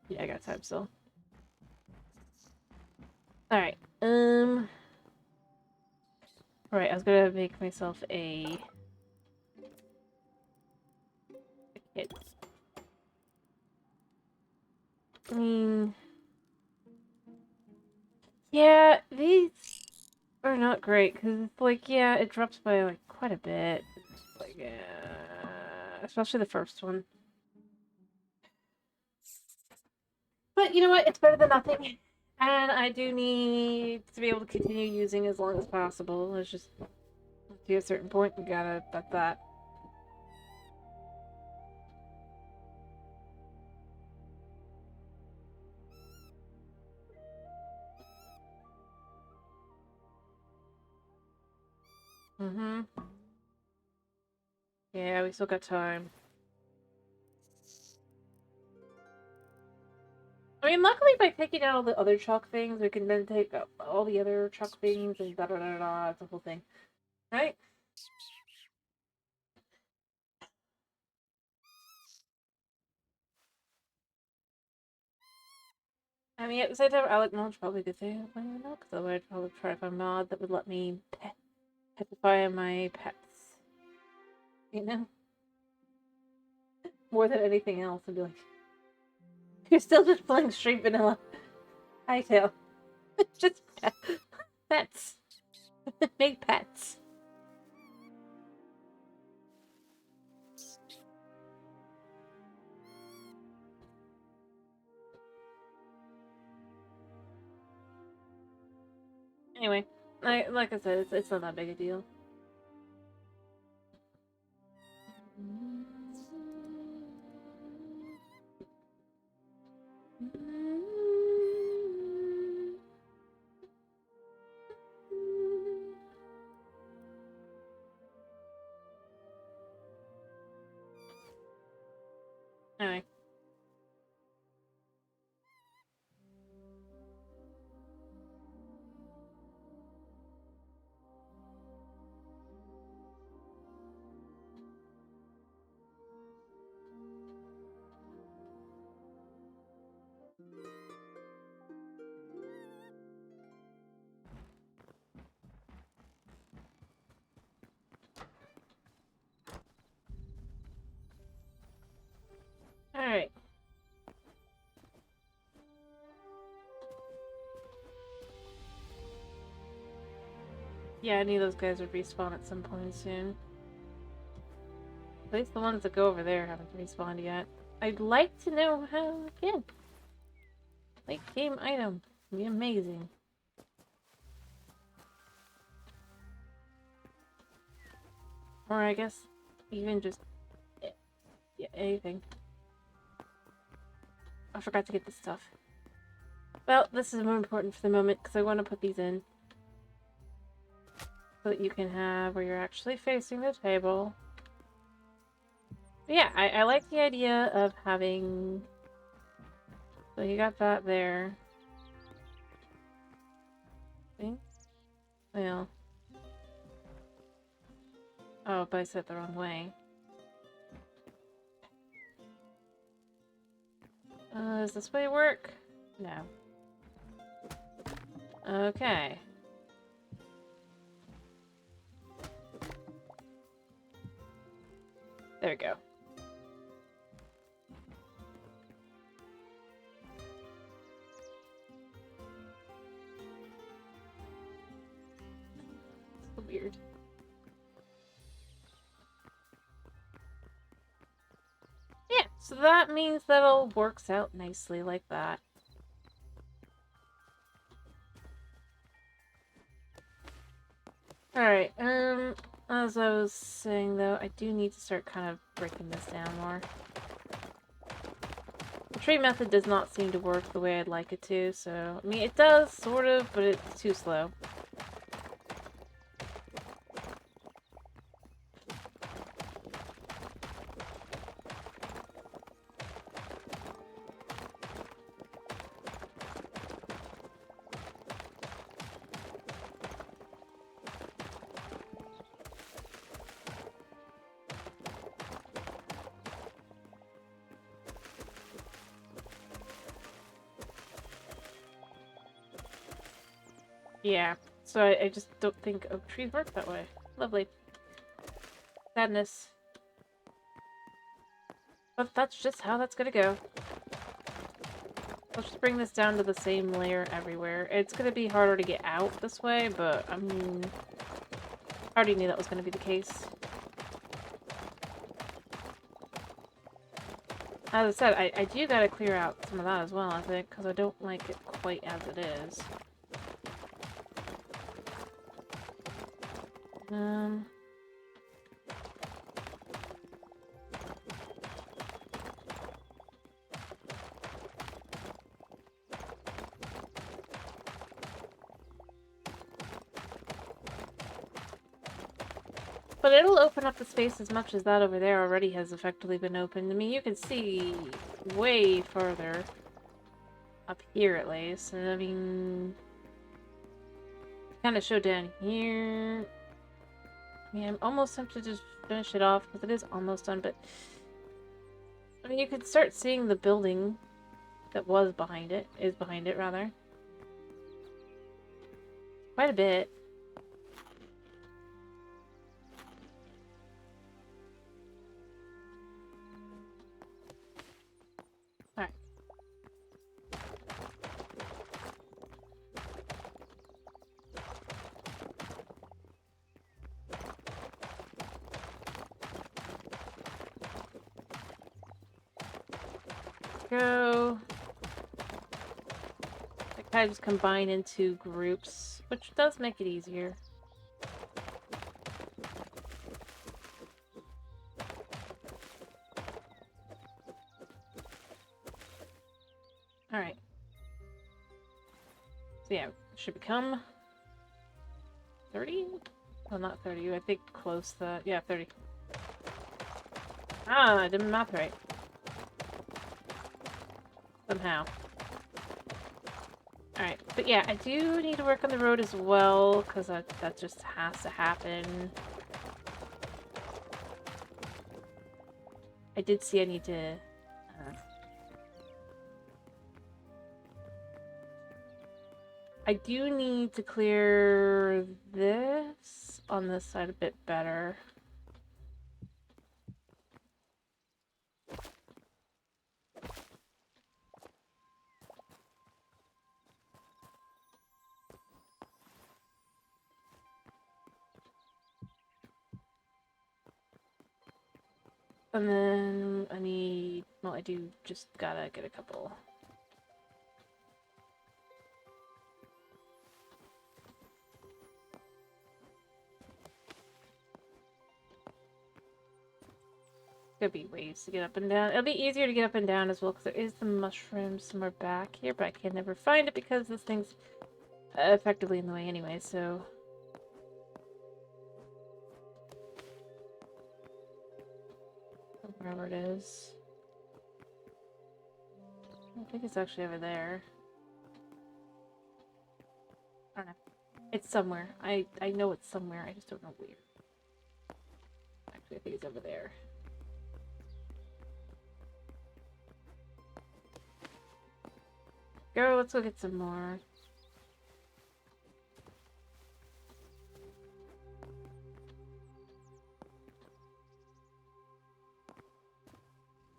Speaker 1: Yeah, I got time still. Alright, Alright, I was gonna make myself a kit. I mean... Yeah, these are not great, because it's like, yeah, it drops by, like, quite a bit. It's like, yeah... Especially the first one. But you know what? It's better than nothing. And I do need to be able to continue using as long as possible. It's just, to a certain point, we gotta, that's that. Mm-hmm. Yeah, we still got time. I mean, luckily by taking out all the other chalk things, we can then take out all the other chalk things and da-da-da-da, it's a whole thing. Right? I mean, at the same time, I like knowledge probably a good thing I'm playing now, because otherwise I'd probably try to find a mod that would let me petrify my pets. You know? More than anything else, I'd be like, you're still just playing straight vanilla Hytale. Just pets. Make pets. Anyway, like I said, it's not that big a deal. Anyway. Alright. Yeah, I knew those guys would respawn at some point soon. At least the ones that go over there haven't respawned yet. I'd like to know how again. Late game item. It'd be amazing. Or I guess even just yeah, anything. I forgot to get this stuff. Well, this is more important for the moment because I want to put these in. So that you can have where you're actually facing the table. But yeah, I like the idea of having... So you got that there. See? Well... Oh, but I said it the wrong way. Does this way work? No. Okay. There we go. So weird. Yeah, so that means that all works out nicely like that. Alright, as I was saying though, I do need to start kind of breaking this down more. The tree method does not seem to work the way I'd like it to, so... I mean, it does, sort of, but it's too slow. Yeah, so I just don't think oak trees work that way. Lovely. Sadness. But that's just how that's gonna go. Let's just bring this down to the same layer everywhere. It's gonna be harder to get out this way, but I mean... I already knew that was gonna be the case. As I said, I do gotta clear out some of that as well, I think, because I don't like it quite as it is. But it'll open up the space as much as that over there already has effectively been opened. I mean, you can see way further up here at least. And I mean, kind of show down here. Yeah, I'm almost tempted to just finish it off because it is almost done, but I mean, you could start seeing the building that was behind it, is behind it rather. Quite a bit. Alright. Go. They kind of just combine into groups. which does make it easier. Alright. So yeah, should become 30? Well, not 30, I think close to... yeah, 30. Ah, I didn't math right. Somehow. Alright, but yeah, I do need to work on the road as well, because that just has to happen. I did see I need to... I do need to clear this on this side a bit better. And then I need... well, I do just gotta get a couple... There'll be ways to get up and down. It'll be easier to get up and down as well, because there is the mushroom somewhere back here, but I can never find it because this thing's effectively in the way anyway, so... wherever it is. I think it's actually over there. I don't know. It's somewhere. I know it's somewhere, I just don't know where. Actually, I think it's over there. Go, let's go get some more.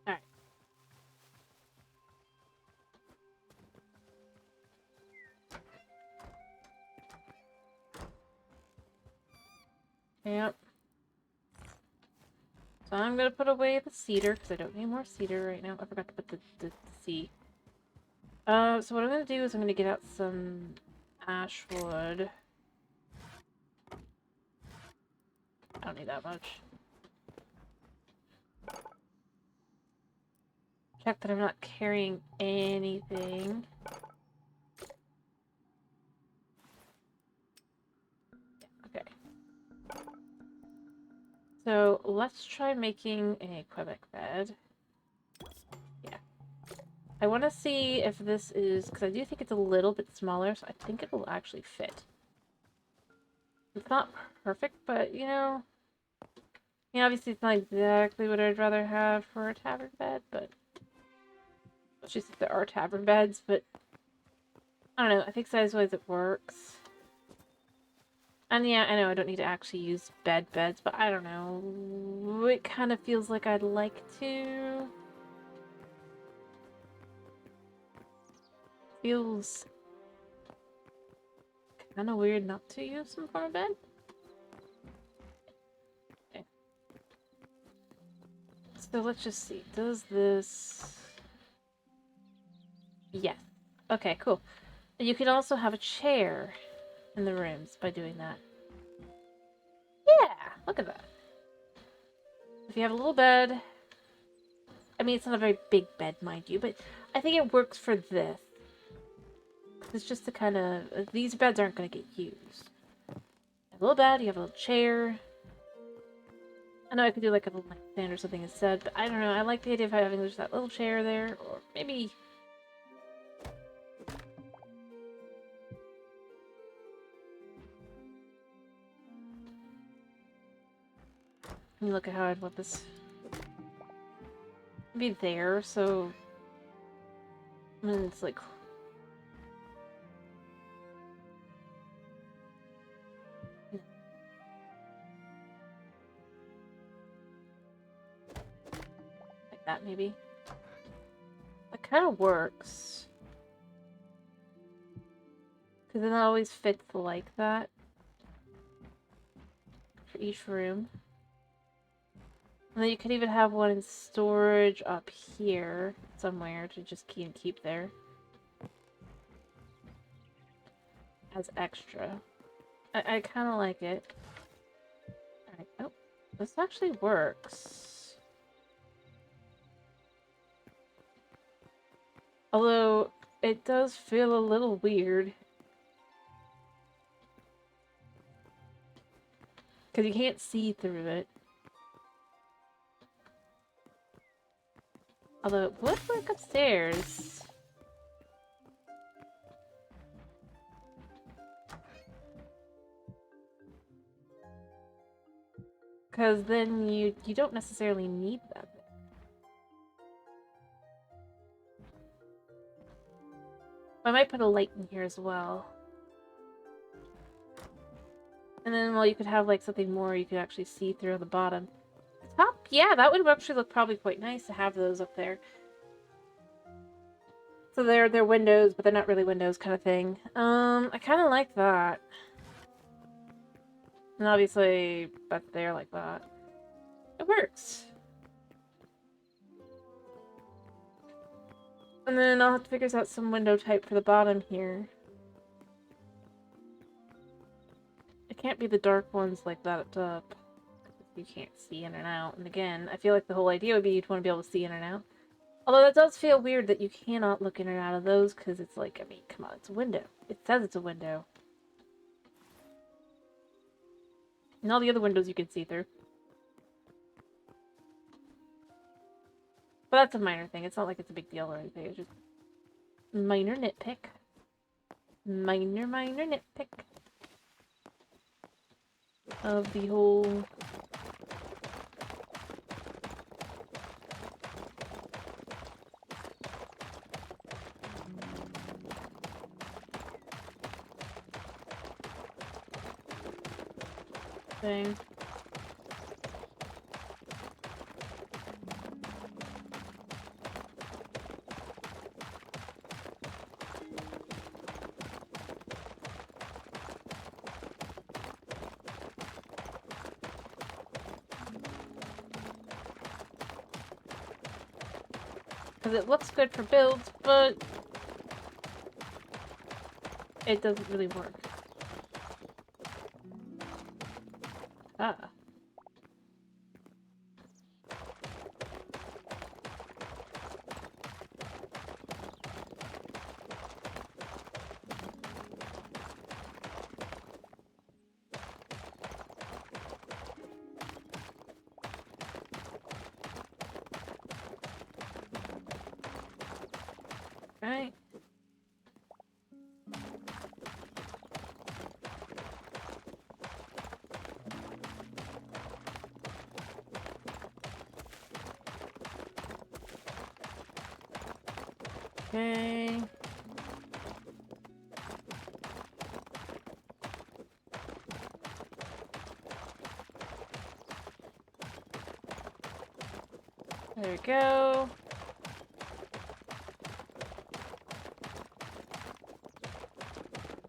Speaker 1: Alright. Yep. So I'm gonna put away the cedar, because I don't need more cedar right now. I forgot to put the seed. So what I'm gonna do is I'm gonna get out some ash wood. I don't need that much. Check that I'm not carrying anything. Okay. So let's try making a Quebec bed. Yeah. I want to see if this is, because I do think it's a little bit smaller, so I think it will actually fit. It's not perfect, but you know, obviously it's not exactly what I'd rather have for a tavern bed, but it's just that there are tavern beds, but I don't know, I think size-wise it works. And yeah, I know I don't need to actually use beds, but I don't know, it kind of feels like I'd like to. Feels kind of weird not to use some form of bed. Okay. So let's just see. Does this... yes. Okay, cool. You can also have a chair in the rooms by doing that. Yeah! Look at that. If you have a little bed... I mean, it's not a very big bed, mind you, but I think it works for this. It's just to kind of... these beds aren't going to get used. You have a little bed, you have a little chair. I know I could do like a little nightstand or something instead, but I don't know. I like the idea of having just that little chair there, or maybe... let me look at how I'd want this. Be there, so... I mean, it's like... like that, maybe. That kind of works. Because it always fits like that. For each room. And then you could even have one in storage up here somewhere to just keep there. as extra. I kind of like it. Alright, oh, this actually works. Although, it does feel a little weird. Because you can't see through it. Although it would work upstairs. Because then you don't necessarily need that. I might put a light in here as well. And then, well, you could have, like, something more you could actually see through the bottom. Top? Yeah, that would actually look probably quite nice to have those up there. So they're windows, but they're not really windows kind of thing. I kind of like that. And obviously, back there like that. It works. And then I'll have to figure out some window type for the bottom here. It can't be the dark ones like that up. You can't see in and out. And again, I feel like the whole idea would be you'd want to be able to see in and out. Although that does feel weird that you cannot look in and out of those, because it's like, I mean, come on, it's a window. It says it's a window. And all the other windows you can see through. But that's a minor thing. It's not like it's a big deal or anything. It's just minor nitpick. Minor nitpick. Of the whole... thing. Because it looks good for builds, but it doesn't really work. Ah. Right. Okay. There we go.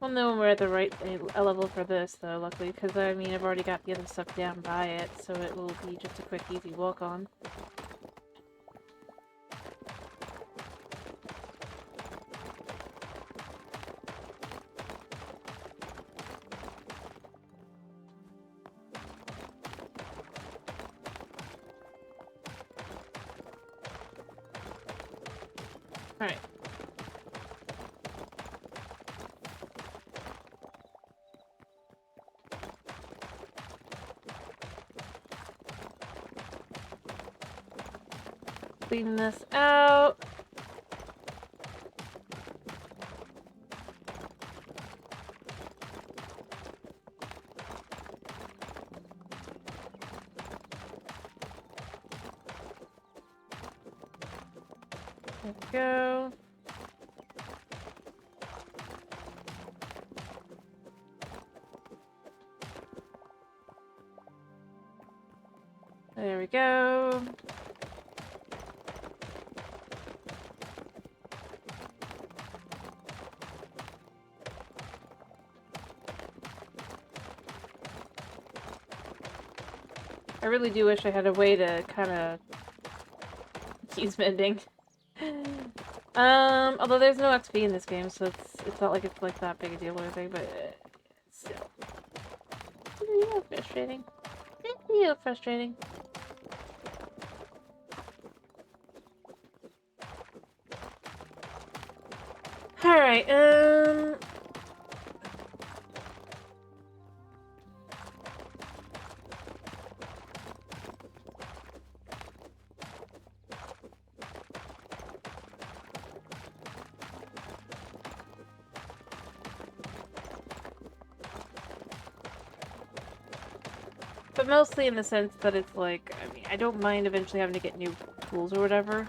Speaker 1: Well, no, we're at the right level for this, though, luckily, because, I mean, I've already got the other stuff down by it, so it will be just a quick, easy walk on. Alright. Clean this out. There we go. There we go. I really do wish I had a way to kind of keep mending. Although there's no XP in this game, so it's not like it's like that big a deal or anything, but still. Yeah, frustrating. Yeah, frustrating. Alright, but mostly in the sense that it's like, I mean, I don't mind eventually having to get new tools or whatever.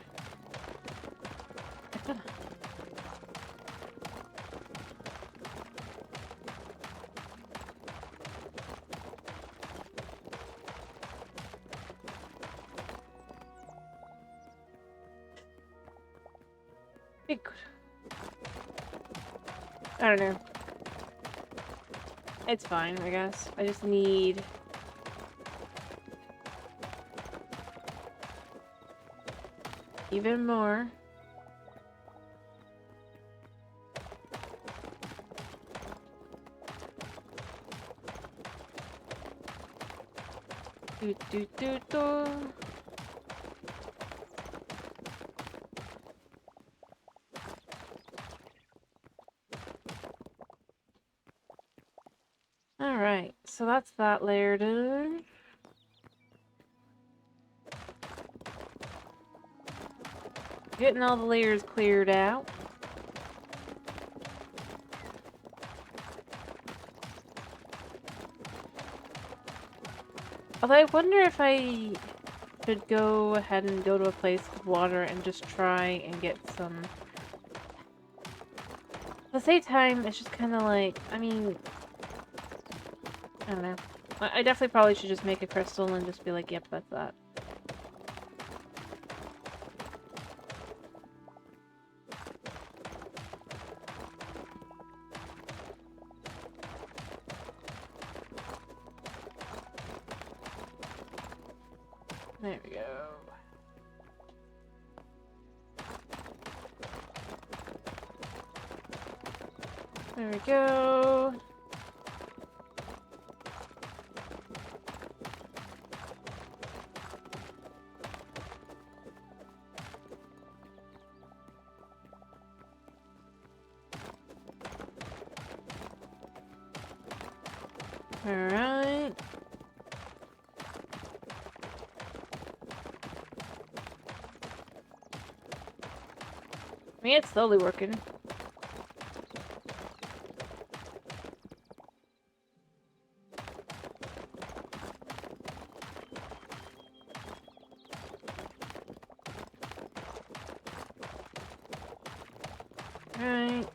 Speaker 1: I don't know. It's fine, I guess. I just need... even more. Do do do do. Alright, so that's that layer done. Getting all the layers cleared out. Although I wonder if I should go ahead and go to a place with water and just try and get some... At the same time, it's just kind of like, I mean... I don't know. I definitely probably should just make a crystal and just be like, yep, that's that. There we go. There we go. Alright. I mean, it's slowly working. Alright.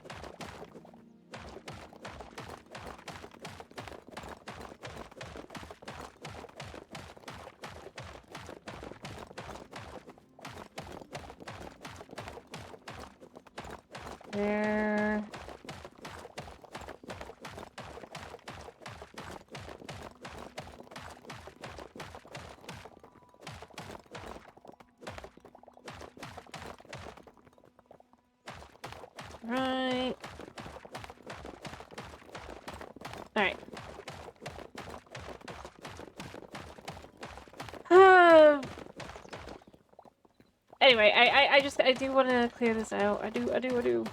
Speaker 1: There. Right. Alright. Anyway, I do want to clear this out. I do.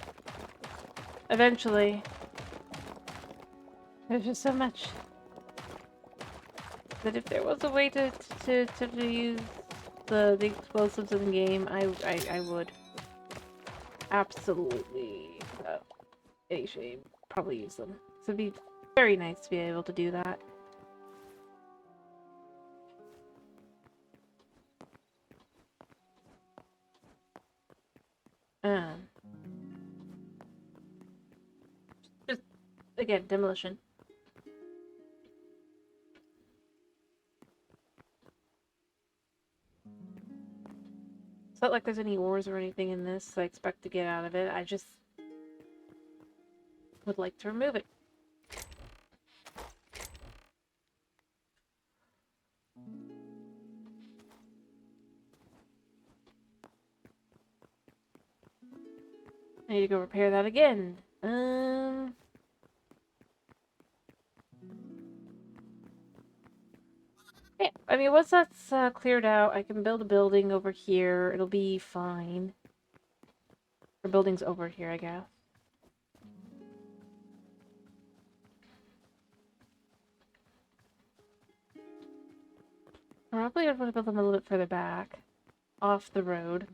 Speaker 1: Eventually. There's just so much that if there was a way to use the explosives in the game, I would. Absolutely. Without any shame. Probably use them. So it'd be very nice to be able to do that. Just, again, demolition. It's not like there's any ores or anything in this I expect to get out of it. I just would like to remove it. I need to go repair that again. Yeah, I mean, once that's cleared out, I can build a building over here. It'll be fine. Or buildings over here, I guess. Probably I'd want to build them a little bit further back. Off the road.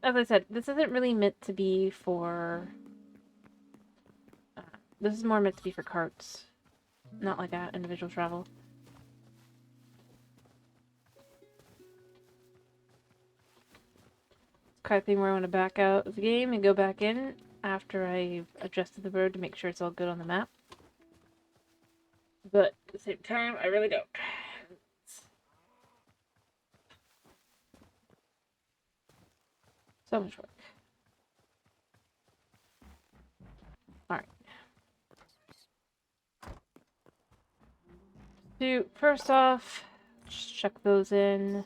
Speaker 1: As I said, this isn't really meant to be for... this is more meant to be for carts. Not like that, individual travel. Kind of thing where I want to back out of the game and go back in after I've adjusted the road to make sure it's all good on the map. But at the same time, I really don't. So much work. Alright. So, first off, just check those in.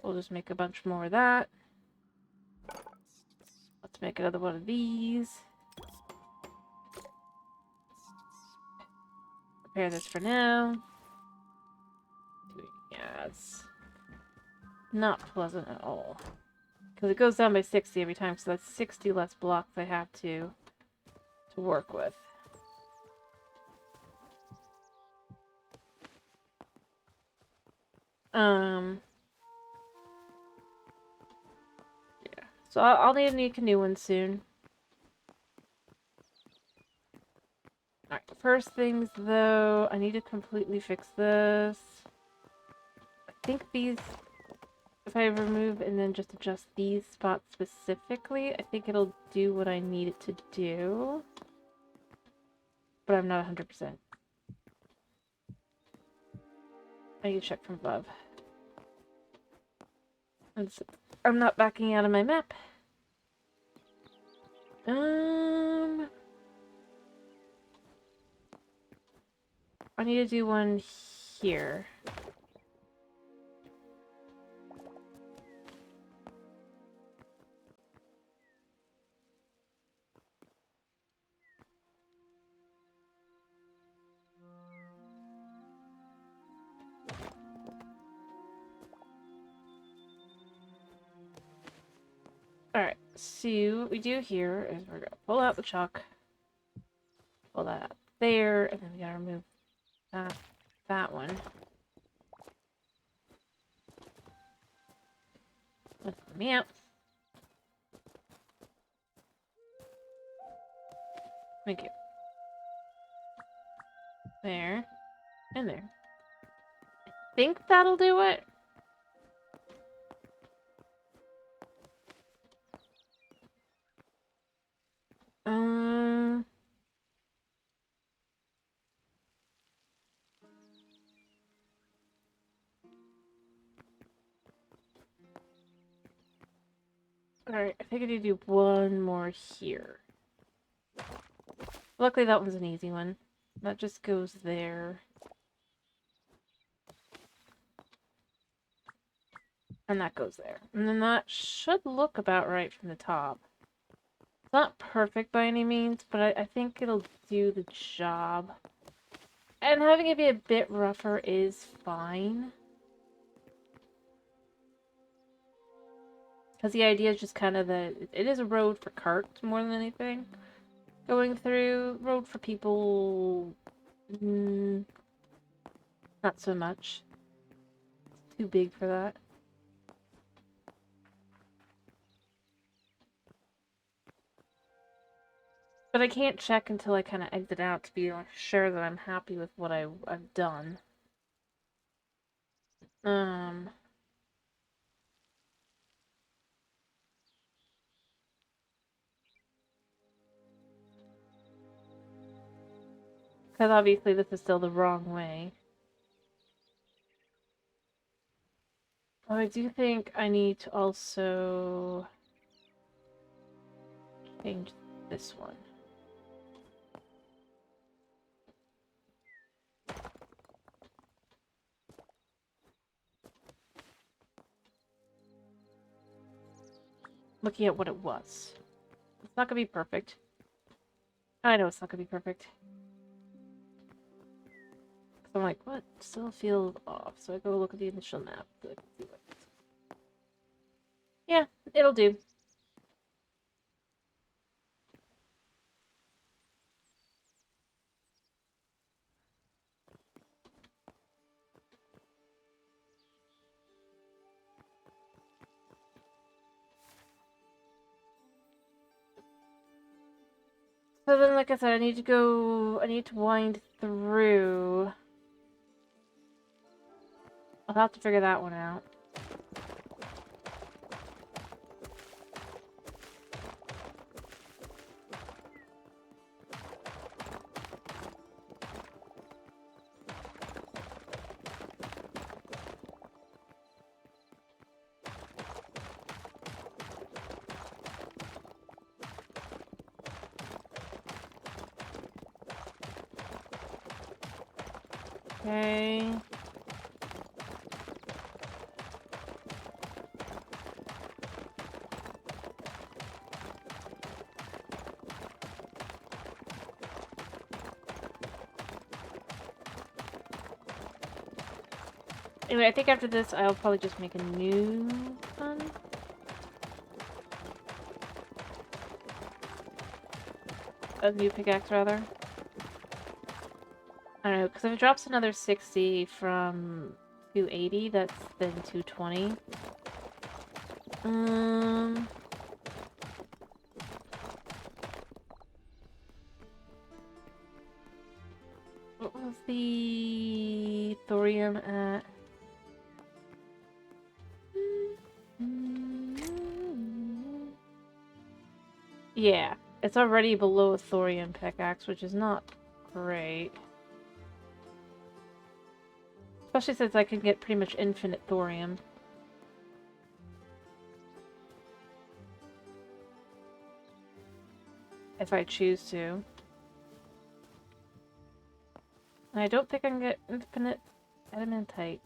Speaker 1: We'll just make a bunch more of that. Let's make another one of these. Repair this for now. Yeah, it's not pleasant at all. Because it goes down by 60 every time, so that's 60 less blocks I have to work with. Yeah. So I'll need to make a new one soon. Alright, first things though, I need to completely fix this. I think these, if I remove and then just adjust these spots specifically, I think it'll do what I need it to do. But I'm not 100%. I need to check from above. I'm not backing out of my map. I need to do one here. Alright, so what we do here is we're gonna pull out the chalk, pull that out there, and then we gotta remove that one. Let me out. Thank you. There. And there. I think that'll do it. Alright, I think I need to do one more here. Luckily that one's an easy one. That just goes there. And that goes there. And then that should look about right from the top. It's not perfect by any means, but I think it'll do the job. And having it be a bit rougher is fine. Because the idea is just kind of that it is a road for carts more than anything. Going through, road for people, not so much. It's too big for that. But I can't check until I kind of exit out to be sure that I'm happy with what I've done. Because obviously this is still the wrong way. Oh, I do think I need to also change this one. Looking at what it was. It's not gonna be perfect. I know it's not gonna be perfect. So I'm like, what? Still feels off. So I go look at the initial map. Yeah, it'll do. So then, like I said, I need to wind through. I'll have to figure that one out. Okay. Anyway, I think after this, I'll probably just make a new one. A new pickaxe, rather. I don't know, because if it drops another 60 from 280, that's then 220. What was the thorium at? Yeah, it's already below a thorium pickaxe, which is not great. Especially since I can get pretty much infinite thorium. If I choose to. And I don't think I can get infinite adamantite.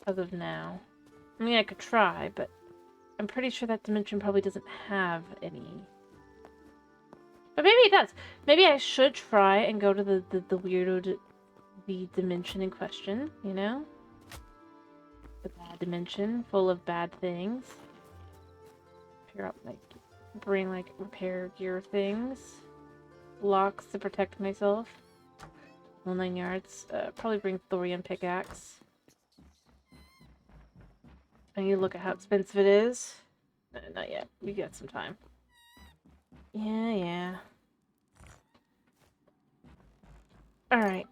Speaker 1: As of now. I mean, I could try, but I'm pretty sure that dimension probably doesn't have any. But maybe it does. Maybe I should try and go to the weirdo the dimension in question, you know? The bad dimension, full of bad things. Repair up, like, bring, like, repair gear things. Blocks to protect myself. All 9 yards. Probably bring thorium pickaxe. I need to look at how expensive it is. Not yet. We got some time. Yeah. Alright,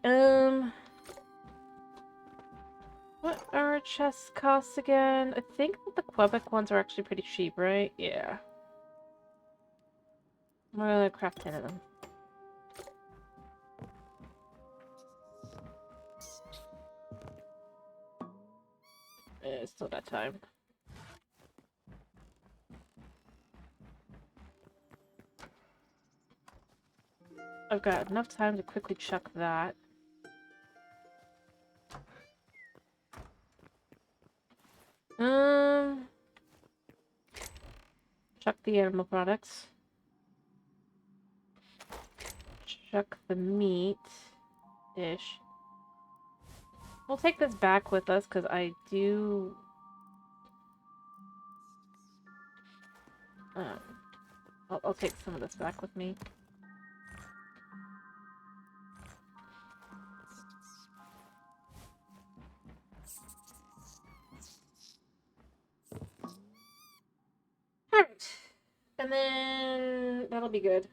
Speaker 1: what are chest costs again? I think that the Quebec ones are actually pretty cheap, right? Yeah. I'm gonna craft 10 of them. It's still that time. I've got enough time to quickly chuck that. Chuck the animal products. Chuck the meat-ish. We'll take this back with us, because I do... I'll take some of this back with me. Alright. And then that'll be good.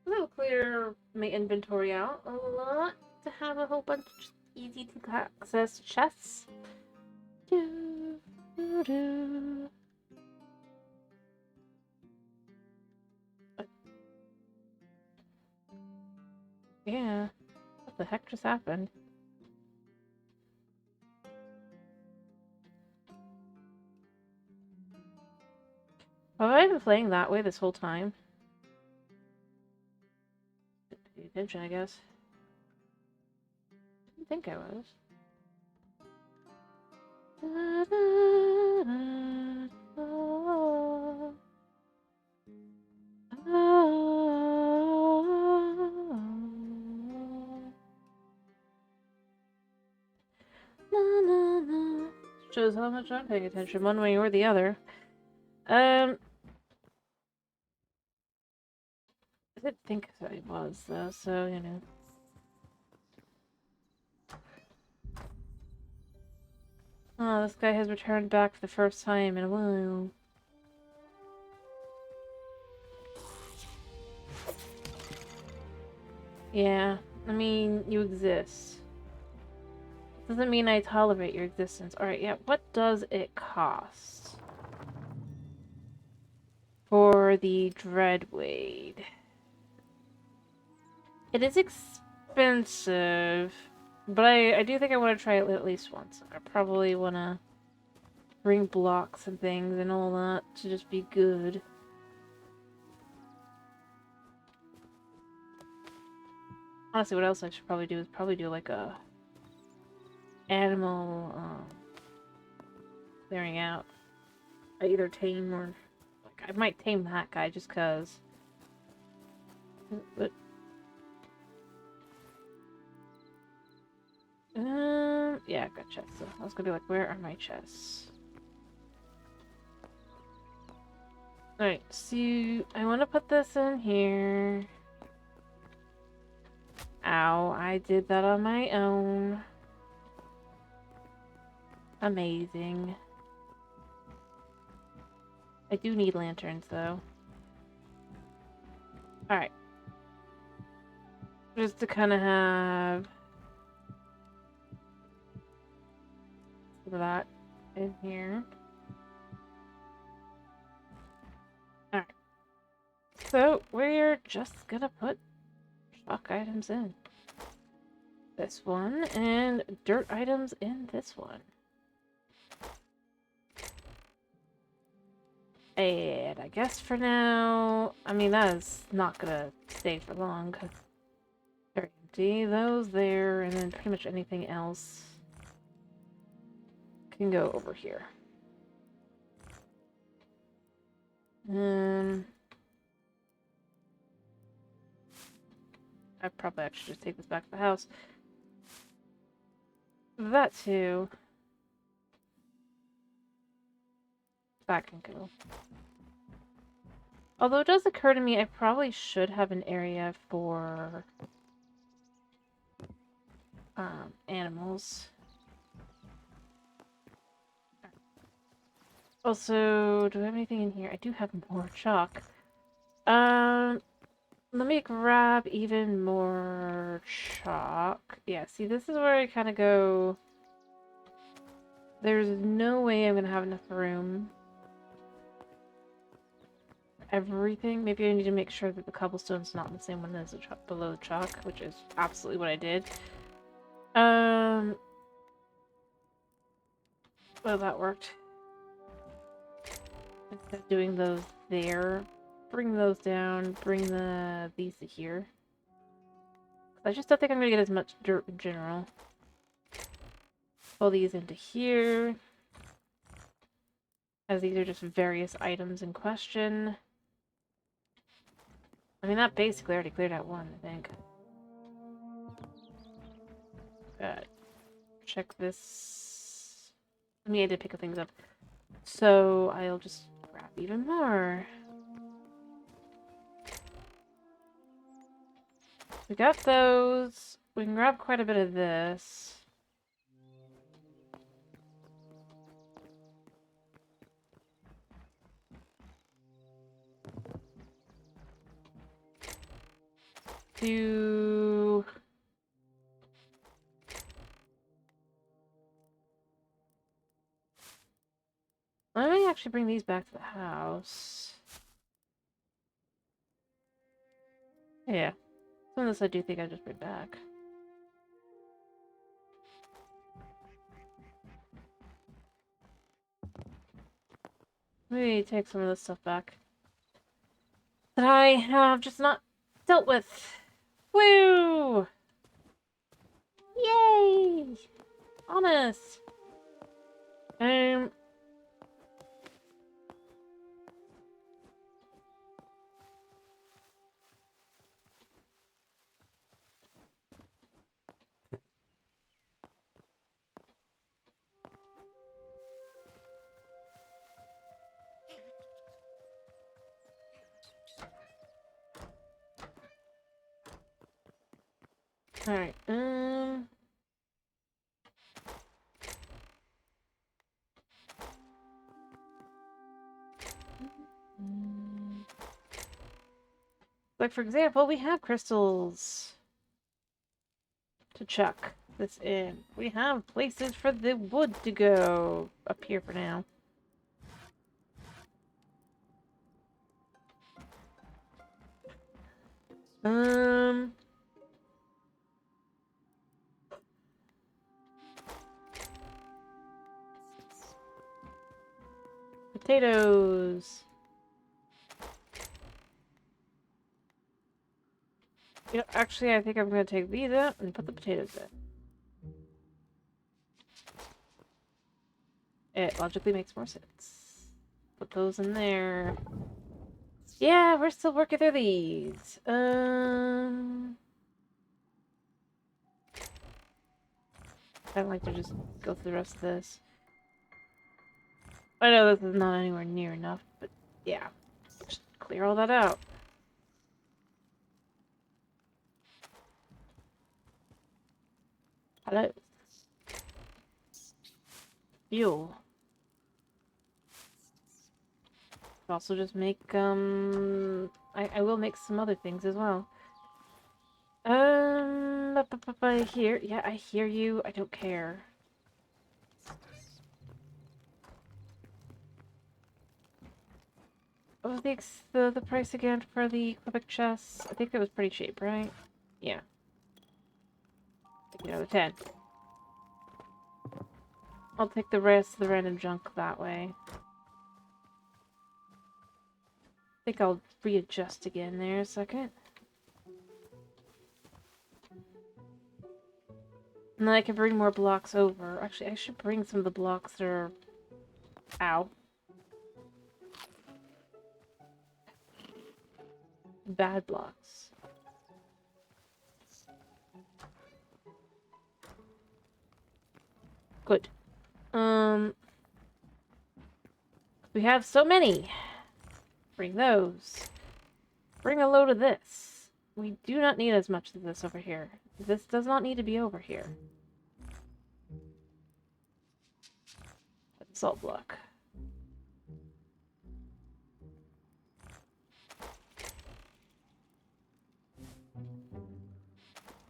Speaker 1: That'll clear my inventory out a lot to have a whole bunch of easy to access chests. Yeah. What the heck just happened? Have I been playing that way this whole time? Didn't pay attention, I guess. Didn't think I was. Shows how much I'm paying attention, one way or the other. I didn't think that it was, though, so, you know. Oh, this guy has returned back for the first time in a while. Yeah, I mean, you exist. Doesn't mean I tolerate your existence. Alright, yeah, what does it cost? For the Dreadwade. It is expensive, but I do think I want to try it at least once. I probably want to bring blocks and things and all that to just be good. Honestly, what else I should probably do is probably do like a animal clearing out. I either tame or like I might tame that guy just cause. But yeah, I've got chests. So I was gonna be like, where are my chests? Alright, so I want to put this in here. Ow, I did that on my own. Amazing. I do need lanterns, though. Alright. Just to kind of have that in here. Alright. So, we're just gonna put chalk items in this one, and dirt items in this one. And I guess for now, I mean, that is not gonna stay for long, because they're empty. Those there, and then pretty much anything else can go over here. I probably actually just take this back to the house. That too. That can go. Although it does occur to me I probably should have an area for animals. Also, do I have anything in here? I do have more chalk. Let me grab even more chalk. Yeah, see, this is where I kind of go. There's no way I'm gonna have enough room for everything. Maybe I need to make sure that the cobblestone's not the same one as the below the chalk, which is absolutely what I did. Well, that worked. Instead of doing those there, bring those down, bring these to here. I just don't think I'm gonna get as much dirt in general. Pull these into here, as these are just various items in question. I mean, that basically already cleared out one, I think. Check this. I mean, I did pick things up. So, I'll just grab even more. We got those. We can grab quite a bit of this. Let me actually bring these back to the house. Yeah. Some of this I do think I just bring back. Let me take some of this stuff back that I have just not dealt with. Woo! Yay! Honest! Alright, like, for example, we have crystals to chuck this in. We have places for the wood to go up here for now. Potatoes. You know, actually, I think I'm going to take these out and put the potatoes in. It logically makes more sense. Put those in there. Yeah, we're still working through these. I'd like to just go through the rest of this. I know this is not anywhere near enough, but yeah. Just clear all that out. Hello. Fuel. Also just make, I will make some other things as well. Here. Yeah, I hear you. I don't care. What was the price again for the equipic chest? I think it was pretty cheap, right? Yeah. Take it out of 10. I'll take the rest of the random junk that way. I think I'll readjust again there a second. And then I can bring more blocks over. Actually, I should bring some of the blocks that are... Ow. Bad blocks. Good. We have so many. Bring those. Bring a load of this. We do not need as much of this over here. This does not need to be over here. Salt block.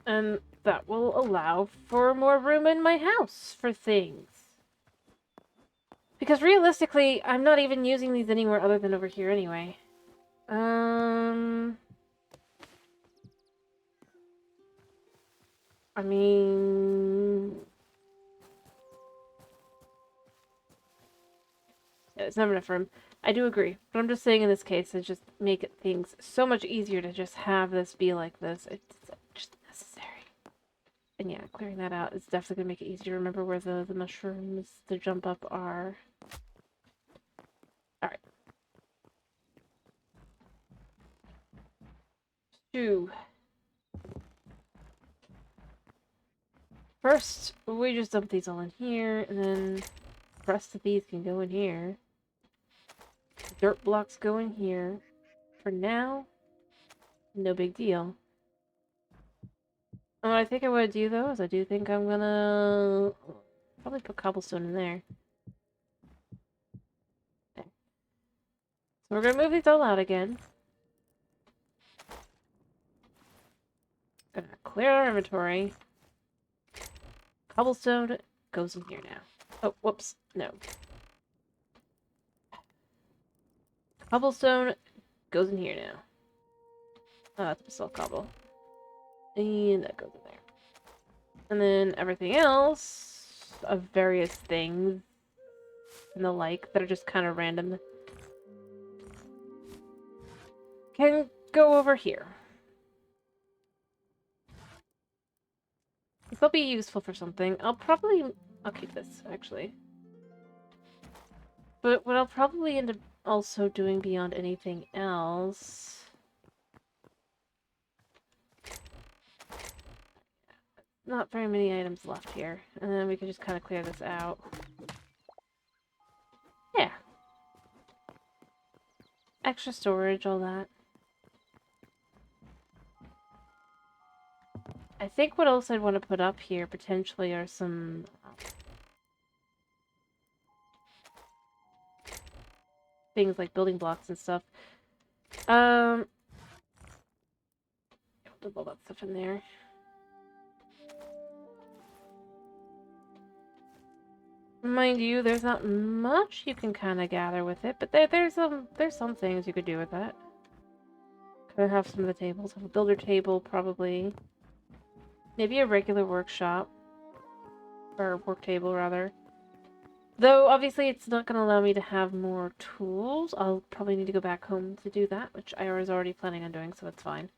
Speaker 1: And that will allow for more room in my house for things. Because realistically, I'm not even using these anywhere other than over here anyway. I mean... Yeah, it's never enough room. I do agree. But I'm just saying in this case, it just make things so much easier to just have this be like this. It's just necessary. And yeah, clearing that out is definitely going to make it easier to remember where the mushrooms to jump up are. Alright. 2. First, we just dump these all in here, and then the rest of these can go in here. Dirt blocks go in here. For now, no big deal. What I think I want to do, though, is I do think I'm gonna probably put cobblestone in there. Okay. So we're gonna move these all out again. Gonna clear our inventory. Cobblestone goes in here now. Oh, whoops. No. Cobblestone goes in here now. Oh, that's basalt cobble. And that goes in there. And then everything else of various things and the like that are just kind of random can go over here. They'll be useful for something. I'll keep this, actually. But what I'll probably end up also doing beyond anything else... Not very many items left here. And then we can just kind of clear this out. Yeah. Extra storage, all that. I think what else I'd want to put up here potentially are some things like building blocks and stuff. Put all that stuff in there. Mind you, there's not much you can kind of gather with it, but there's some things you could do with that. Could have some of the tables. Have a builder table, probably. Maybe a regular workshop. Or work table, rather. Though, obviously, it's not going to allow me to have more tools. I'll probably need to go back home to do that, which I was already planning on doing, so it's fine.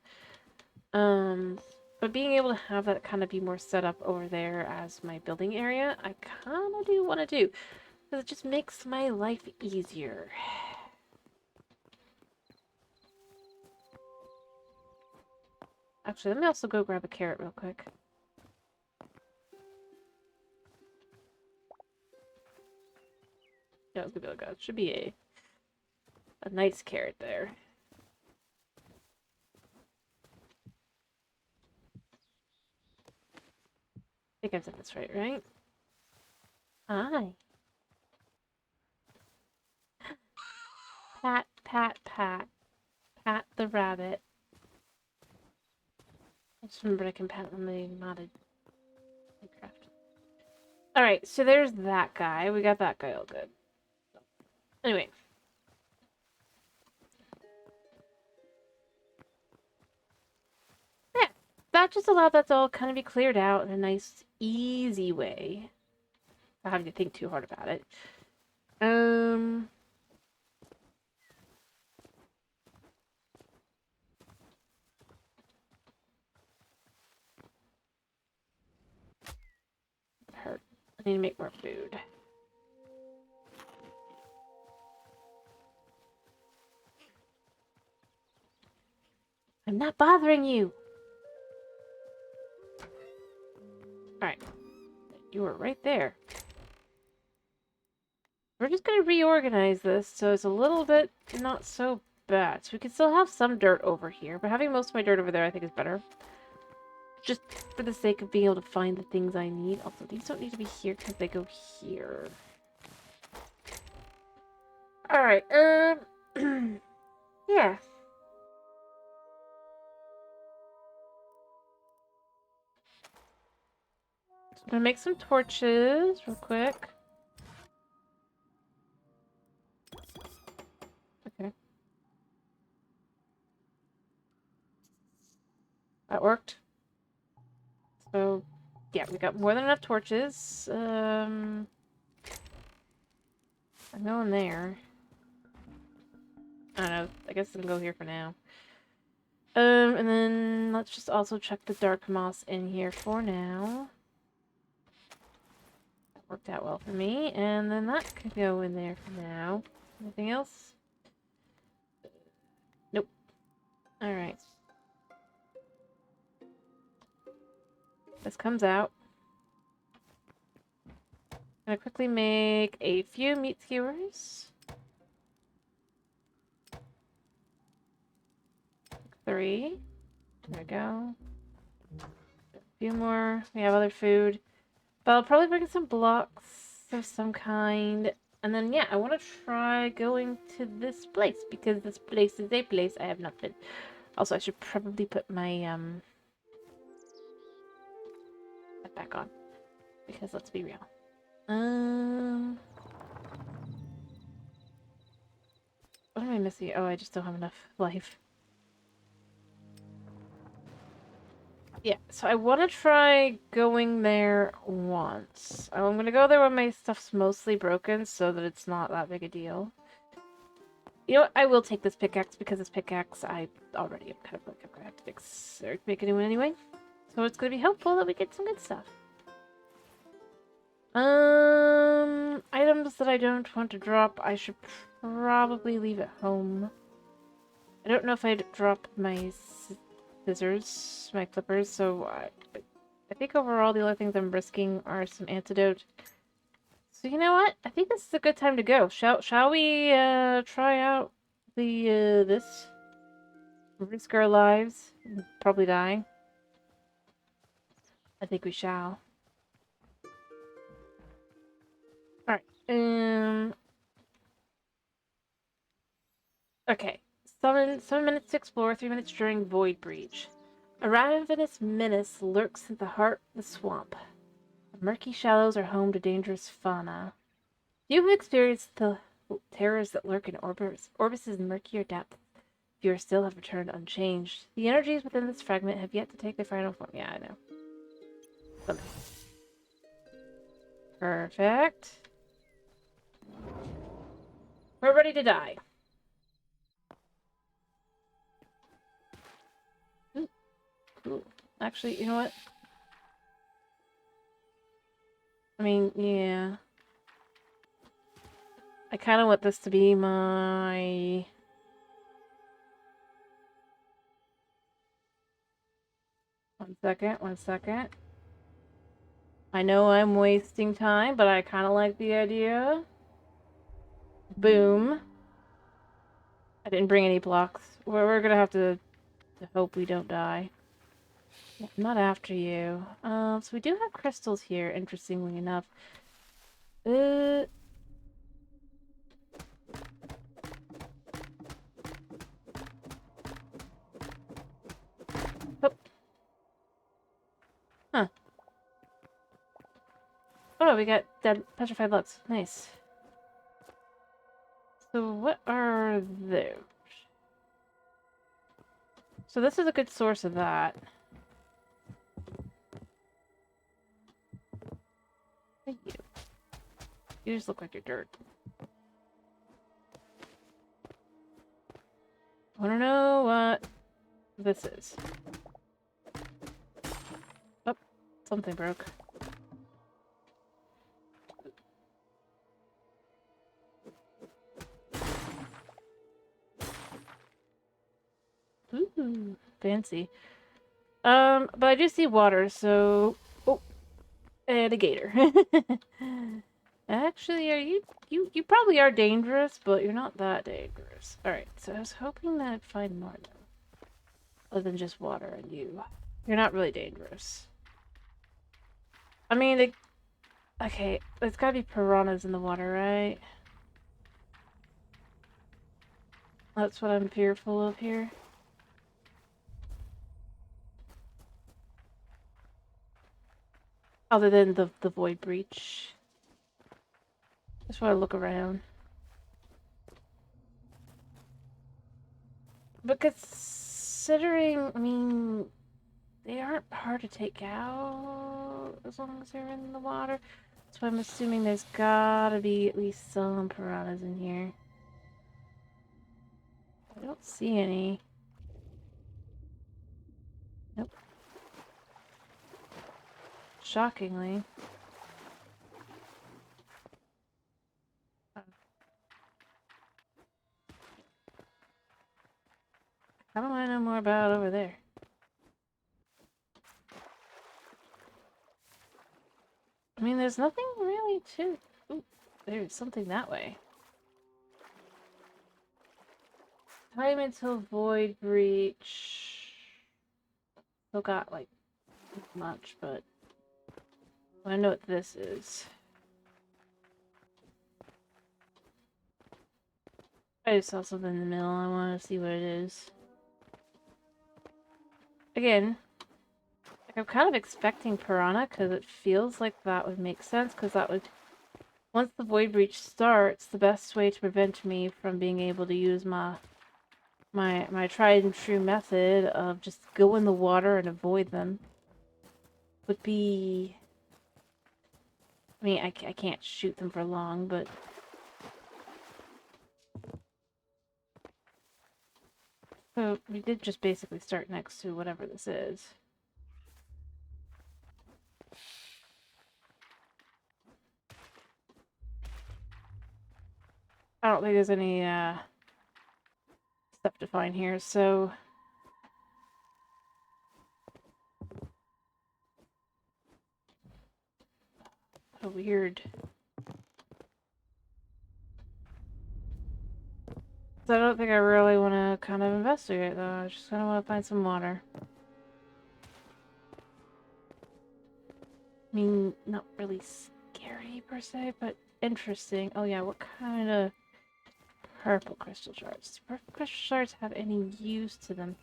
Speaker 1: But being able to have that kind of be more set up over there as my building area, I kind of do want to do. Because it just makes my life easier. Actually, let me also go grab a carrot real quick. Yeah, I was gonna be like, it should be a nice carrot there. I think I've said this right? Hi. Pat, pat, pat. Pat the rabbit. I just remembered I can pat on the modded Minecraft. Alright, so there's that guy. We got that guy all good. Anyway. Yeah, that just allowed that to all kind of be cleared out in a nice, easy way. Not having to think too hard about it. Hurt. I need to make more food. I'm not bothering you! Alright. You were right there. We're just gonna reorganize this so it's a little bit not so bad. So we can still have some dirt over here, but having most of my dirt over there I think is better. Just for the sake of being able to find the things I need. Also, these don't need to be here because they go here. Alright, yeah. So I'm gonna make some torches real quick. Okay. That worked. So, yeah, we got more than enough torches. I'm going there. I don't know. I guess I can go here for now. And then let's just also check the dark moss in here for now. That worked out well for me. And then that could go in there for now. Anything else? Nope. Alright. This comes out. I'm gonna quickly make a few meat skewers. 3. There we go. A few more. We have other food. But I'll probably bring some blocks of some kind. And then, yeah, I want to try going to this place. Because this place is a place I have not been. Also, I should probably put my, that back on. Because let's be real. What am I missing? Oh, I just don't have enough life. Yeah, so I want to try going there once. I'm going to go there when my stuff's mostly broken so that it's not that big a deal. You know what? I will take this pickaxe because this pickaxe I already am kind of like I'm going to have to fix or make a new one anyway. So it's going to be helpful that we get some good stuff. Items that I don't want to drop, I should probably leave at home. I don't know if I'd drop my scissors, my clippers, so I think overall the only things I'm risking are some antidote. So you know what? I think this is a good time to go. Shall we try out the this? Risk our lives and probably die. I think we shall. Alright. Okay. 7 minutes to explore, 3 minutes during Void Breach. A ravenous menace lurks in the heart of the swamp. The murky shallows are home to dangerous fauna. You have experienced the terrors that lurk in Orbis's murkier depths. Fewer still have returned unchanged. The energies within this fragment have yet to take their final form. Yeah, I know. Okay. Perfect. We're ready to die. Ooh, cool. Actually, you know what? I mean, yeah. I kind of want this to be my... One second. I know I'm wasting time, but I kind of like the idea. Boom. I didn't bring any blocks. We're gonna have to hope we don't die. I'm not after you. So we do have crystals here, interestingly enough. Oh. Huh. Oh, we got dead petrified looks. Nice. So what are those? So this is a good source of that. Thank you. You just look like you're dirt. I wanna know what this is. Oh, something broke. Ooh, fancy. But I do see water, so... Oh, and a gator. Actually, you probably are dangerous, but you're not that dangerous. Alright, so I was hoping that I'd find more though. Other than just water and you. You're not really dangerous. I mean, okay, there's gotta be piranhas in the water, right? That's what I'm fearful of here. Other than the void breach. Just want to look around. But considering, I mean, they aren't hard to take out as long as they're in the water. So I'm assuming there's gotta be at least some piranhas in here. I don't see any. Nope. Shockingly. How do I know more about over there? I mean, there's nothing really to... Ooh, there's something that way. Time until void breach. Still got, like, not much, but... I know what this is. I just saw something in the middle. I want to see what it is. Again, like I'm kind of expecting piranha because it feels like that would make sense because that would... Once the void breach starts, the best way to prevent me from being able to use my tried and true method of just go in the water and avoid them would be... I mean, I can't shoot them for long, but... So, we did just basically start next to whatever this is. I don't think there's any, stuff to find here, so... So weird. So I don't think I really want to kind of investigate, though. I just kind of want to find some water. mean, not really scary per se, but interesting. Oh yeah, what kind of purple crystal shards? Do purple crystal shards have any use to them?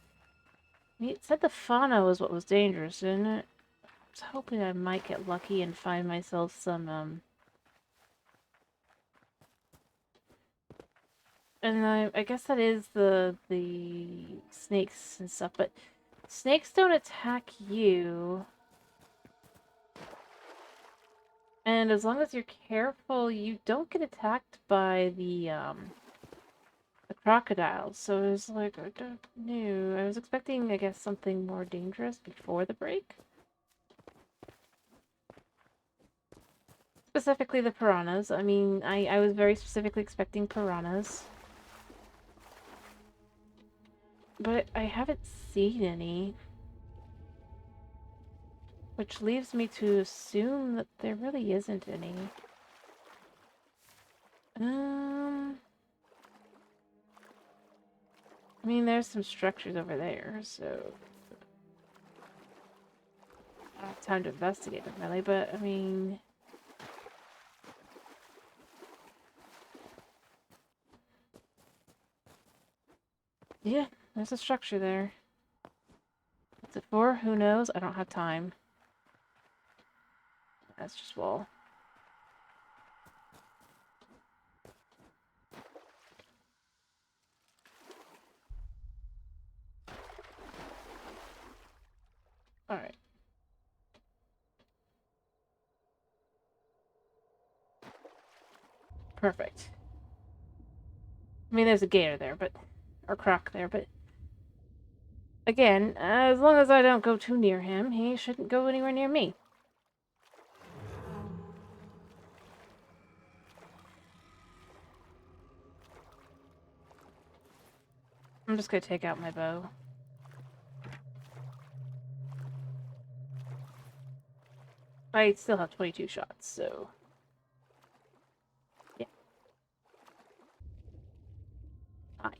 Speaker 1: I mean, it said the fauna was what was dangerous, didn't it? I was hoping I might get lucky and find myself some, and I guess that is the snakes and stuff, but snakes don't attack you. And as long as you're careful, you don't get attacked by the crocodiles. So it was like, I don't know. I was expecting, I guess, something more dangerous before the break. Specifically the piranhas. I mean, I was very specifically expecting piranhas. But I haven't seen any. Which leaves me to assume that there really isn't any. I mean, there's some structures over there, so I don't have time to investigate them really, but I mean, yeah, there's a structure there. What's it for? Who knows? I don't have time. That's just wall. Alright. Perfect. I mean, there's a gator there, but... or croc there, but... again, as long as I don't go too near him, he shouldn't go anywhere near me. I'm just gonna take out my bow. I still have 22 shots, so... yeah. Hi.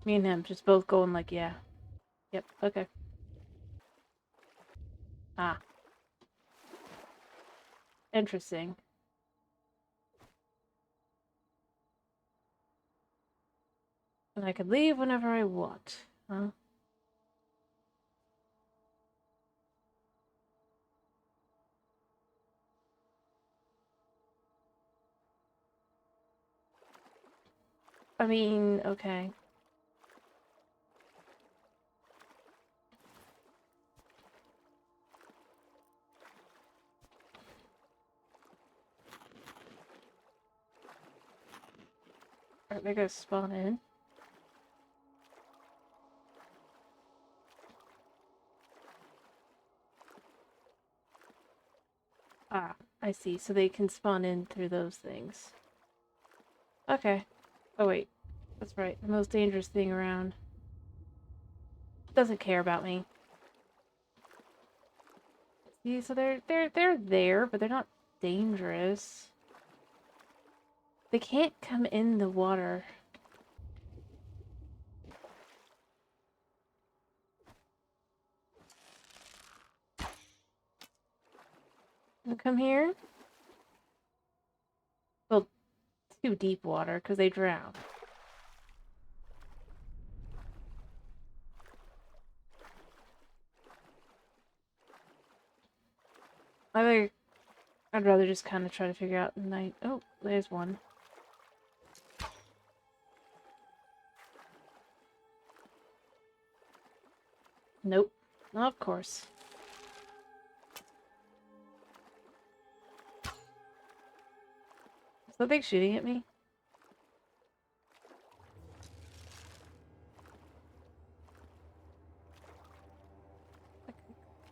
Speaker 1: Me and him just both going like, yeah. Yep, okay. Ah. Interesting. And I could leave whenever I want. Huh? I mean, okay. Alright, they're gonna spawn in. Ah, I see. So they can spawn in through those things. Okay. Oh wait. That's right. The most dangerous thing around. Doesn't care about me. See, so they're there, but they're not dangerous. They can't come in the water. Come here? Well, too deep water, because they drown. I'd rather just kind of try to figure out the night. Oh, there's one. Nope. Of course. Is that thing shooting at me?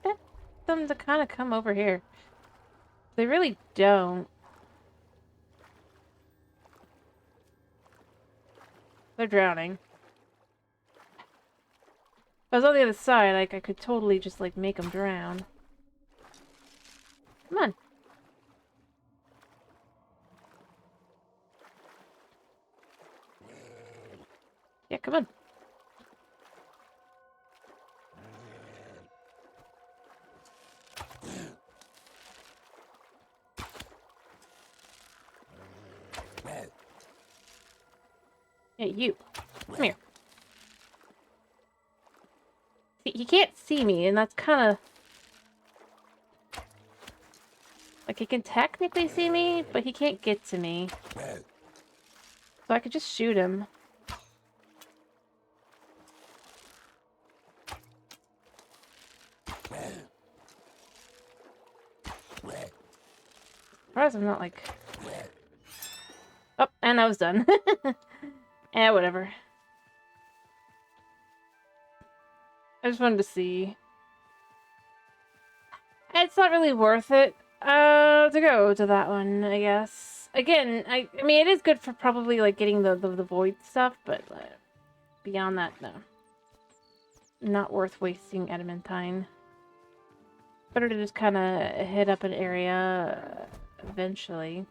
Speaker 1: Get them to kind of come over here. They really don't. They're drowning. If I was on the other side, like, I could totally just, like, make them drown. Come on. Yeah, come on. Hey, you. Come here. See, he can't see me, and that's kind of... Like, he can technically see me, but he can't get to me. So I could just shoot him. Surprised I'm not, like... Oh, and I was done. Eh, whatever. I just wanted to see. It's not really worth it to go to that one, I guess. Again, I mean, it is good for probably, like, getting the void stuff, but beyond that, no. Not worth wasting adamantine. Better to just kind of hit up an area eventually.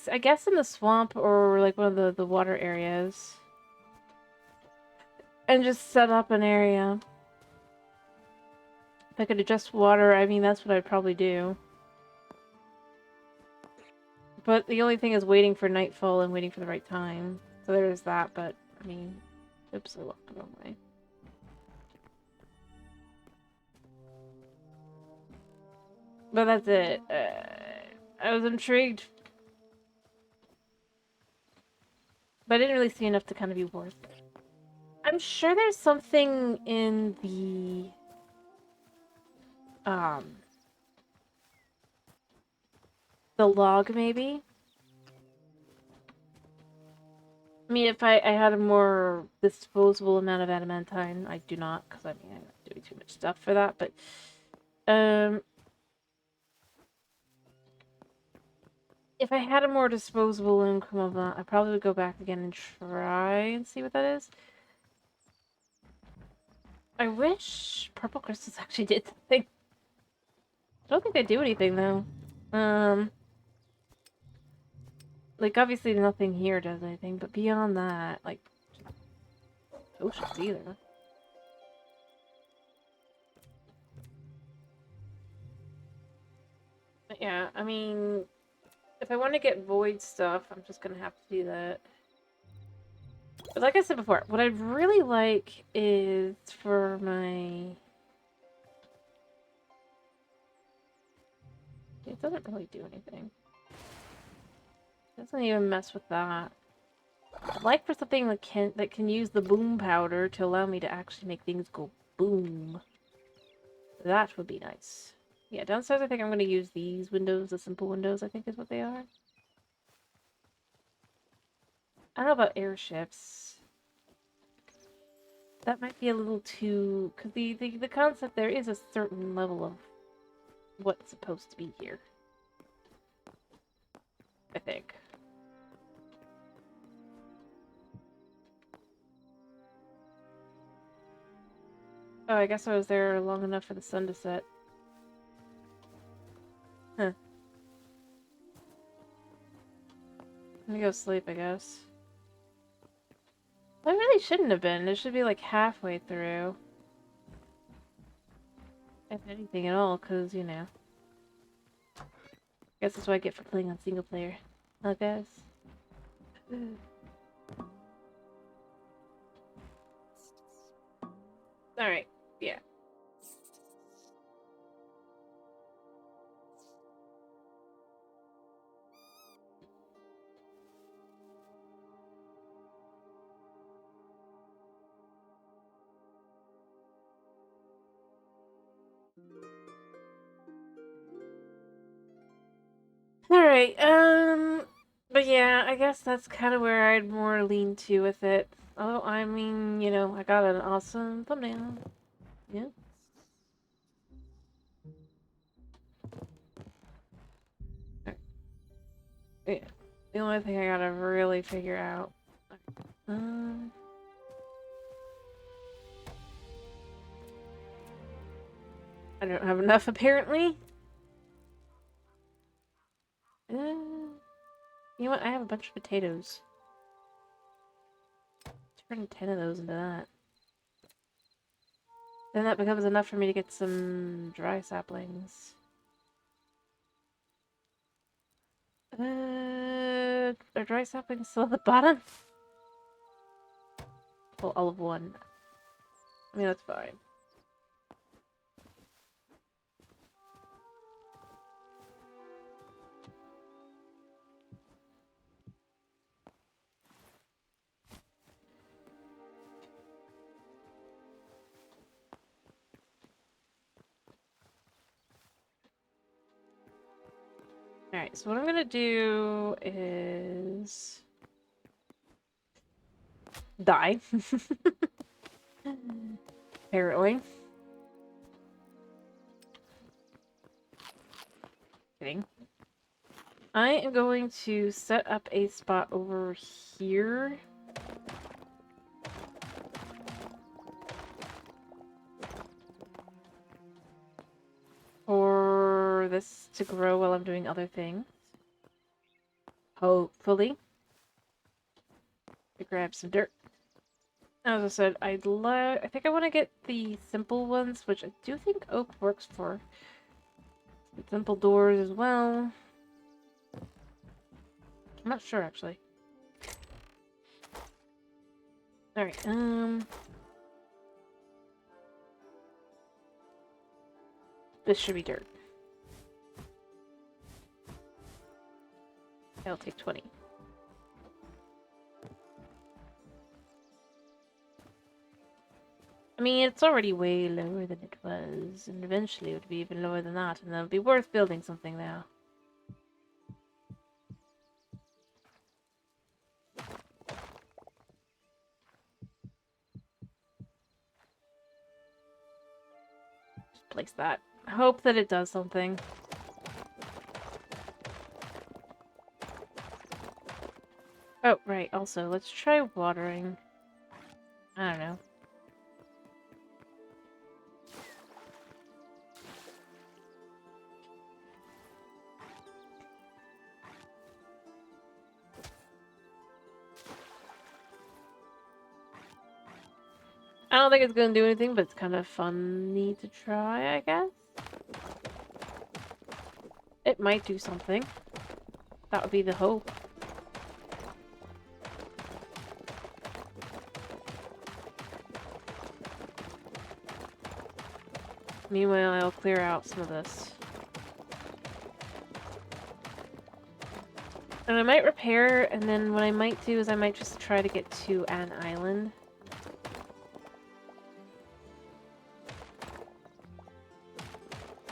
Speaker 1: I guess in the swamp or, like, one of the water areas. And just set up an area. If I could adjust water, I mean, that's what I'd probably do. But the only thing is waiting for nightfall and waiting for the right time. So there's that, but, I mean... Oops, I walked the wrong way. But that's it. I was intrigued. But I didn't really see enough to kind of be worth it. I'm sure there's something in the... the log, maybe? I mean, if I had a more disposable amount of adamantine, I do not, because I mean, I'm not doing too much stuff for that, but, if I had a more disposable income of that, I probably would go back again and try and see what that is. I wish purple crystals actually did something. I don't think they do anything, though. Like, obviously nothing here does anything, but beyond that, like, potions either. But yeah, I mean, if I want to get void stuff, I'm just gonna have to do that. But like I said before, what I'd really like is for my... It doesn't really do anything. It doesn't even mess with that. I'd like for something that can use the boom powder to allow me to actually make things go boom. That would be nice. Yeah, downstairs I think I'm going to use these windows, the simple windows I think is what they are. I don't know about airships. That might be a little too... Because the concept there is a certain level of what's supposed to be here. I think. Oh, I guess I was there long enough for the sun to set. Huh. Let me go sleep, I guess. I really shouldn't have been. It should be like halfway through. If anything at all, because, you know. I guess that's what I get for playing on single player. I guess. Alright, yeah. Alright, but yeah, I guess that's kind of where I'd more lean to with it. Oh, I mean, you know, I got an awesome thumbnail. Yeah. Yeah. The only thing I gotta really figure out. I don't have enough, apparently. You know what? I have a bunch of potatoes. Turn 10 of those into that. Then that becomes enough for me to get some dry saplings. Are dry saplings still at the bottom? Oh, all of one. I mean, that's fine. Alright, so what I'm gonna do is... die. Apparently. Kidding. I am going to set up a spot over here. For this to grow while I'm doing other things. Hopefully. To grab some dirt. As I said, I think I want to get the simple ones, which I do think oak works for. Simple doors as well. I'm not sure, actually. Alright, this should be dirt. I'll take 20. I mean, it's already way lower than it was, and eventually it would be even lower than that, and it would be worth building something now. Just place that. Hope that it does something. Oh, right, also, let's try watering. I don't know. I don't think it's gonna do anything, but it's kind of funny to try, I guess. It might do something. That would be the hope. Meanwhile, I'll clear out some of this. And I might repair, and then what I might do is I might just try to get to an island.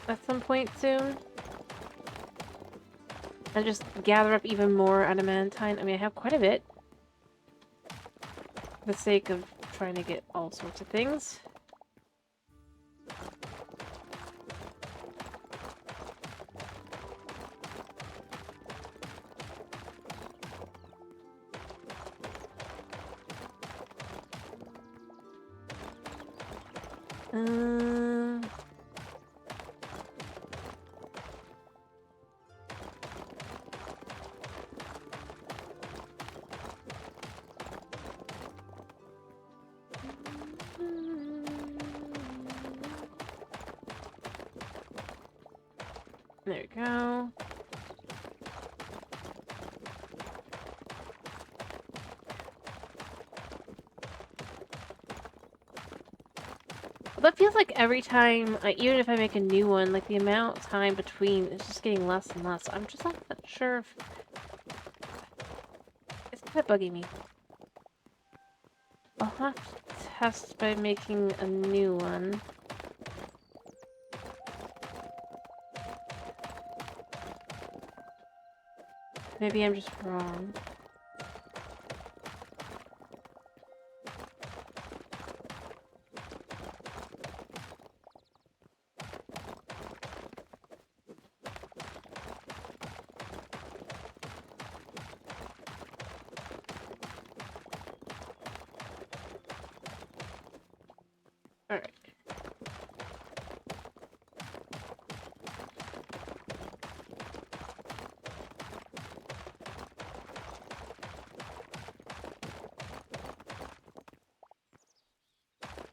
Speaker 1: At some point soon. And just gather up even more adamantine. I mean, I have quite a bit. For the sake of trying to get all sorts of things. There we go. That feels like every time, even if I make a new one, like the amount of time between is just getting less and less. I'm just not sure if... It's kind of bugging me. I'll have to test by making a new one. Maybe I'm just wrong. Alright.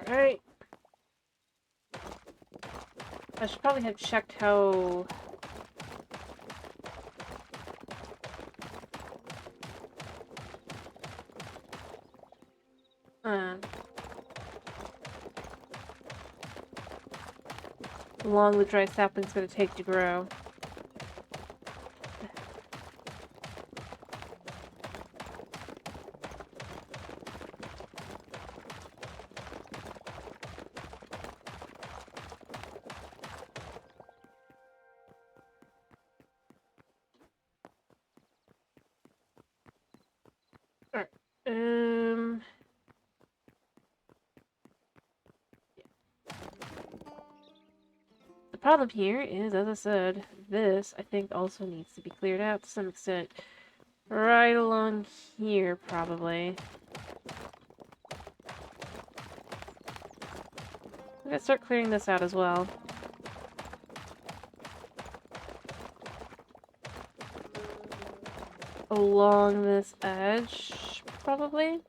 Speaker 1: Alright. I should probably have checked how... Um, how long the dry sapling's gonna take to grow. Alright. The problem here is, as I said, this, I think, also needs to be cleared out to some extent. Right along here, probably. I'm gonna start clearing this out as well. Along this edge, probably.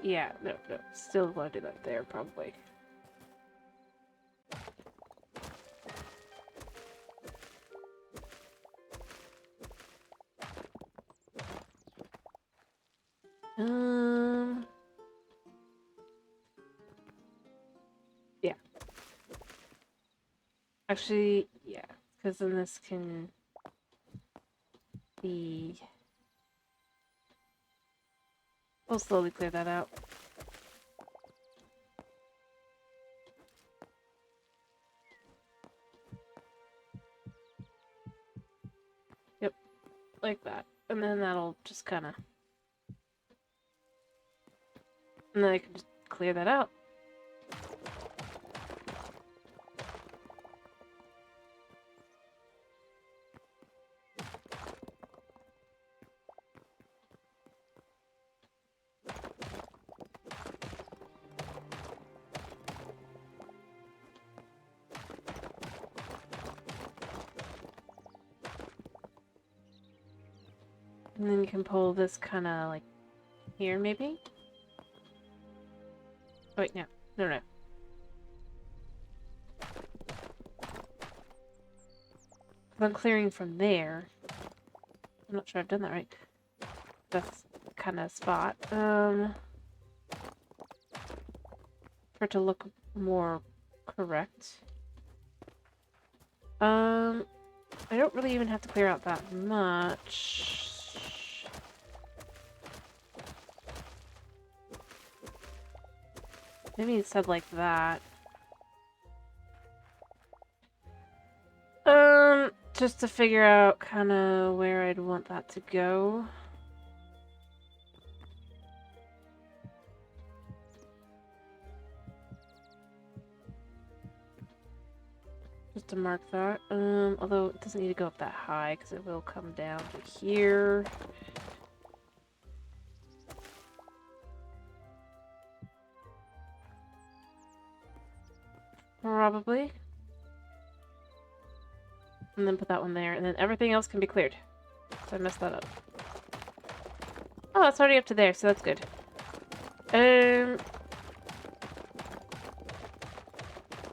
Speaker 1: Yeah, no, still want to do that there, probably. Yeah. Actually, yeah, because then this can be... We'll slowly clear that out. Yep, like that. And then that'll just kind of... And then I can just clear that out. And then you can pull this kind of like here, maybe? Oh, wait, no. No. If I'm clearing from there. I'm not sure I've done that right. That's kind of spot. For it to look more correct. I don't really even have to clear out that much. Maybe instead like that. Just to figure out kind of where I'd want that to go. Just to mark that. Although it doesn't need to go up that high because it will come down to here. Probably. And then put that one there, and then everything else can be cleared. So I messed that up. Oh, it's already up to there, so that's good.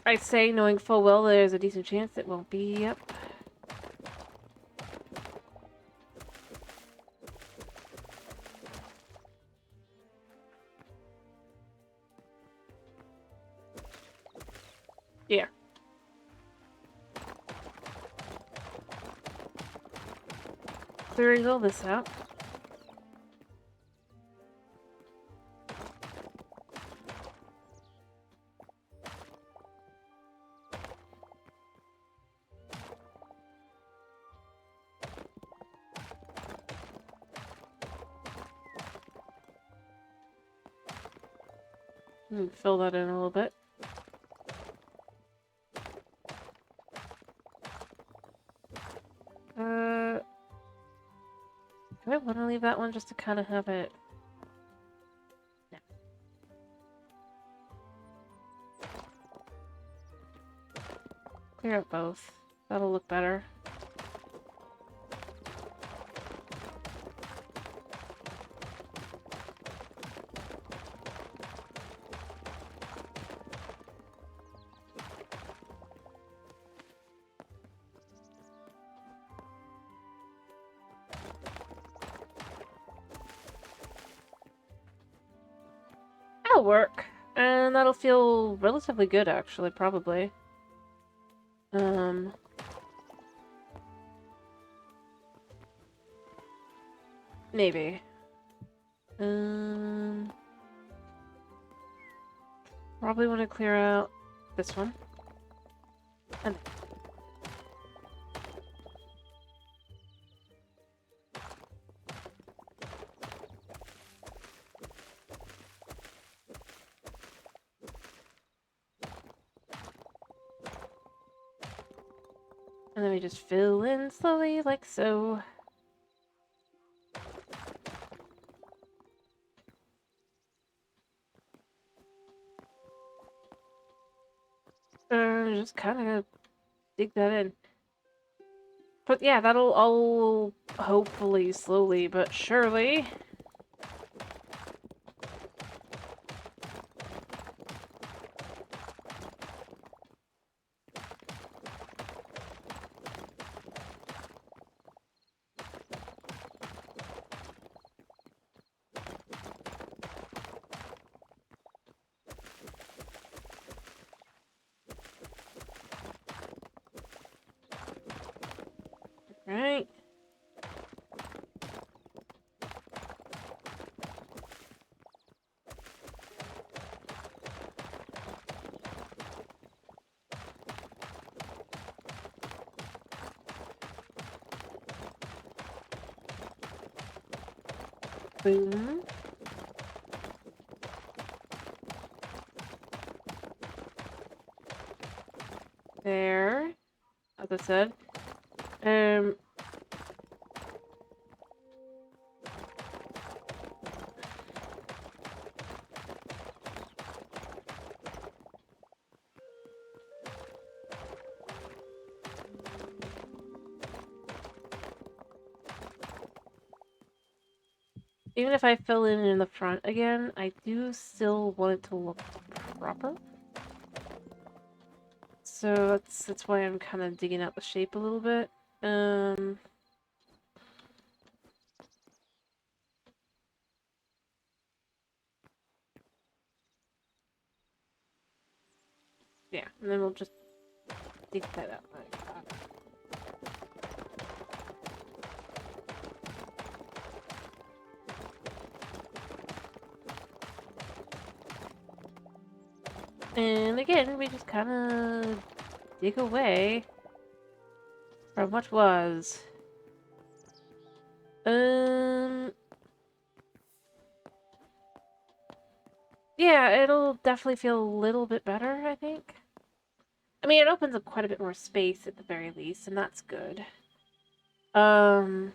Speaker 1: I'd say, knowing full well there's a decent chance it won't be up. Yeah. Clearing all this out. Fill that in a little bit. Do I want to leave that one just to kind of have it? No. Clear out both. That'll look better. that'll work. And that'll feel relatively good, actually, probably. Maybe. Probably want to clear out this one. And then we just fill in slowly, like so. Just kind of dig that in. But yeah, that'll all hopefully slowly but surely. Right. Boom. There. As I said. Even if I fill in the front again, I do still want it to look proper. So that's why I'm kind of digging out the shape a little bit. Yeah, and then we'll just dig that out like that. And again, we just kind of dig away from what was. Yeah, it'll definitely feel a little bit better, I think. I mean, it opens up quite a bit more space at the very least, and that's good. And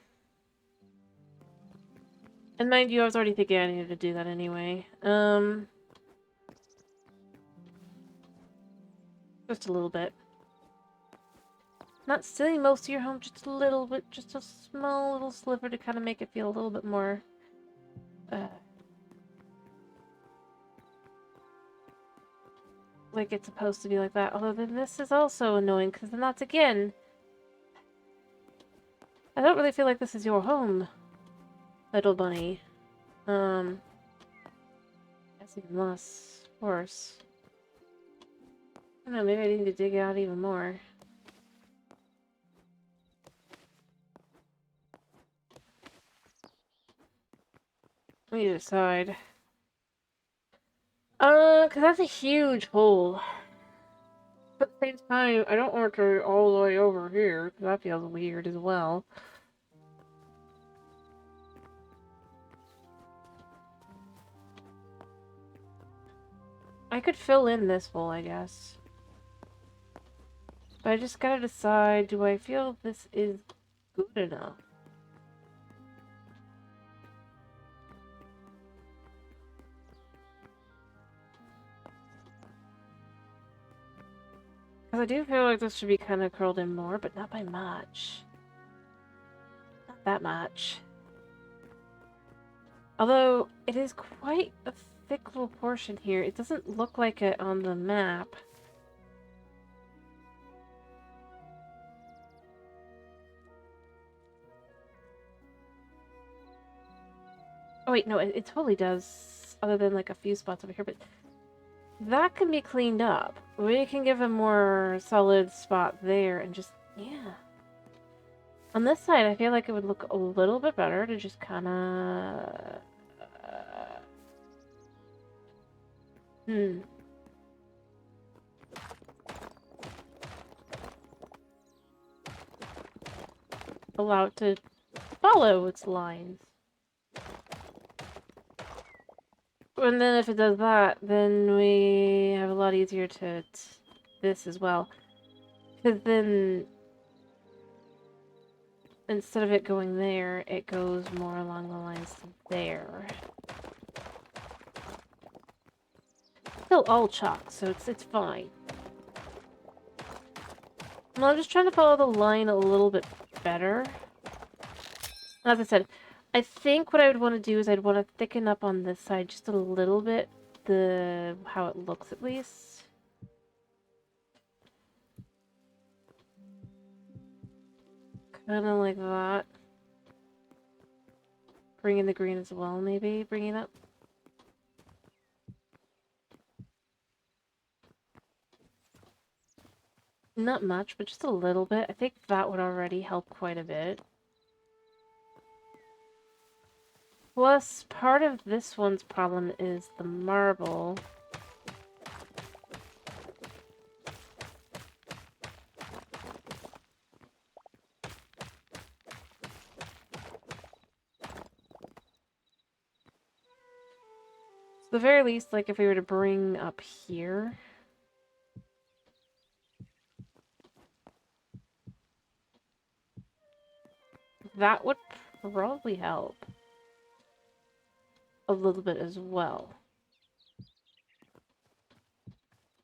Speaker 1: mind you, I was already thinking I needed to do that anyway. Just a little bit. Not stealing most of your home, just a little bit, just a small little sliver to kind of make it feel a little bit more, like it's supposed to be like that. Although then this is also annoying, because then that's again... I don't really feel like this is your home, little bunny. That's even less worse. I don't know, maybe I need to dig out even more. Let me decide. Because that's a huge hole. But at the same time, I don't want to all the way over here, because that feels weird as well. I could fill in this hole, I guess. But I just gotta decide, do I feel this is good enough? Because I do feel like this should be kind of curled in more, but not by much. Not that much. Although, it is quite a thick little portion here. It doesn't look like it on the map. Oh wait, no, it totally does. other than like a few spots over here, but that can be cleaned up. We can give a more solid spot there and just, yeah. On this side, I feel like it would look a little bit better to just kind of... allow it to follow its lines. And then if it does that, then we have a lot easier to this as well. Because then, instead of it going there, it goes more along the lines to there. Still all chalk, so it's fine. Well, I'm just trying to follow the line a little bit better. As I said, I think what I would want to do is I'd want to thicken up on this side just a little bit, how it looks at least. Kind of like that. Bring in the green as well, maybe. Bring it up. Not much, but just a little bit. I think that would already help quite a bit. Plus, part of this one's problem is the marble. So at the very least, like if we were to bring up here... that would probably help a little bit as well.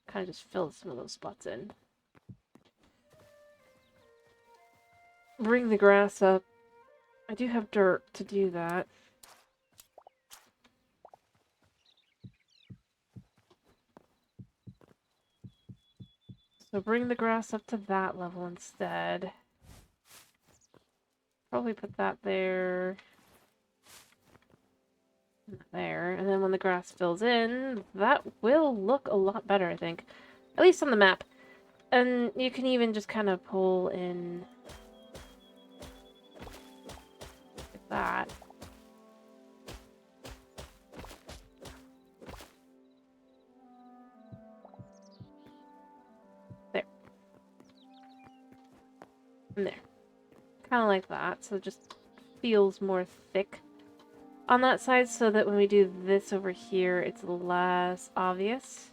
Speaker 1: Kind of just fill some of those spots in. Bring the grass up. I do have dirt to do that. So bring the grass up to that level instead. Probably put that there. There. And then when the grass fills in, that will look a lot better, I think. At least on the map. And you can even just kind of pull in like that. There. And there. Kind of like that, so it just feels more thick on that side, so that when we do this over here, it's less obvious.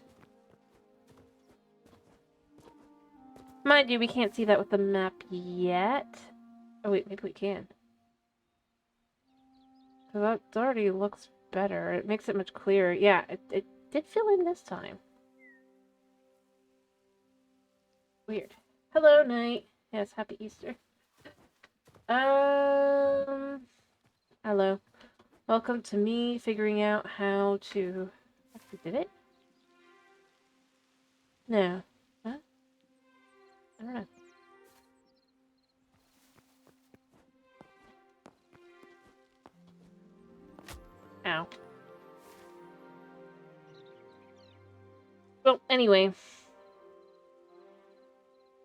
Speaker 1: Mind you, we can't see that with the map yet. Oh wait, maybe we can. So that already looks better. It makes it much clearer. Yeah, it did fill in this time. Weird. Hello, Night. Yes, happy Easter. Hello. Welcome to me figuring out how to... Did it? No. Huh? I don't know. Ow. Well, anyway.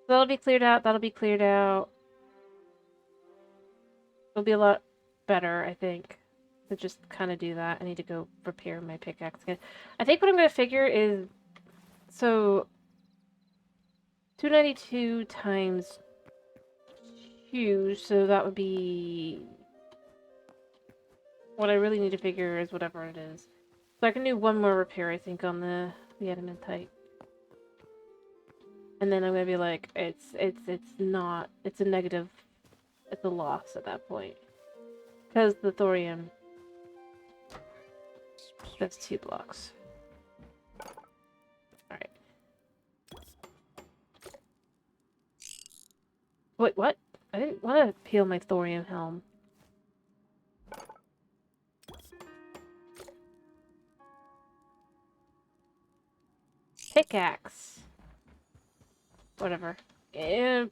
Speaker 1: That'll be cleared out. That'll be cleared out. It'll be a lot better, I think, to just kind of do that. I need to go repair my pickaxe again. I think what I'm going to figure is... So... 292 times 2, so that would be... What I really need to figure is whatever it is. So I can do one more repair, I think, on the adamantite. And then I'm gonna be like, it's not, it's a negative, it's a loss at that point. Because the thorium, that's 2 blocks. Alright. Wait, what? I didn't want to peel my thorium helm. Pickaxe. Whatever. That's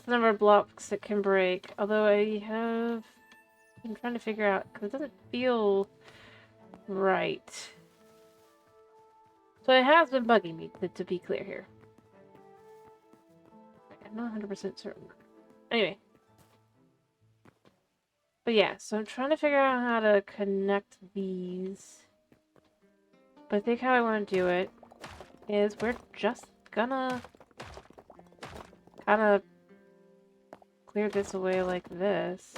Speaker 1: the number of blocks it can break. Although I have I'm trying to figure out, because it doesn't feel right. So it has been bugging me, to be clear here. I'm not 100% certain. Anyway. But yeah, so I'm trying to figure out how to connect these. But I think how I want to do it is we're just gonna kind of clear this away like this.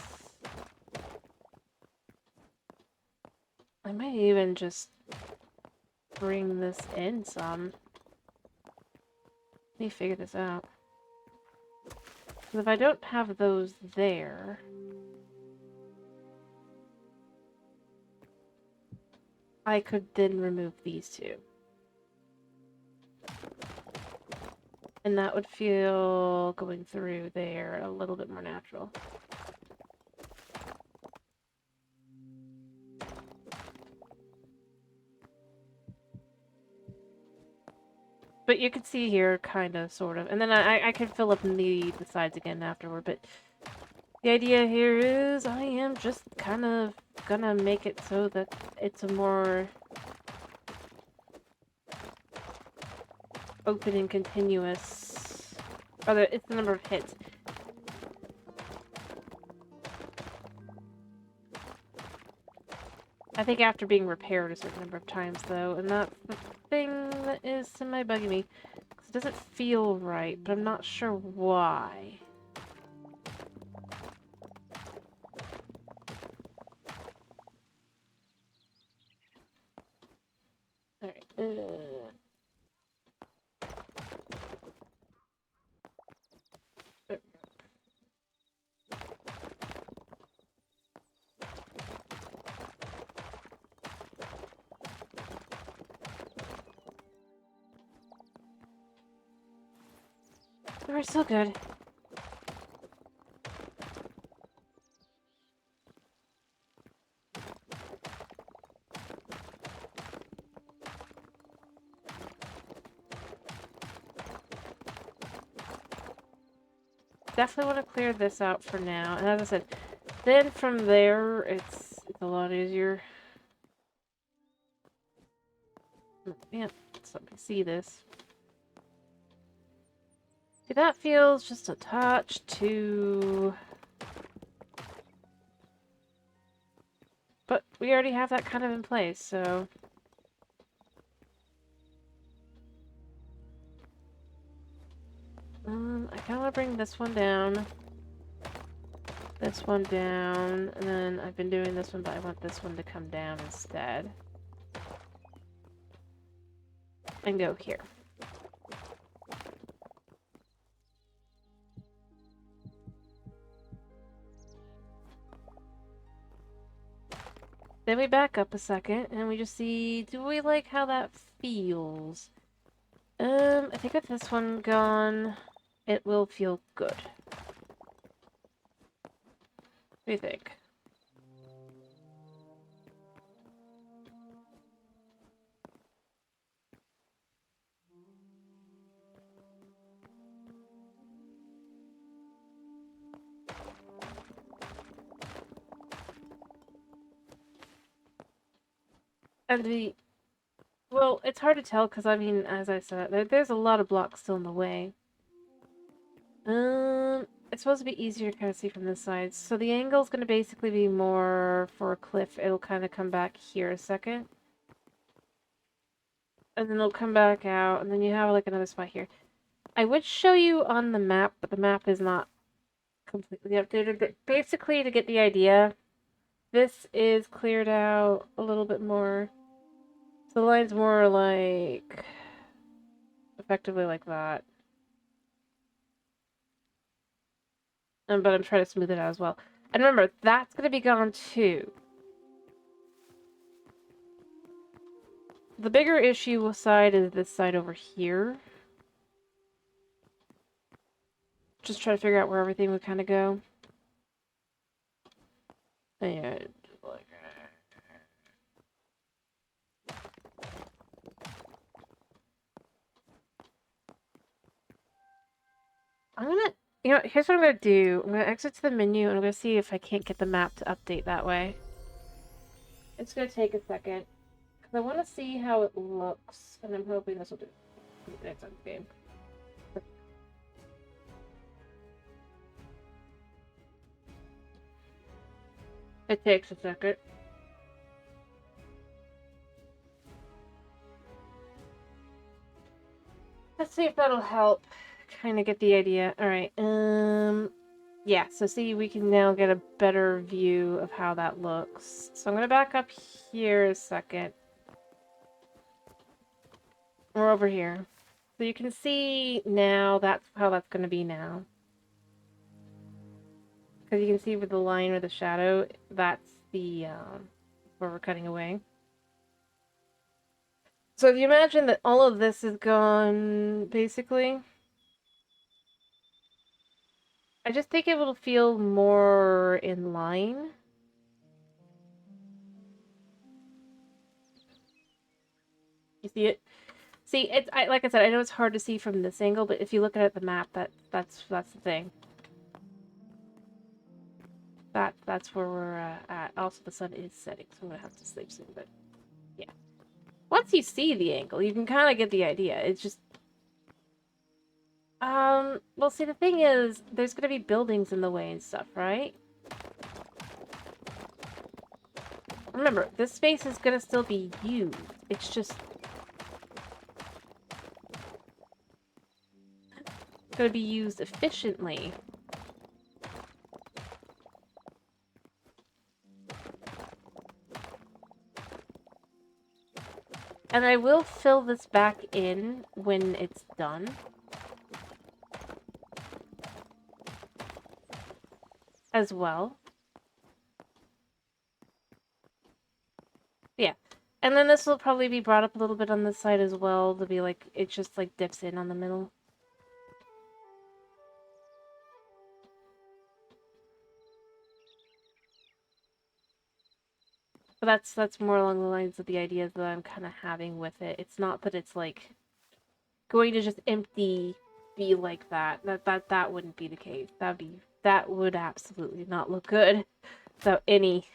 Speaker 1: I might even just bring this in some. Let me figure this out. Because if I don't have those there... I could then remove these two. And that would feel, going through there, a little bit more natural. But you can see here, kind of, sort of. And then I can fill up the sides again afterward. But the idea here is I am just kind of gonna make it so that it's a more open and continuous... Or it's the number of hits. I think after being repaired a certain number of times, though, and that's the thing that is semi-bugging me. It doesn't feel right, but I'm not sure why. Alright. We're still good. Definitely want to clear this out for now. And as I said, then from there, it's a lot easier. Yeah, let's let me see this. See, that feels just a touch too... But we already have that kind of in place, so... I kind of want to bring this one down, and then I've been doing this one, but I want this one to come down instead. And go here. Then we back up a second, and we just see, do we like how that feels? I think with this one gone, it will feel good. What do you think? And well, it's hard to tell because, I mean, as I said, there's a lot of blocks still in the way. It's supposed to be easier to kind of see from this side. So the angle is going to basically be more for a cliff. It'll kind of come back here a second. And then it'll come back out, and then you have like another spot here. I would show you on the map, but the map is not completely updated. But basically, to get the idea, this is cleared out a little bit more. So the line's more like... effectively like that. But I'm trying to smooth it out as well. And remember, that's going to be gone too. The bigger issue side is this side over here. Just try to figure out where everything would kind of go. And like... You know, here's what I'm gonna do. I'm gonna exit to the menu and I'm gonna see if I can't get the map to update that way. It's gonna take a second. Because I want to see how it looks. And I'm hoping this will do it next time game. It takes a second. Let's see if that'll help kind of get the idea. All right. Yeah, so see, we can now get a better view of how that looks. So I'm going to back up here a second. We're over here. So you can see now that's how that's going to be now. Because you can see with the line or the shadow, that's the where we're cutting away. So if you imagine that all of this is gone, basically, I just think it will feel more in line. You see it? See, it's like I said, I know it's hard to see from this angle, but if you look at the map, that's the thing. That's where we're at. Also, the sun is setting, so I'm gonna have to sleep soon. But yeah, once you see the angle, you can kind of get the idea. It's just well, see, the thing is, there's gonna be buildings in the way and stuff, right? Remember, this space is gonna still be used. It's just gonna be used efficiently. And I will fill this back in when it's done. As well. Yeah. And then this will probably be brought up a little bit on this side as well to be like, it just like dips in on the middle. But that's more along the lines of the ideas that I'm kind of having with it. It's not that it's like going to just empty be like that. That wouldn't be the case. That would absolutely not look good without any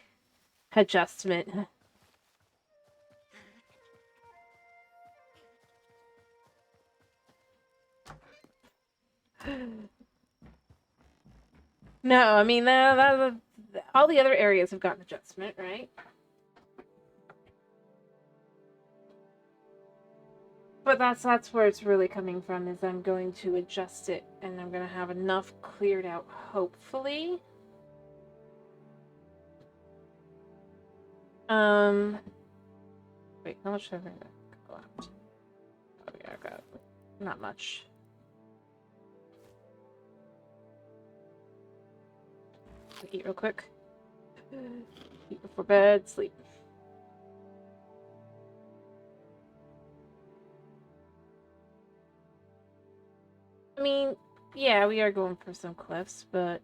Speaker 1: adjustment. No, I mean all the other areas have gotten adjustment, right? But that's where it's really coming from, is I'm going to adjust it and I'm going to have enough cleared out, hopefully. Wait, how much have I got left? Oh yeah, I got not much. Eat real quick. Eat before bed, sleep. I mean, yeah, we are going for some cliffs, but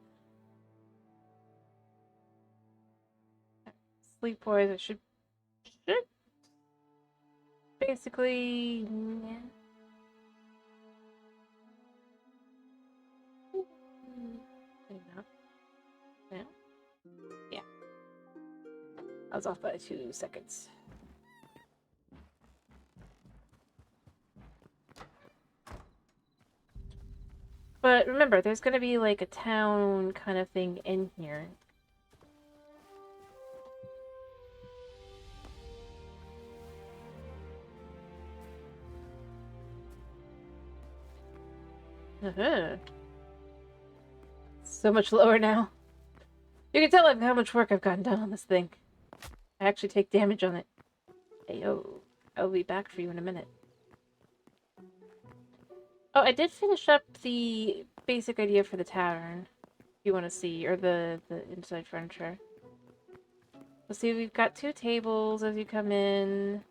Speaker 1: sleep-wise, it should basically, yeah. Yeah. I was off by 2 seconds. But remember, there's gonna be like a town kind of thing in here. So much lower now. You can tell how much work I've gotten done on this thing. I actually take damage on it. Hey, yo. I'll be back for you in a minute. Oh, I did finish up the basic idea for the tavern. If you want to see, or the inside furniture. Let's see, we've got 2 tables as you come in.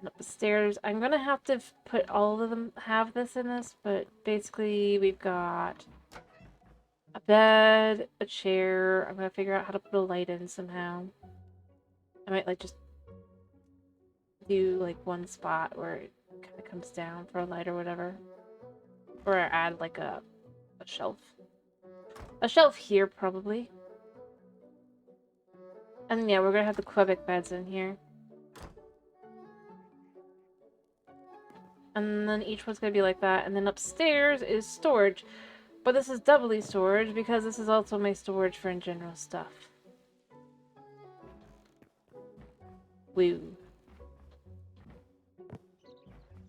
Speaker 1: Up the stairs. I'm gonna have to put all of them have this in this, but basically we've got a bed, a chair. I'm gonna figure out how to put a light in somehow. I might like just do like one spot where it kind of comes down for a light or whatever, or add like a a shelf. A shelf here, probably. And yeah, we're gonna have the Quebec beds in here. And then each one's gonna be like that. And then upstairs is storage. But this is doubly storage because this is also my storage for in general stuff. Woo.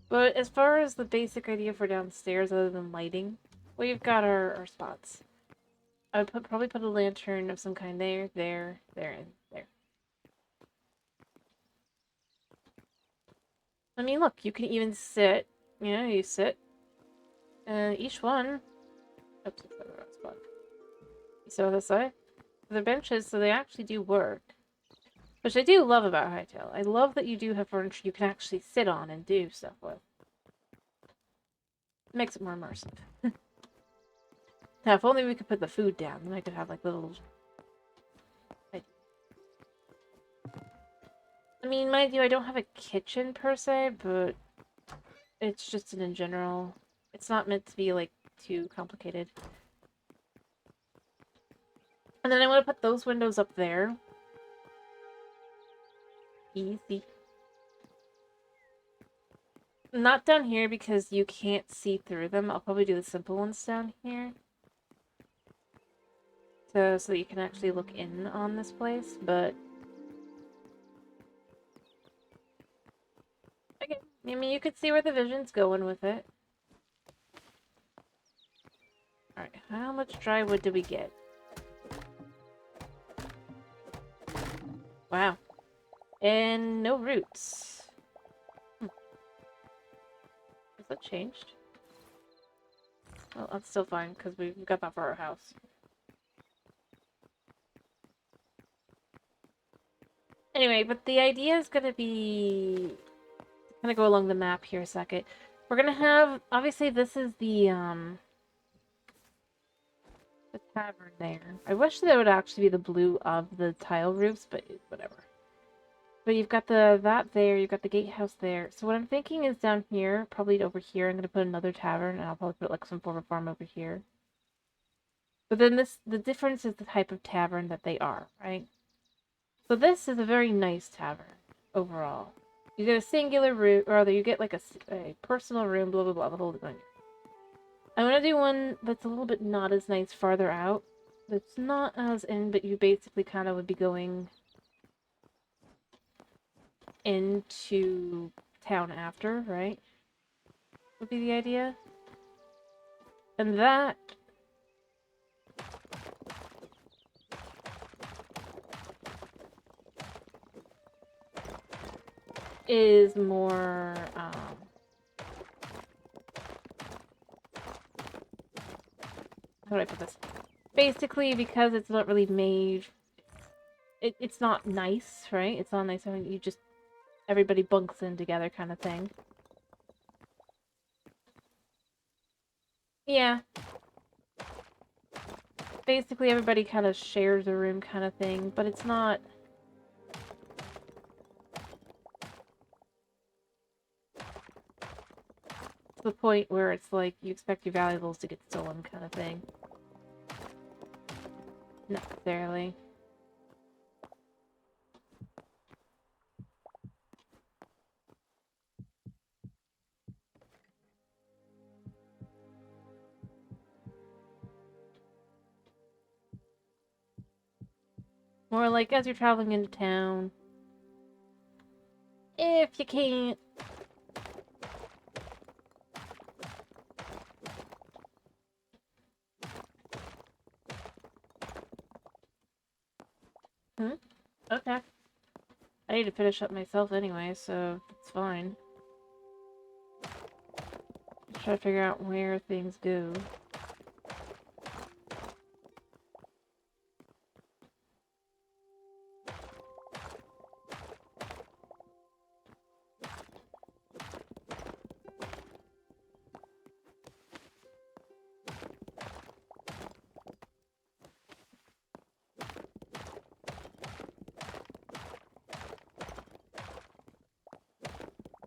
Speaker 1: But as far as the basic idea for downstairs, other than lighting, we've got our spots. I would probably put a lantern of some kind there, there, and there. I mean, look, you can even sit. You know, you sit. And each one... Oops, it's the wrong spot. You sit on this side. They're benches, so they actually do work. Which I do love about Hytale. I love that you do have furniture you can actually sit on and do stuff with. It makes it more immersive. Now, if only we could put the food down, then I could have, like, little... I mean, mind you, I don't have a kitchen, per se, but... It's just in general... It's not meant to be, like, too complicated. And then I want to put those windows up there. Easy. Not down here because you can't see through them. I'll probably do the simple ones down here. So that you can actually look in on this place, but... Okay, I mean, you could see where the vision's going with it. Alright, how much dry wood do we get? Wow. And no roots. Has that changed? Well, that's still fine, because we've got that for our house. Anyway, but the idea is going to be... I'm going to go along the map here a second. We're going to have... Obviously, this is the tavern there. I wish that it would actually be the blue of the tile roofs, but whatever. But you've got that there, you've got the gatehouse there. So what I'm thinking is down here, probably over here, I'm going to put another tavern, and I'll probably put like some form of farm over here. But then the difference is the type of tavern that they are, right? So this is a very nice tavern, overall. You get a singular room, or rather you get like a personal room, blah blah blah, the whole thing. I'm going to do one that's a little bit not as nice farther out. That's not as in, but you basically kind of would be going into town after, right? Would be the idea. And that is more, how do I put this? Basically, because it's not really made... It's not nice, right? It's not nice. I mean, you just... Everybody bunks in together kind of thing. Yeah. Basically, everybody kind of shares a room kind of thing, but it's not... to the point where it's like, you expect your valuables to get stolen kind of thing. Necessarily. More like as you're traveling into town. If you can't. Okay. I need to finish up myself anyway, so it's fine. Just try to figure out where things go.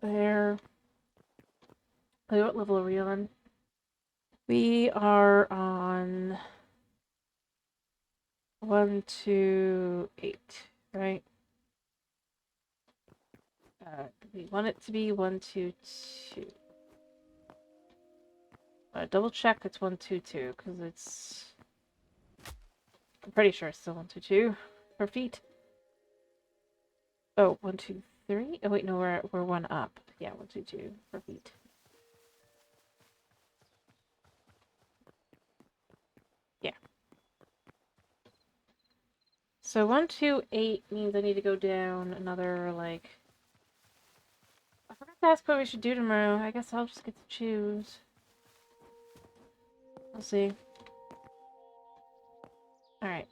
Speaker 1: There. Wait, what level are we on? We are on 1, 2, 8, right? We want it to be 1, 2, 2. Double check it's 1, 2, 2 because it's. I'm pretty sure it's still 1, 2, 2 for feet. Oh, 1, 2, 3. Oh wait, no, we're 1 up. Yeah, 1, 2, 2 for feet. Yeah. So 1, 2, 8 means I need to go down another like. I forgot to ask what we should do tomorrow. I guess I'll just get to choose. We'll see. Alright,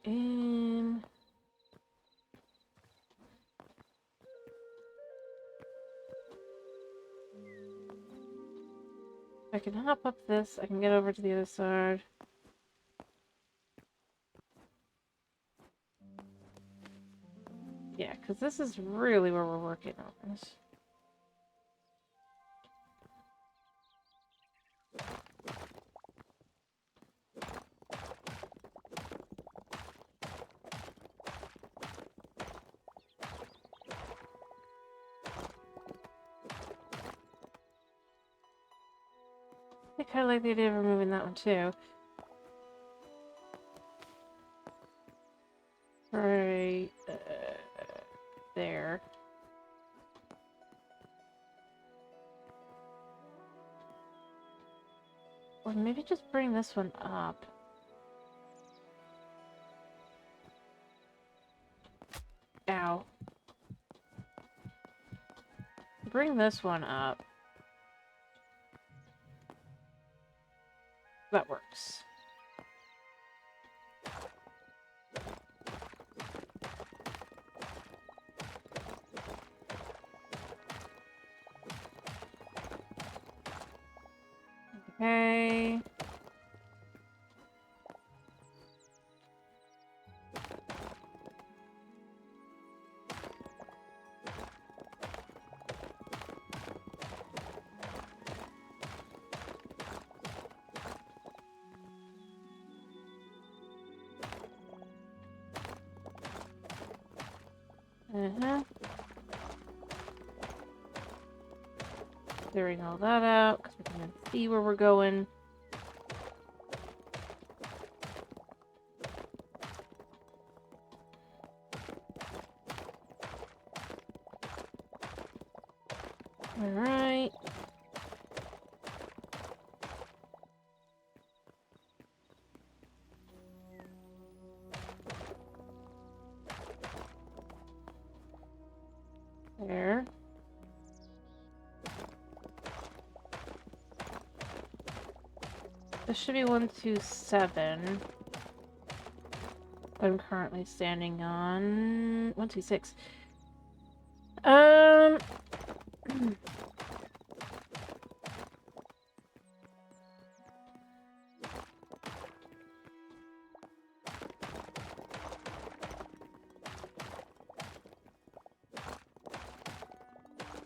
Speaker 1: I can hop up this, I can get over to the other side. Yeah, because this is really where we're working on this. I kind of like the idea of removing that one too. Right there. Or maybe just bring this one up. Ow. Bring this one up. That works. Okay. Clearing all that out, because we can then see where we're going. Alright. There. This should be 1, 2, 7. I'm currently standing on 1, 2, 6.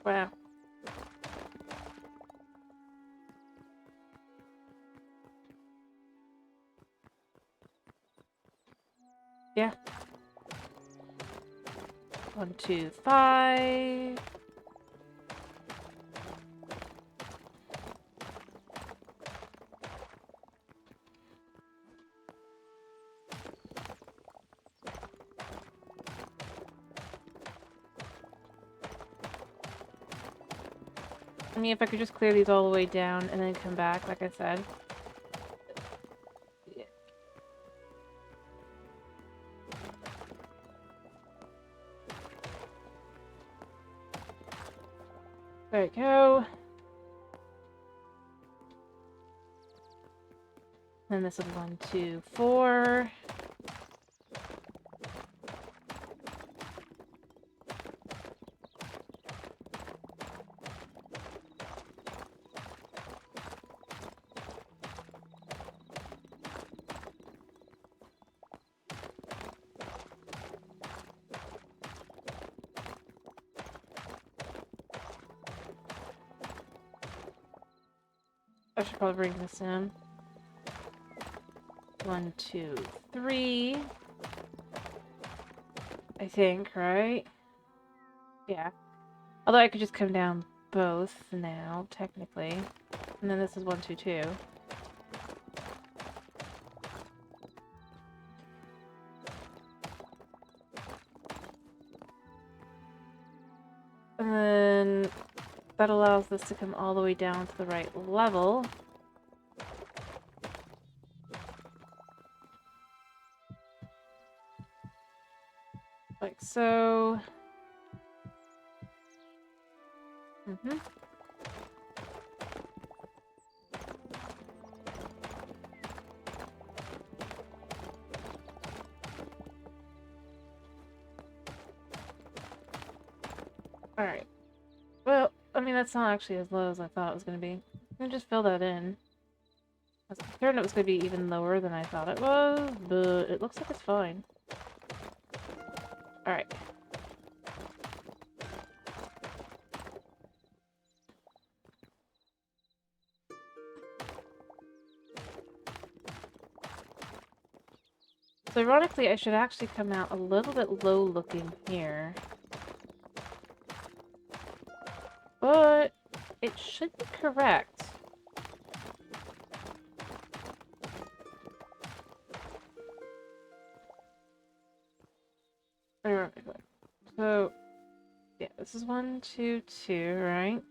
Speaker 1: Wow. Yeah. 1, 2, 5. I mean, if I could just clear these all the way down and then come back, like I said. Yeah. There we go. Then this is 1, 2, 4. I should probably bring this in. 1, 2, 3. I think, right? Yeah. Although I could just come down both now, technically. And then this is 1, 2, 2. And then that allows this to come all the way down to the right level. Like so. Alright. Well, I mean, that's not actually as low as I thought it was going to be. I'm going to just fill that in. I was concerned it was going to be even lower than I thought it was, but it looks like it's fine. Alright. So ironically, I should actually come out a little bit low looking here. But it should be correct. Alright, so yeah, this is 1, 2, 2, right?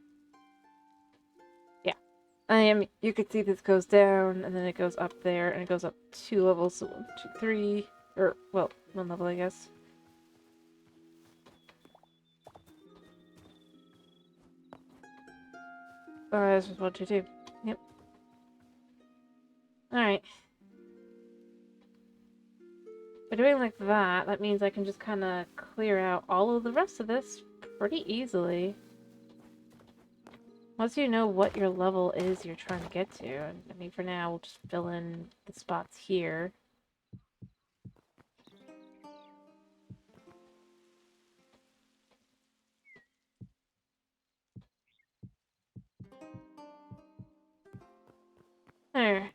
Speaker 1: Yeah. You could see this goes down and then it goes up there and it goes up 2 levels, so 1, 2, 3, or well, 1 level I guess. This was 1, 2, 2. Yep. Alright. By doing like that, that means I can just kind of clear out all of the rest of this pretty easily. Once you know what your level is you're trying to get to. I mean, for now, we'll just fill in the spots here. There.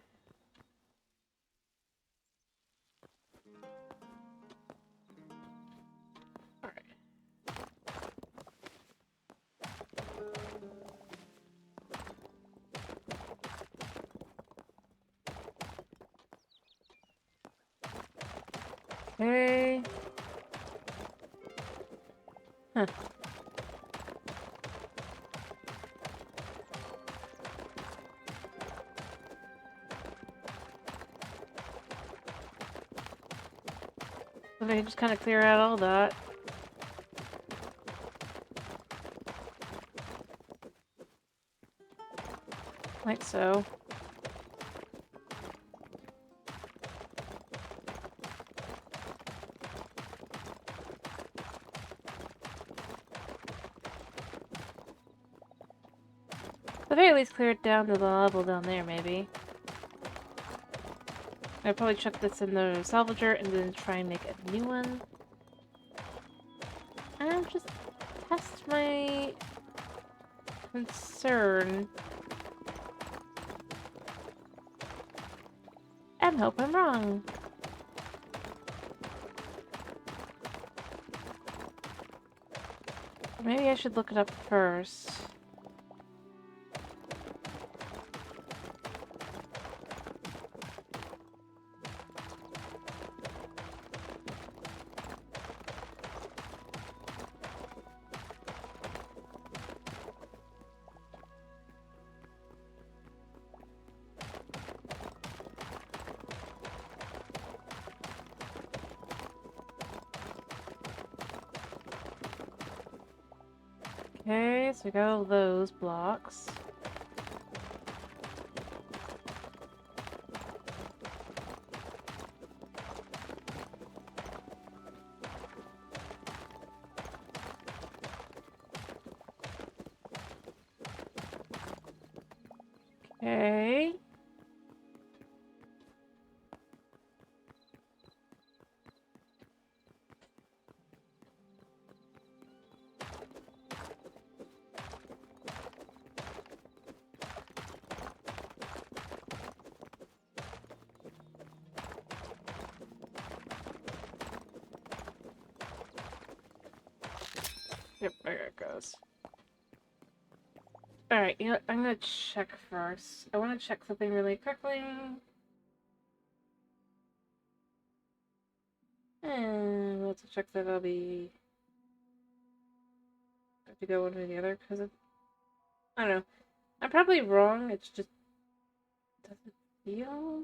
Speaker 1: Okay. Huh. So they just kind of clear out all that. Like so. At the very least clear it down to the level down there, maybe. I'd probably chuck this in the salvager and then try and make a new one. And just test my concern. And hope I'm wrong. Maybe I should look it up first. Okay, so we got all those blocks. Okay. Yep, there it goes. Alright, you know what? I'm gonna check first. I want to check something really quickly. And let's check that I'll be... I have to go one way or the other, because I don't know. I'm probably wrong, it's just... doesn't feel...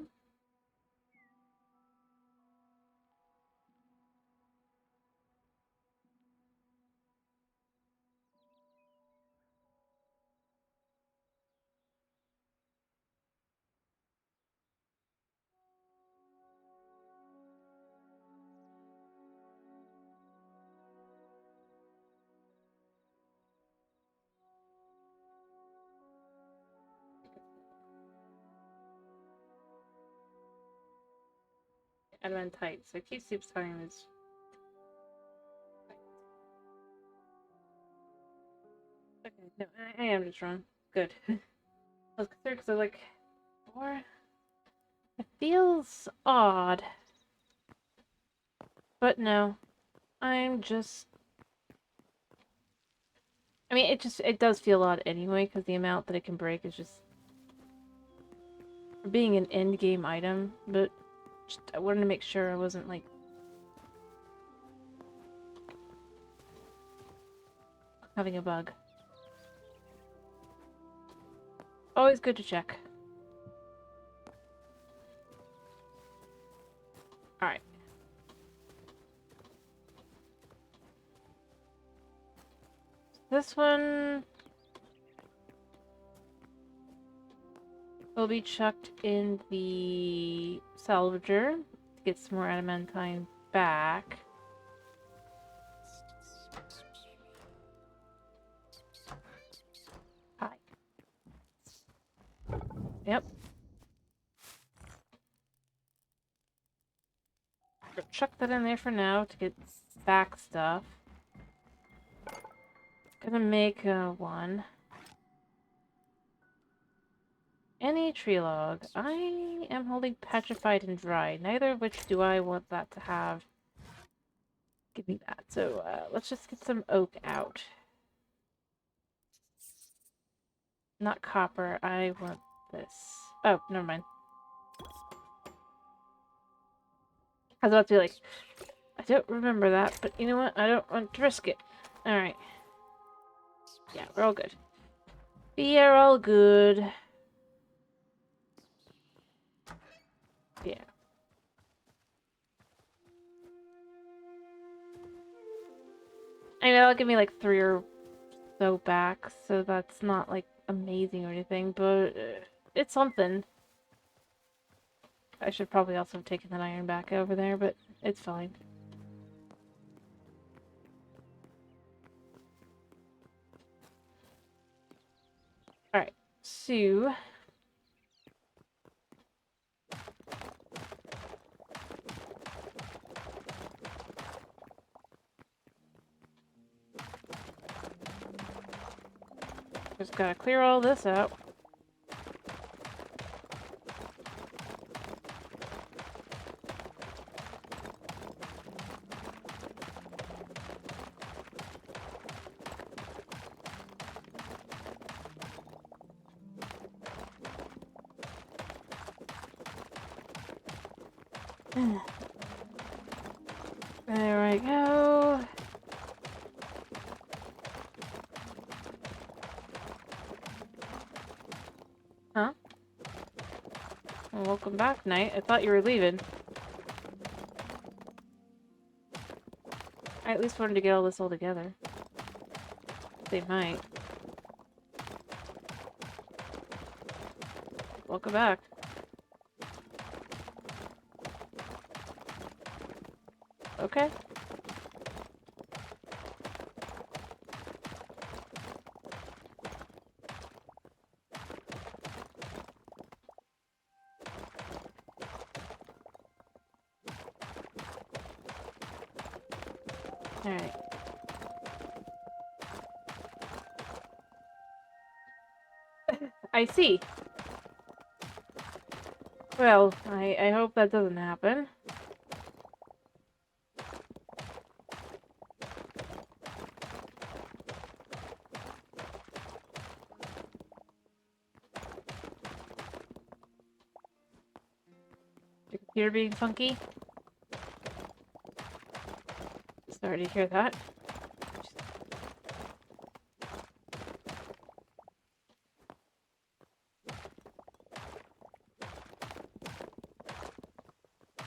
Speaker 1: adamant tight, so Keith keeps telling me this. Okay, no, I am just wrong. Good. I was concerned because I was like, 4? It feels odd. But no, I'm just... I mean, it does feel odd anyway, because the amount that it can break is just... for being an end-game item, but just, I wanted to make sure I wasn't, like... having a bug. Always good to check. Alright. This one... will be chucked in the salvager to get some more adamantine back. Hi. Yep. Chuck that in there for now to get back stuff. Gonna make one. Any tree log. I am holding petrified and dry. Neither of which do I want that to have. Give me that. So let's just get some oak out. Not copper. I want this. Oh, never mind. I was about to be like, I don't remember that, but you know what? I don't want to risk it. Alright. Yeah, we're all good. We are all good. Yeah. I mean, that'll give me like 3 or so back, so that's not like amazing or anything, but it's something. I should probably also have taken that iron back over there, but it's fine. Alright, so... just gotta clear all this out. There we go. Huh? Well, welcome back, Knight. I thought you were leaving. I at least wanted to get all this all together. They might. Welcome back. Okay. Alright. I see. Well, I hope that doesn't happen. Computer being funky. Sorry to hear that.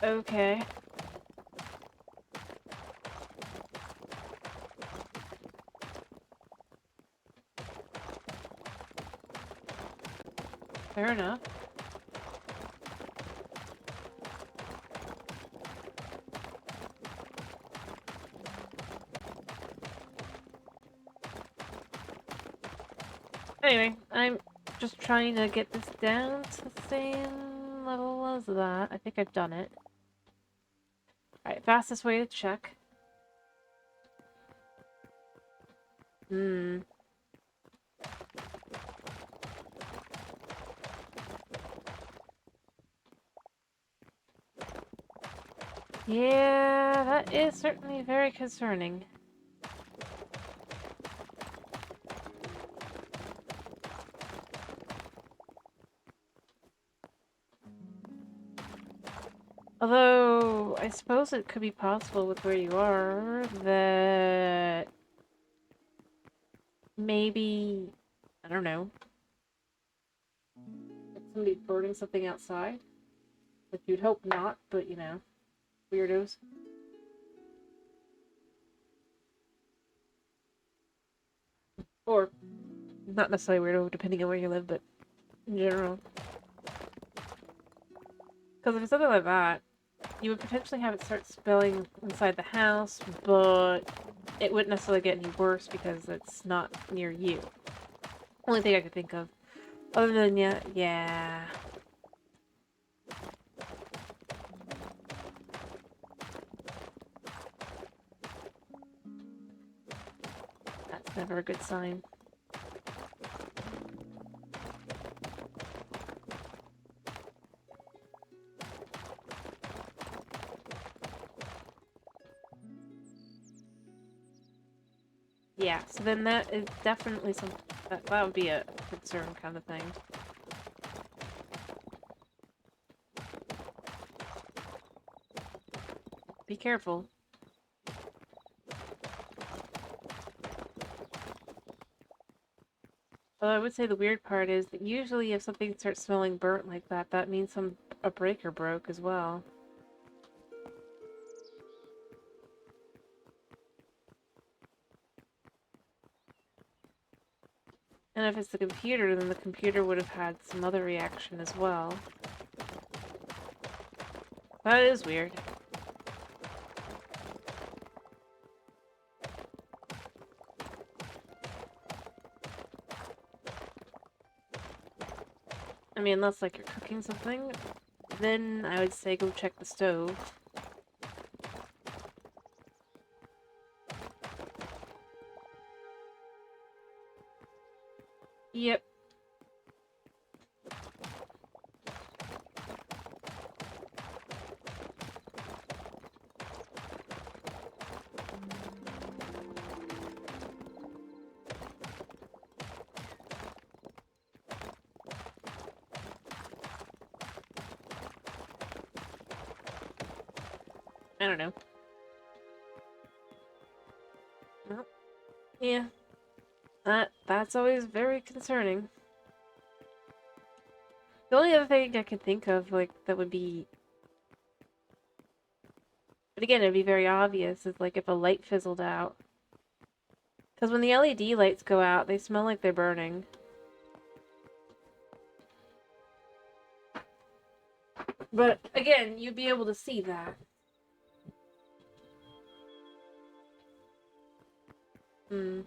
Speaker 1: Okay. Fair enough. Anyway, I'm just trying to get this down to the same level as that. I think I've done it. Alright, fastest way to check. Yeah, that is certainly very concerning. Although, I suppose it could be possible with where you are that maybe, I don't know, somebody burning something outside? Like, you'd hope not, but you know, weirdos. Or, not necessarily weirdo, depending on where you live, but in general. Because if it's something like that, you would potentially have it start spilling inside the house, but it wouldn't necessarily get any worse because it's not near you. Only thing I could think of. Other than, yeah. That's never a good sign. Yeah, so then that is definitely something that would be a concern kind of thing. Be careful. Although I would say the weird part is that usually if something starts smelling burnt like that, that means a breaker broke as well. And if it's the computer, then the computer would have had some other reaction as well. That is weird. I mean, unless like you're cooking something, then I would say go check the stove. Yep. I don't know. Well, yeah. That's always very concerning. The only other thing I could think of, like, that would be... But again, it'd be very obvious, is like if a light fizzled out. Because when the LED lights go out, they smell like they're burning. But again, you'd be able to see that. Hmm.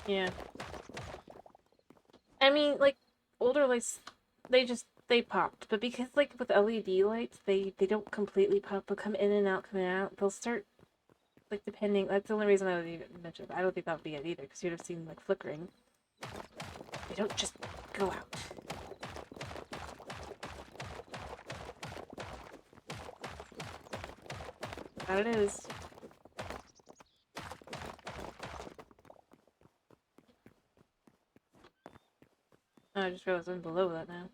Speaker 1: Yeah. I mean, like, older lights, they popped. But because, like, with LED lights, they don't completely pop, but come in and out, come in and out. They'll start, like, depending, that's the only reason I would even mention it. I don't think that would be it either, because you'd have seen, like, flickering. They don't just go out. That it is. Oh, I just realized I'm below that now.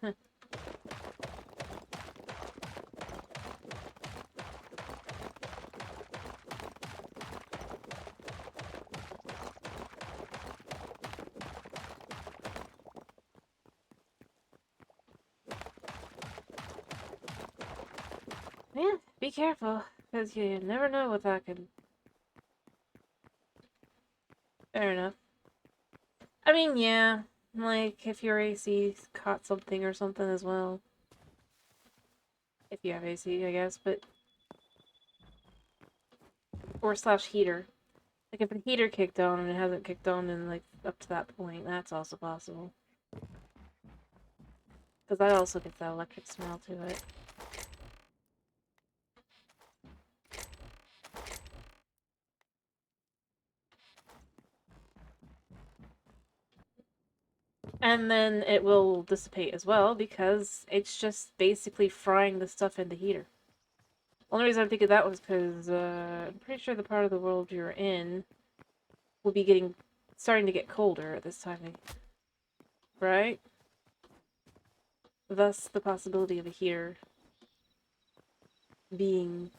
Speaker 1: Huh. Yeah, be careful, because you never know what that could... Fair enough. I mean, yeah, like, if your AC caught something or something as well. If you have AC, I guess, but... Or slash heater. Like, if the heater kicked on and it hasn't kicked on in, like, up to that point, that's also possible. Because that also gets that electric smell to it. And then it will dissipate as well, because it's just basically frying the stuff in the heater. Only reason I'm thinking that was because I'm pretty sure the part of the world you're in will be starting to get colder at this time, right? Thus, the possibility of a heater being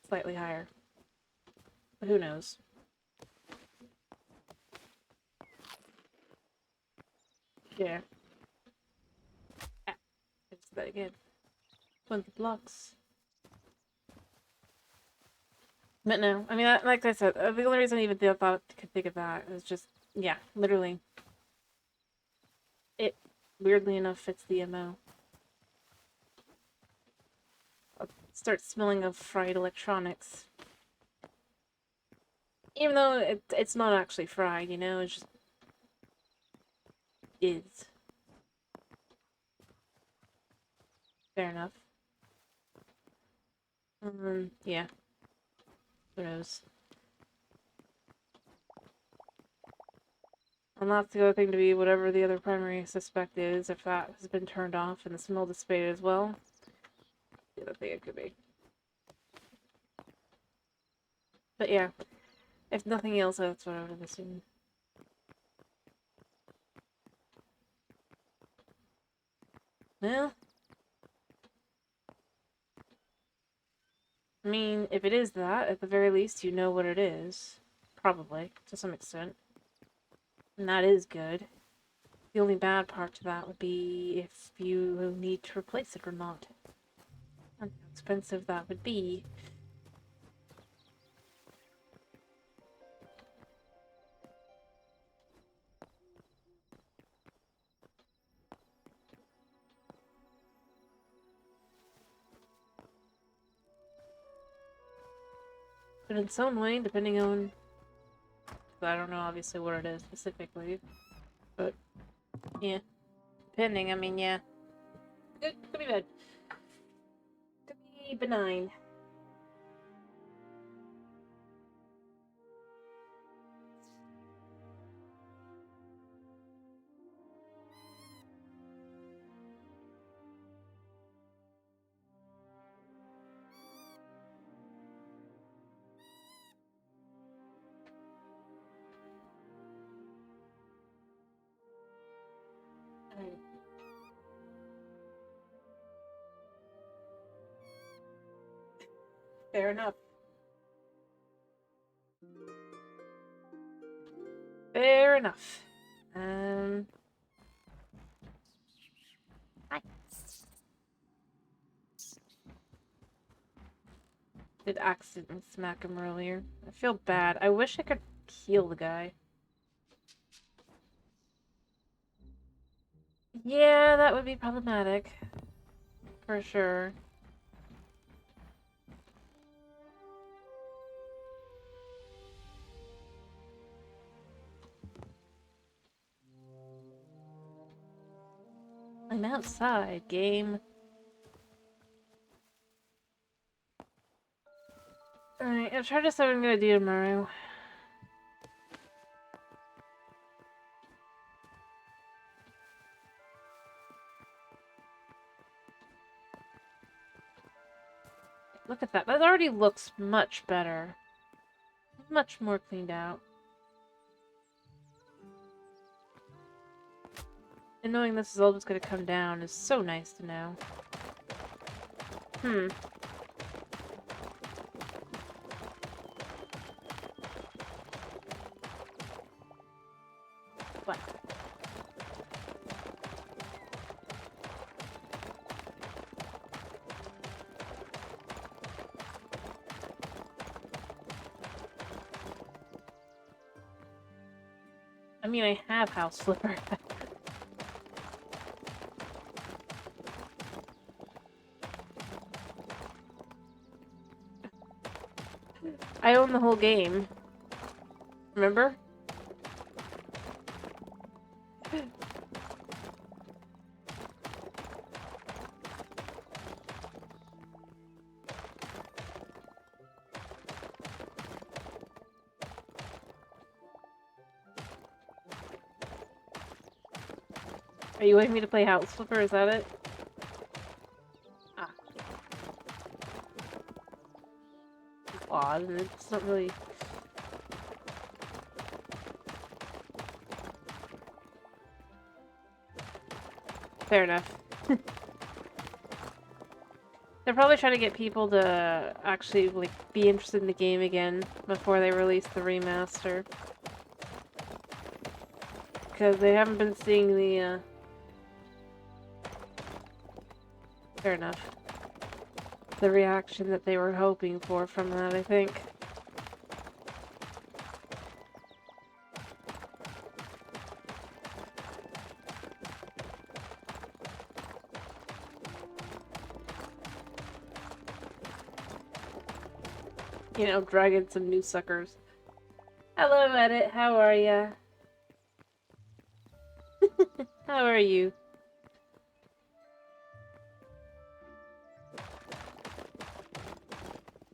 Speaker 1: slightly higher. But who knows? Yeah. Ah, I just did that again. 20 blocks. But no, I mean, like I said, the only reason I even thought I could think of that is just, yeah, literally. It, weirdly enough, fits the MO. I'll start smelling of fried electronics. Even though it's not actually fried, you know, it just is. Fair enough. Yeah. Who knows? And that's the other thing to be whatever the other primary suspect is, if that has been turned off and the smell dissipated as well. The other thing it could be. But yeah, if nothing else, that's what I would have assumed. Well, I mean, if it is that, at the very least, you know what it is. Probably, to some extent. And that is good. The only bad part to that would be if you need to replace it or not. And how expensive that would be. But in some way, depending on... I don't know, obviously, what it is specifically. But, yeah. Depending, I mean, yeah. Could be bad. Could be benign. Alright. Fair enough. Fair enough. Hi. Did accidentally smack him earlier. I feel bad. I wish I could heal the guy. Yeah, that would be problematic. For sure. I'm outside, game. Alright, I'll try to decide what I'm gonna do tomorrow. It look at that. That already looks much better. Much more cleaned out. And knowing this is all just gonna come down is so nice to know. What? I mean, I have house flipper. I own the whole game. Remember? Are you wanting me to play House Flipper? Is that it? Ah. Odd, and it's not really... Fair enough. They're probably trying to get people to actually, like, be interested in the game again before they release the remaster. Because they haven't been seeing the, Fair enough. The reaction that they were hoping for from that, I think. You know, dragging some new suckers. Hello, Edit. How are ya? How are you?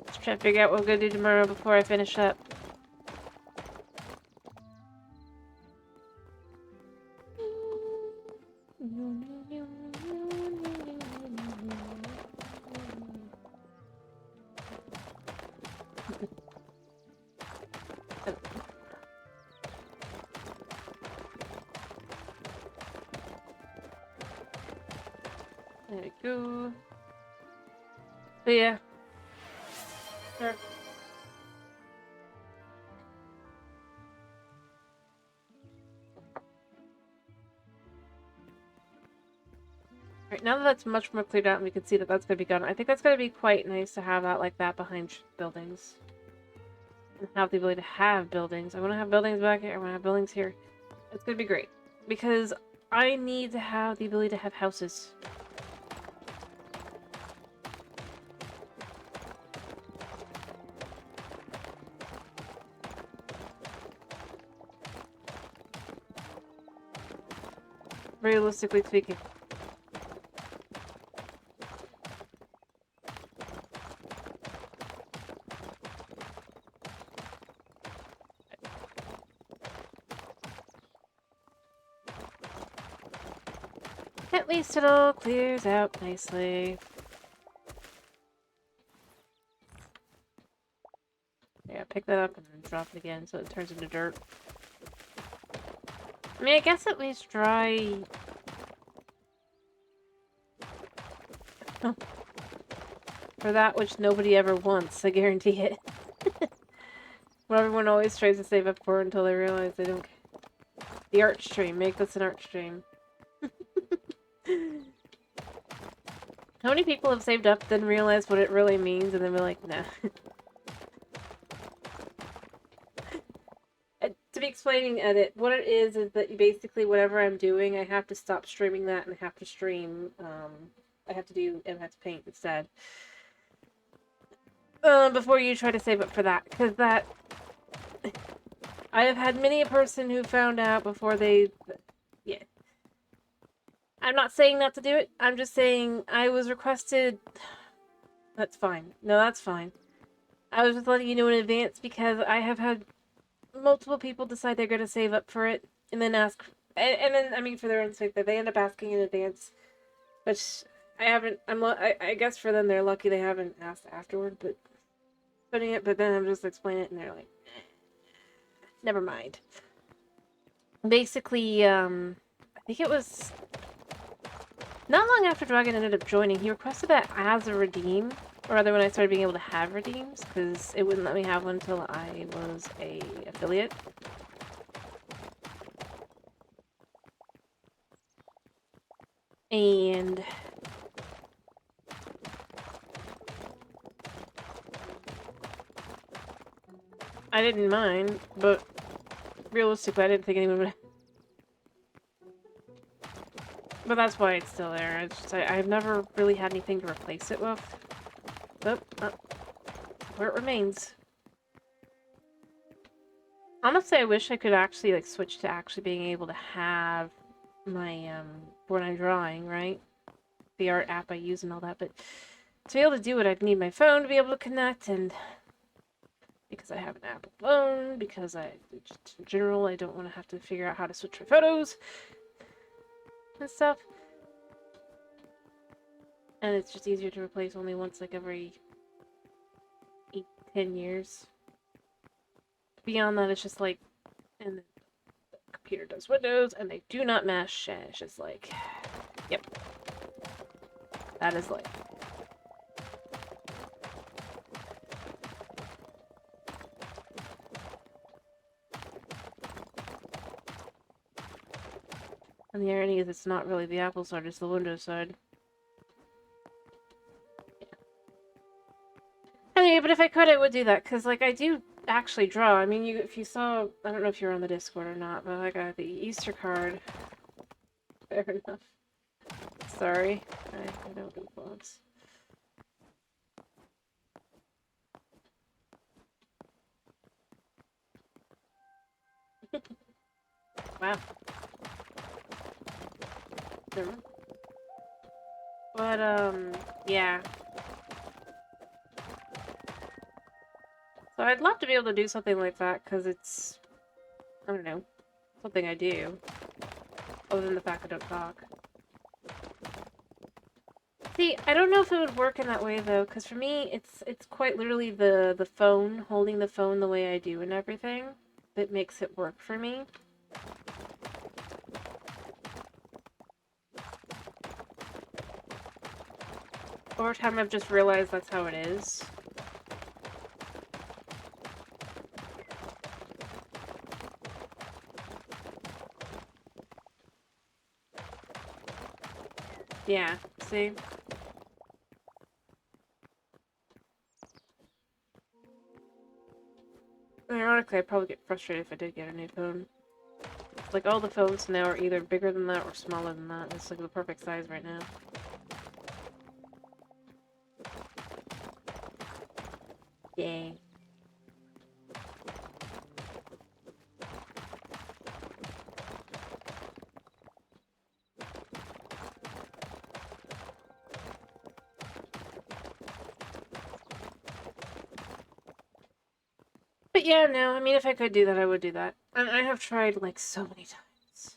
Speaker 1: Just trying to figure out what I'm gonna do tomorrow before I finish up. There we go. But yeah. Sure. Alright, now that that's much more cleared out and we can see that that's going to be gone, I think that's going to be quite nice to have that like that behind buildings. And have the ability to have buildings. I want to have buildings back here, I want to have buildings here. It's going to be great. Because I need to have the ability to have houses. Realistically speaking. At least it all clears out nicely. Yeah, pick that up and then drop it again so it turns into dirt. I mean, I guess at least dry... For that which nobody ever wants, I guarantee it. What everyone always tries to save up for until they realize they don't... The art stream. Make this an art stream. How many people have saved up, then realize what it really means, and then be like, nah. To be explaining Edit, what it is that basically whatever I'm doing, I have to stop streaming that and I have to stream, I have to do MS Paint instead. Before you try to save up for that, because that... I have had many a person who found out before they... Yeah. I'm not saying not to do it, I'm just saying I was requested... That's fine. No, that's fine. I was just letting you know in advance because I have had multiple people decide they're going to save up for it and then ask... And then, I mean, for their own sake, they end up asking in advance, which I haven't. I guess for them, they're lucky they haven't asked afterward, but putting it. But then I'm just explaining it, and they're like, never mind. Basically, I think it was not long after Dragon ended up joining, he requested that as a redeem, or rather when I started being able to have redeems, because it wouldn't let me have one until I was a affiliate. And I didn't mind, but realistically I didn't think anyone would. But that's why it's still there. It's just, I've never really had anything to replace it with. But, where it remains. Honestly, I wish I could actually, like, switch to actually being able to have my, when I'm drawing, right? The art app I use and all that, but to be able to do it, I'd need my phone to be able to connect, and because I have an Apple phone, because just in general, I don't want to have to figure out how to switch my photos and stuff. And it's just easier to replace only once, like, every 8-10 years. Beyond that, it's just like, and the computer does Windows, and they do not mesh, and it's just like, yep. That is life. And the irony is it's not really the Apple side, it's the Windows side. Anyway, but if I could, I would do that, because, like, I do actually draw. I mean, if you saw, I don't know if you're on the Discord or not, but I got the Easter card. Fair enough. Sorry, I don't do vlogs. Wow. Never mind. But, yeah. So I'd love to be able to do something like that, because it's, I don't know, something I do. Other than the fact I don't talk. See, I don't know if it would work in that way, though, because for me, it's quite literally the phone, holding the phone the way I do and everything, that makes it work for me. Over time, I've just realized that's how it is. Yeah, see? Ironically, I'd probably get frustrated if I did get a new phone. Like, all the phones now are either bigger than that or smaller than that. It's like the perfect size right now. Yay. But yeah, no, I mean, if I could do that, I would do that. And I have tried, like, so many times.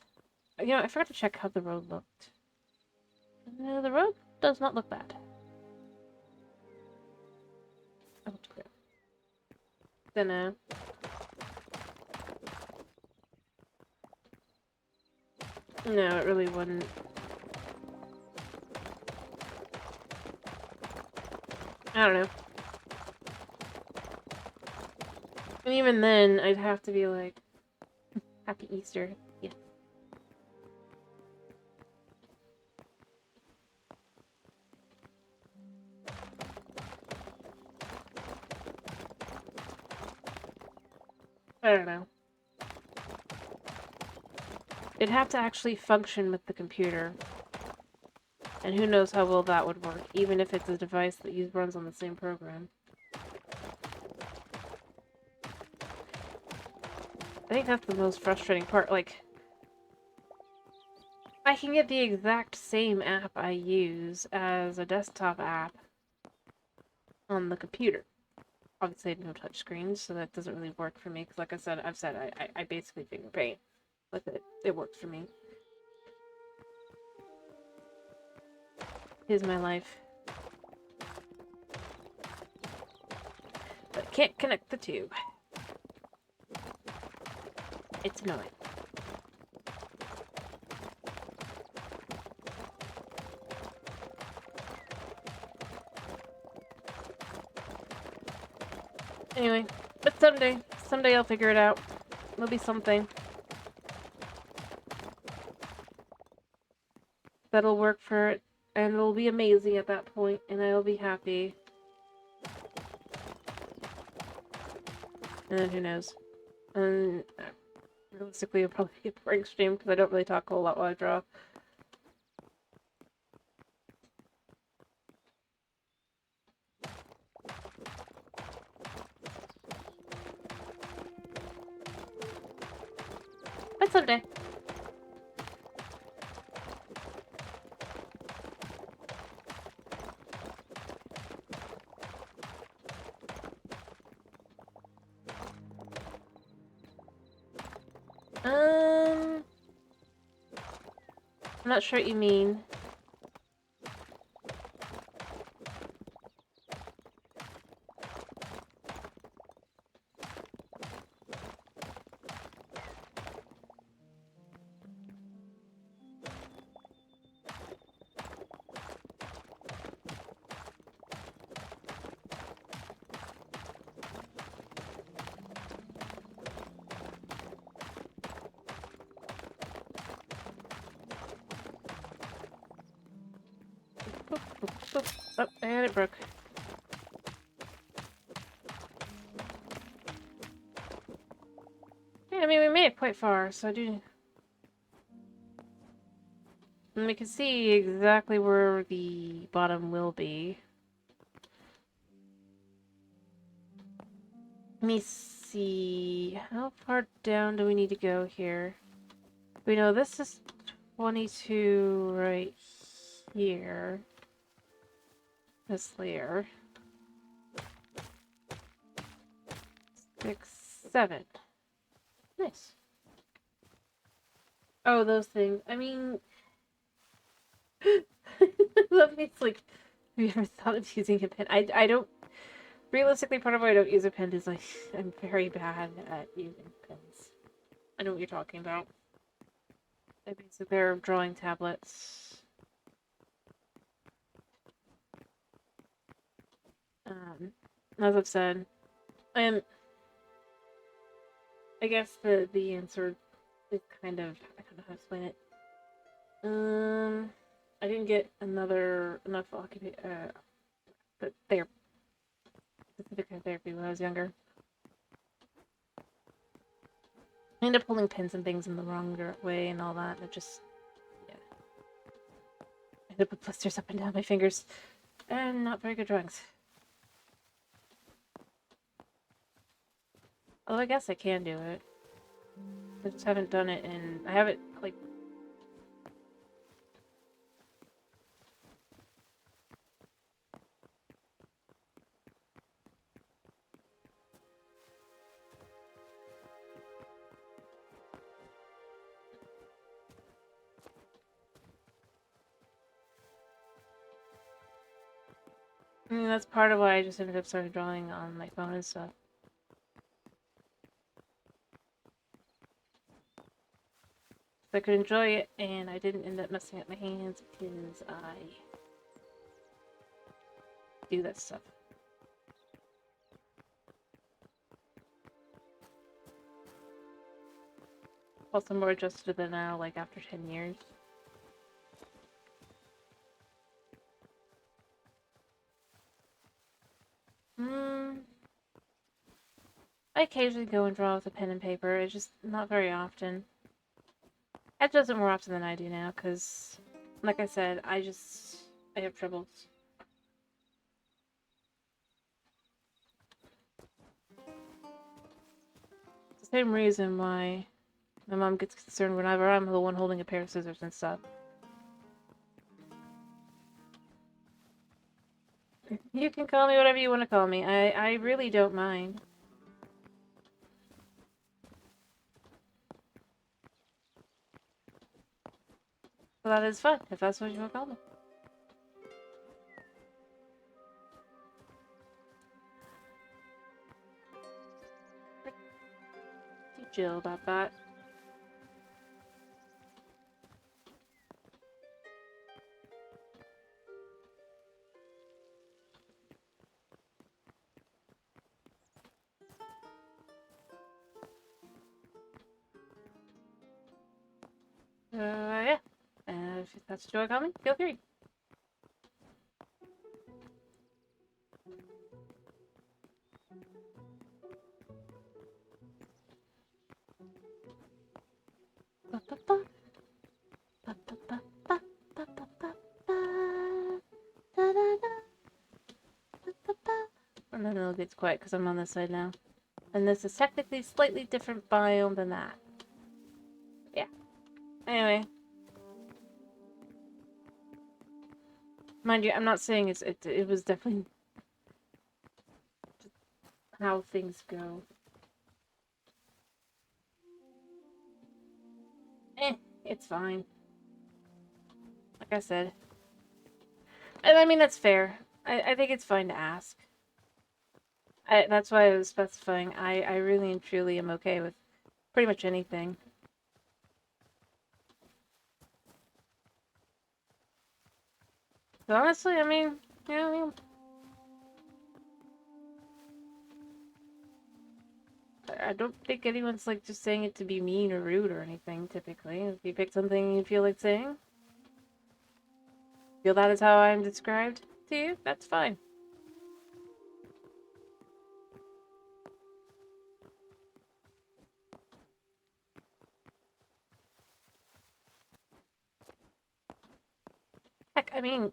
Speaker 1: You know, I forgot to check how the road looked. No, the road does not look bad. Oh, it's clear. Then, no, it really wouldn't. I don't know. And even then, I'd have to be like, Happy Easter. Yeah. I don't know. It'd have to actually function with the computer. And who knows how well that would work, even if it's a device that runs on the same program. I think that's the most frustrating part. Like, I can get the exact same app I use as a desktop app on the computer. Obviously, I have no touch screens, so that doesn't really work for me. Because, like I've said, I basically finger paint with it. It works for me. Is my life. But I can't connect the two. It's annoying. Anyway, but someday I'll figure it out. There'll be something that'll work for it, and it'll be amazing at that point, and I'll be happy. And then who knows? And realistically, it'll probably be a boring stream because I don't really talk a whole lot while I draw. But someday. I'm not sure what you mean. Oh, and it broke. Yeah, I mean, we made it quite far, so I do... And we can see exactly where the bottom will be. Let me see... How far down do we need to go here? We know this is 22 right here. This layer. 6, 7. Nice. Oh, those things. I mean... It's like, have you ever thought of using a pen? I don't... Realistically, part of why I don't use a pen is, like, I'm very bad at using pens. I know what you're talking about. I basically, they're drawing tablets. As I've said, I guess the answer is kind of... I don't know how to explain it. I didn't get enough but they're specific kind of therapy when I was younger. I ended up holding pins and things in the wrong way and all that, and it just, yeah. I ended up with blisters up and down my fingers, and not very good drawings. Although I guess I can do it. I just haven't done it in, I haven't, like, I mean, that's part of why I just ended up started drawing on my phone and stuff. So I could enjoy it, and I didn't end up messing up my hands because I do that stuff. Also more adjusted to that now, like after 10 years. I occasionally go and draw with a pen and paper. It's just not very often. Ed does it more often than I do now, because, like I said, I have troubles. It's the same reason why my mom gets concerned whenever I'm the one holding a pair of scissors and stuff. You can call me whatever you want to call me. I really don't mind. So that is fun, if that's what you want to call me. Be chill about that. Yeah. If that's what you want to call me, feel free. And then it'll get quiet because I'm on this side now. And this is technically slightly different biome than that. Yeah. Anyway. Mind you, I'm not saying it was definitely just how things go. It's fine. Like I said. And I mean, that's fair. I think it's fine to ask. That's why I was specifying. I really and truly am okay with pretty much anything. But honestly, I mean, yeah, I don't think anyone's like just saying it to be mean or rude or anything, typically. If you pick something you feel like saying, feel that is how I'm described to you, that's fine. Heck, I mean,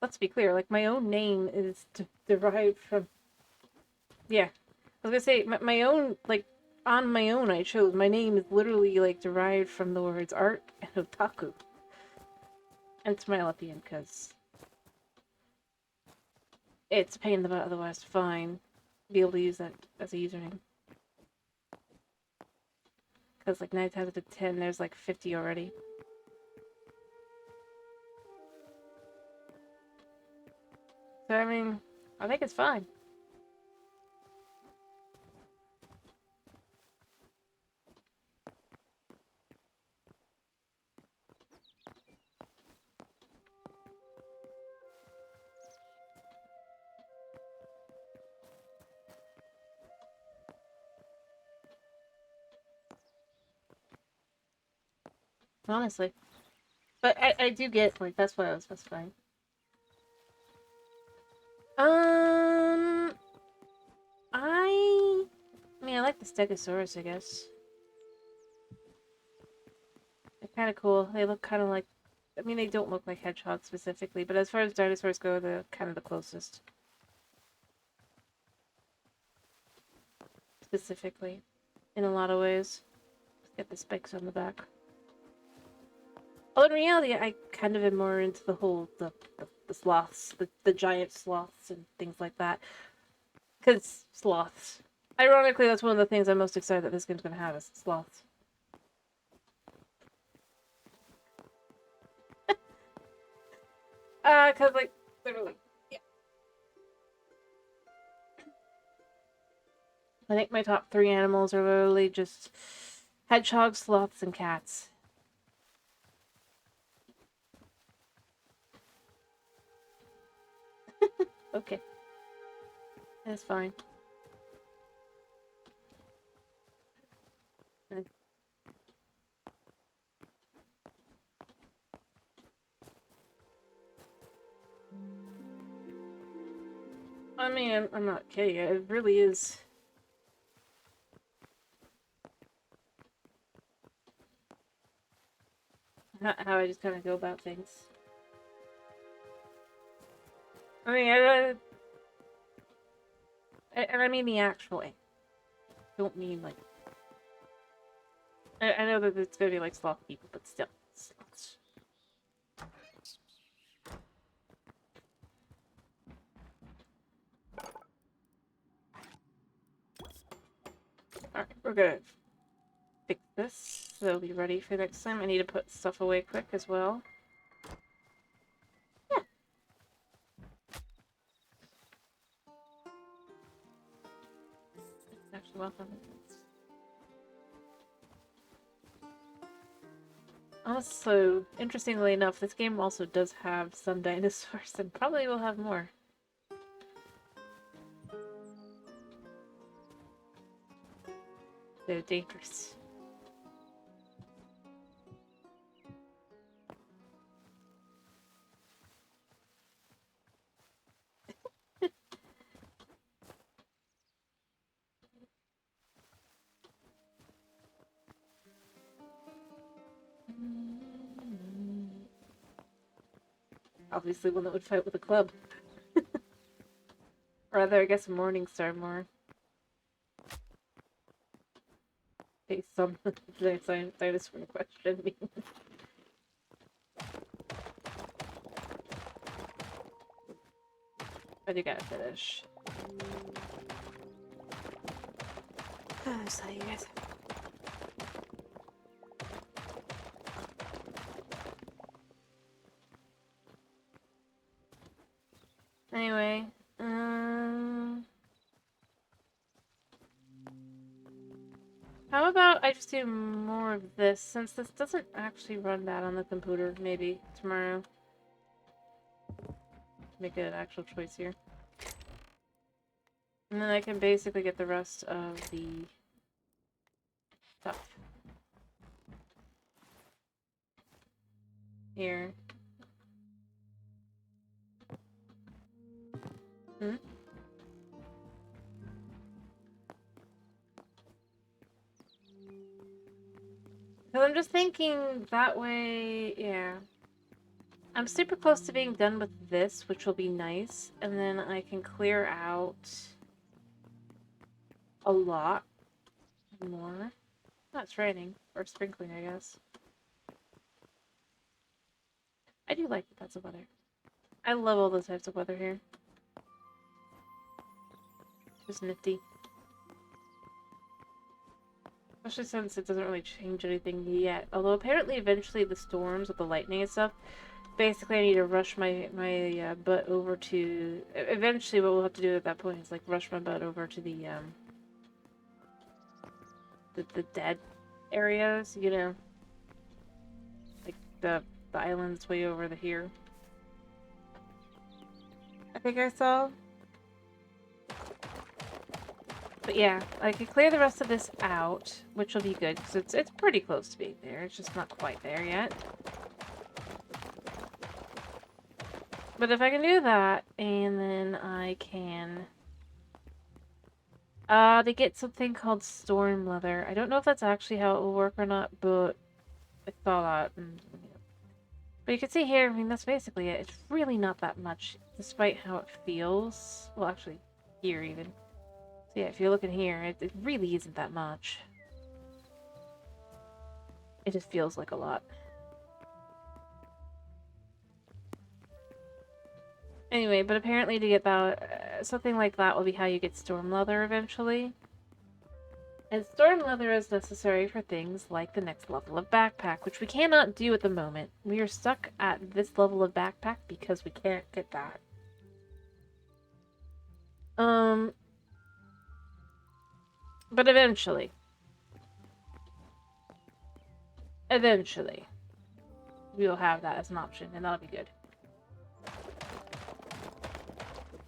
Speaker 1: let's be clear, like, my own name is derived from... Yeah. I was gonna say, my own, like, on my own I chose, my name is literally, like, derived from the words art and otaku. And smile at the end, because it's a pain in the butt otherwise to find, be able to use that as a username. Because, like, 9 times out of 10, there's, like, 50 already. So, I mean, I think it's fine. Honestly. But I do get, like, that's what I was specifying. I mean, I like the Stegosaurus, I guess. They're kind of cool. They look kind of like... I mean, they don't look like hedgehogs specifically, but as far as dinosaurs go, they're kind of the closest. Specifically. In a lot of ways. Let's get the spikes on the back. Well, in reality, I kind of am more into the whole... The sloths. The giant sloths and things like that. Because sloths. Ironically, that's one of the things I'm most excited that this game's going to have is sloths. Cause like, literally, yeah. I think my top 3 animals are literally just hedgehogs, sloths, and cats. Okay. That's fine. I mean, I'm not kidding. It really is. How I just kind of go about things. I mean, and I mean the actual way. Don't mean like... I know that it's gonna be like sloth people, but still. Sloths. Alright, we're gonna fix this. So it'll be ready for next time. I need to put stuff away quick as well. Yeah. It's actually welcome. Also, interestingly enough, this game also does have some dinosaurs, and probably will have more. They're dangerous. Obviously one that would fight with a club. Or rather, I guess a Morningstar more. Based on the dinosaur question. I do gotta finish. Sorry, you guys. Anyway, how about I just do more of this, since this doesn't actually run that on the computer, maybe tomorrow. Make it an actual choice here. And then I can basically get the rest of the stuff. Here. Because I'm just thinking that way, yeah. I'm super close to being done with this, which will be nice, and then I can clear out a lot more. Oh, it's raining. Or sprinkling, I guess. I do like that that's the weather. I love all those types of weather here. Just nifty. Especially since it doesn't really change anything yet. Although apparently eventually the storms with the lightning and stuff, basically I need to rush my butt over to... Eventually what we'll have to do at that point is like rush my butt over to the dead areas, you know? Like the islands way over here. I think I saw. But yeah, I could clear the rest of this out, which will be good, because it's pretty close to being there. It's just not quite there yet. But if I can do that, and then I can... they get something called storm leather. I don't know if that's actually how it will work or not, but I saw that. But you can see here, I mean, that's basically it. It's really not that much, despite how it feels. Well, actually, here even. So yeah, if you're looking here, it really isn't that much. It just feels like a lot. Anyway, but apparently to get that, something like that will be how you get storm leather eventually. And storm leather is necessary for things like the next level of backpack, which we cannot do at the moment. We are stuck at this level of backpack because we can't get that. But eventually, we will have that as an option, and that'll be good.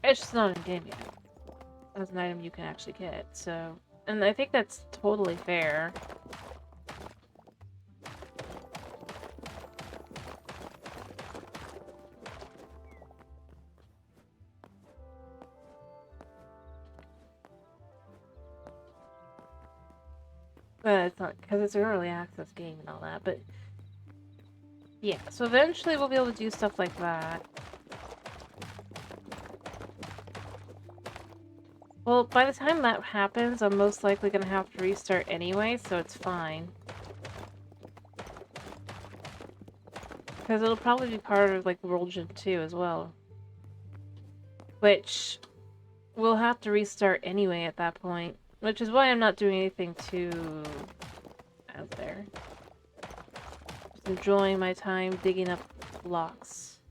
Speaker 1: It's just not in game yet. As an item you can actually get, so... And I think that's totally fair. But it's not, because it's an early access game and all that, but... Yeah, so eventually we'll be able to do stuff like that. Well, by the time that happens, I'm most likely going to have to restart anyway, so it's fine. Because it'll probably be part of, like, World Gen 2 as well. Which we'll have to restart anyway at that point. Which is why I'm not doing anything too out there. Just enjoying my time digging up blocks.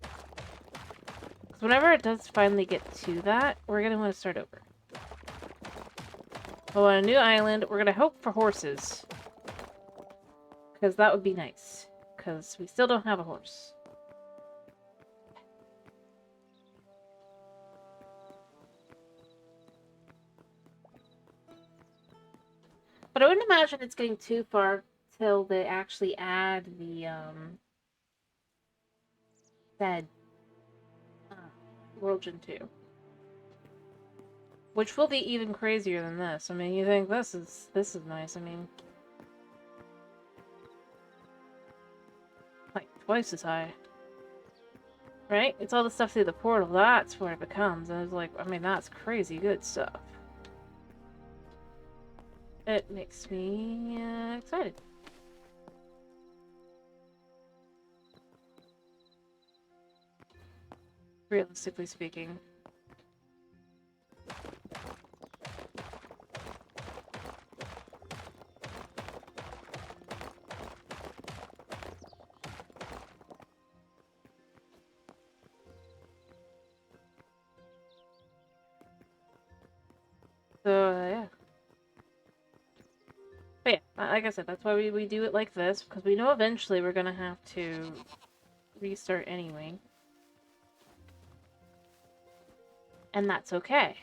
Speaker 1: Because whenever it does finally get to that, we're going to want to start over. Well, on a new island, we're going to hope for horses. Because that would be nice. because we still don't have a horse. But I wouldn't imagine it's getting too far till they actually add the said World Gen 2. Which will be even crazier than this. I mean, you think this is nice. I mean, like twice as high. Right? It's all the stuff through the portal. That's where it becomes. And it's like, I mean, that's crazy good stuff. It makes me excited. Realistically speaking. So, yeah. But yeah, like I said, that's why we do it like this, because we know eventually we're gonna have to restart anyway. And that's okay.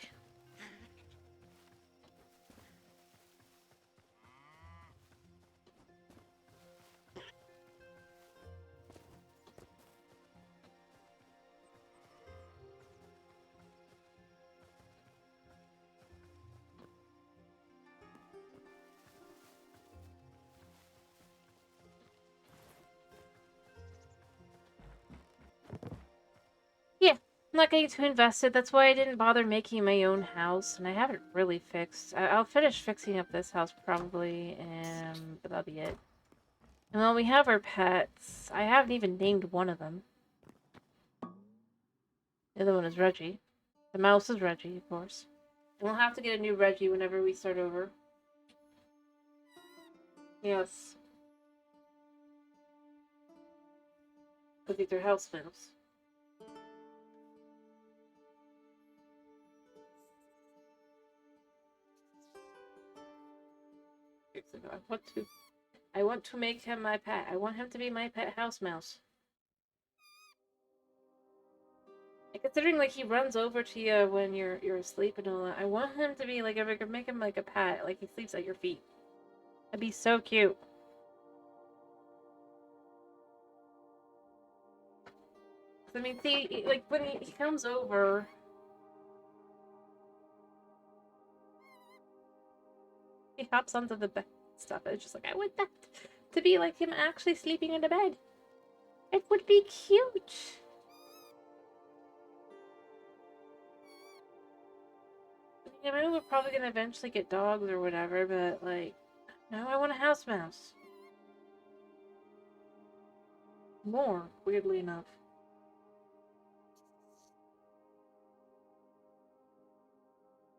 Speaker 1: Yeah, I'm not getting too invested. That's why I didn't bother making my own house, and I haven't really fixed. I'll finish fixing up this house probably, but that'll be it. And then we have our pets. I haven't even named one of them. The other one is Reggie. The mouse is Reggie, of course. And we'll have to get a new Reggie whenever we start over. Yes. Because these are house mouse. I want to make him my pet. I want him to be my pet house mouse. And considering like he runs over to you when you're asleep and all that, I want him to be like, if I could make him like a pet, like he sleeps at your feet. That'd be so cute. I mean, see, like when he comes over, he hops onto the bed and stuff. It's just like, I want that to be like him actually sleeping in the bed. It would be cute. I mean, we're probably gonna eventually get dogs or whatever, but like, no, I want a house mouse. More, weirdly enough.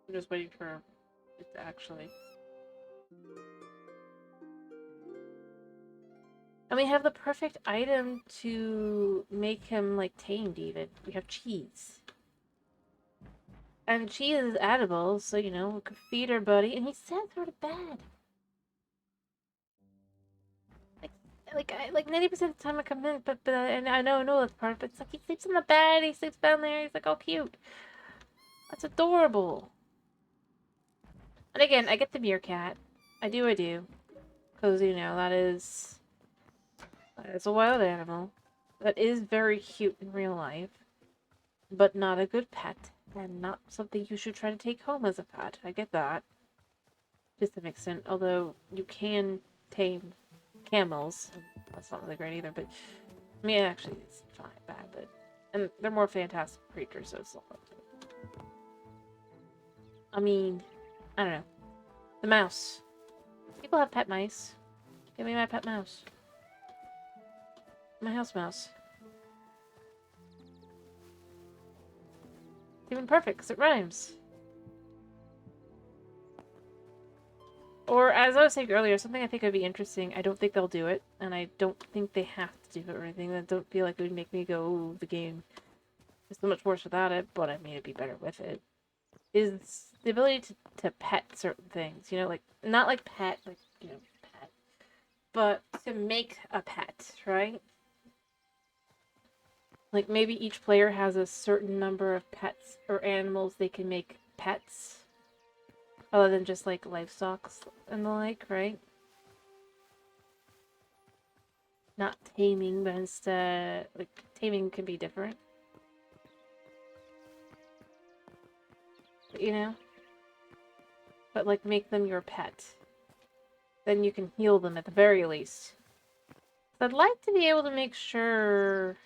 Speaker 1: I'm just waiting for it to actually. And we have the perfect item to make him, like, tamed, even. We have cheese. And cheese is edible, so, you know, we could feed our buddy. And he said go to bed. Like 90% of the time I come in, but and I know that's part, but it's like he sleeps in the bed, he sleeps down there, he's like, oh, cute. That's adorable. And again, I get the meerkat. I do. Because, you know, that is a wild animal. That is very cute in real life. But not a good pet. And not something you should try to take home as a pet. I get that. To some extent. Although, you can tame camels. That's not really great either, but... I mean, actually, it's not bad, but... And they're more fantastic creatures, so it's not like that. I mean... I don't know. The mouse. People have pet mice. Give me my pet mouse. My house mouse. It's even perfect, because it rhymes. Or, as I was saying earlier, something I think would be interesting. I don't think they'll do it, and I don't think they have to do it or anything. I don't feel like it would make me go, ooh, the game is so much worse without it, but I mean, it'd be better with it. Is the ability to pet certain things, you know, like, not like pet, like, you know, pet, but to make a pet, right? Like maybe each player has a certain number of pets or animals they can make pets. Other than just like livestock and the like, right? Not taming, but instead, like, taming can be different. But, you know? But, like, make them your pet. Then you can heal them at the very least. So I'd like to be able to make sure...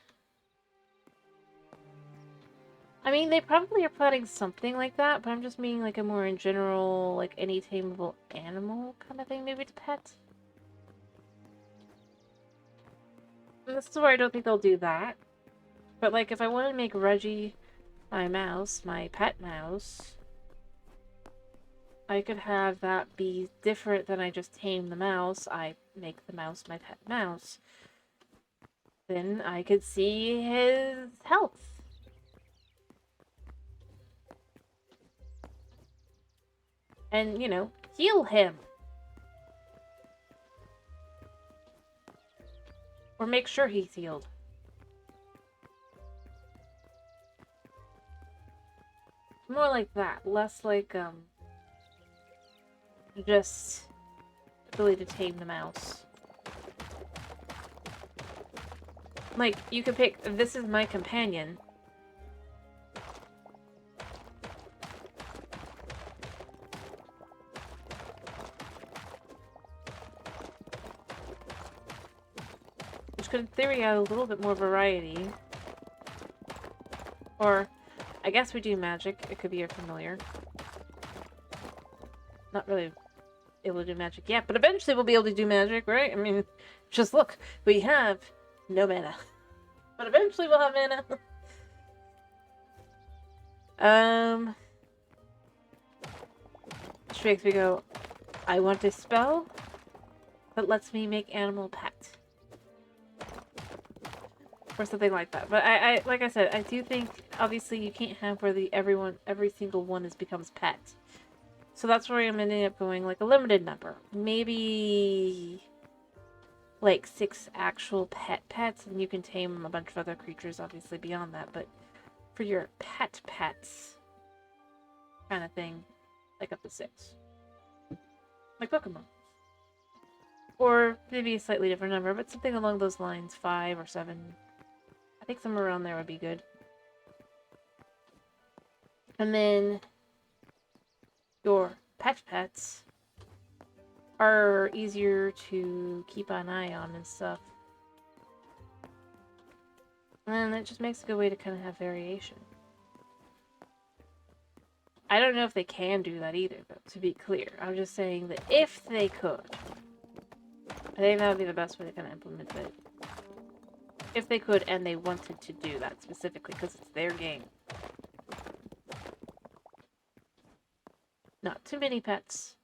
Speaker 1: I mean, they probably are planning something like that, but I'm just meaning, like, a more in general, like, any tameable animal kind of thing, maybe to pet. And this is where I don't think they'll do that. But, like, if I want to make Reggie my mouse, my pet mouse, I could have that be different than I just tame the mouse. I make the mouse my pet mouse. Then I could see his health. And, you know, heal him. Or make sure he's healed. More like that. Less like, just ability to tame the mouse. Like, you could pick, this is my companion. Which could, in theory, add a little bit more variety. Or, I guess we do magic. It could be a familiar. Not really able to do magic yet, but eventually we'll be able to do magic, right? I mean, just look. We have no mana. But eventually we'll have mana. Which makes me go, I want a spell that lets me make animal pet. Or something like that. But I like I said, I do think obviously you can't have where every single one becomes pet. So that's where I'm ending up going like a limited number. Maybe like 6 actual pets, and you can tame a bunch of other creatures obviously beyond that, but for your pets kind of thing, like up to 6. Like Pokemon. Or maybe a slightly different number, but something along those lines, 5 or 7. I think somewhere around there would be good. And then your pets are easier to keep an eye on and stuff. And it just makes a good way to kind of have variation. I don't know if they can do that either, though, to be clear. I'm just saying that if they could, I think that would be the best way to kind of implement it. If they could and they wanted to do that specifically, because it's their game. Not too many pets.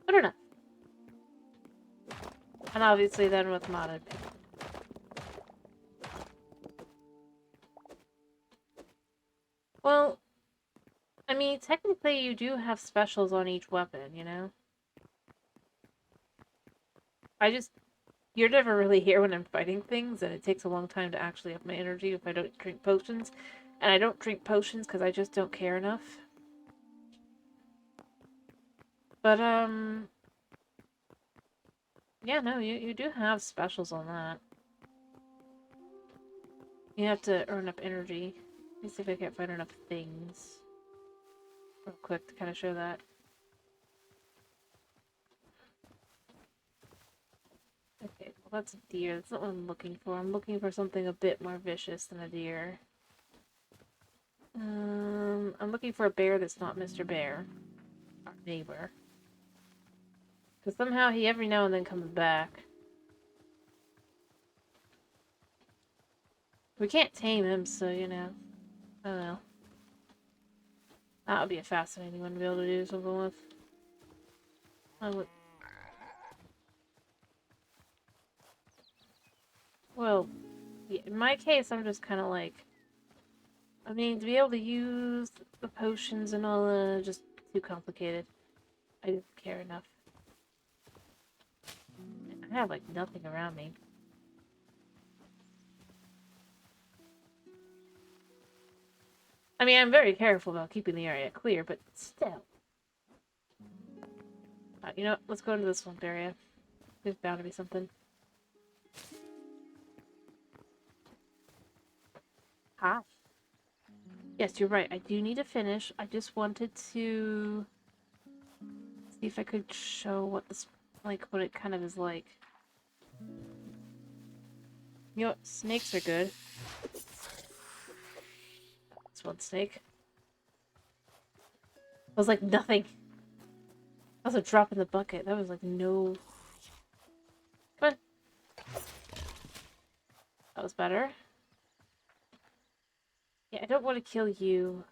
Speaker 1: But enough. And obviously then with modded people. Well, I mean, technically you do have specials on each weapon, you know? You're never really here when I'm fighting things, and it takes a long time to actually up my energy if I don't drink potions. And I don't drink potions because I just don't care enough. But, yeah, no, you do have specials on that. You have to earn up energy. Let me see if I can't find enough things. Real quick to kind of show that. Okay, well that's a deer. That's not what I'm looking for. I'm looking for something a bit more vicious than a deer. I'm looking for a bear that's not Mr. Bear. Our neighbor. Because somehow he every now and then comes back. We can't tame him, so, you know. I don't know. That would be a fascinating one to be able to do something with. I would... Well, yeah, in my case, I'm just kind of like... I mean, to be able to use the potions and all that, just too complicated. I didn't care enough. I have, like, nothing around me. I mean, I'm very careful about keeping the area clear, but still. You know what? Let's go into this swamp area. There's bound to be something. Hi. Yes, you're right. I do need to finish. I just wanted to see if I could show what this, like, what it kind of is like. You know what? Snakes are good. That's one snake. That was like nothing. That was a drop in the bucket. That was like no... Come on. That was better. Yeah, I don't want to kill you.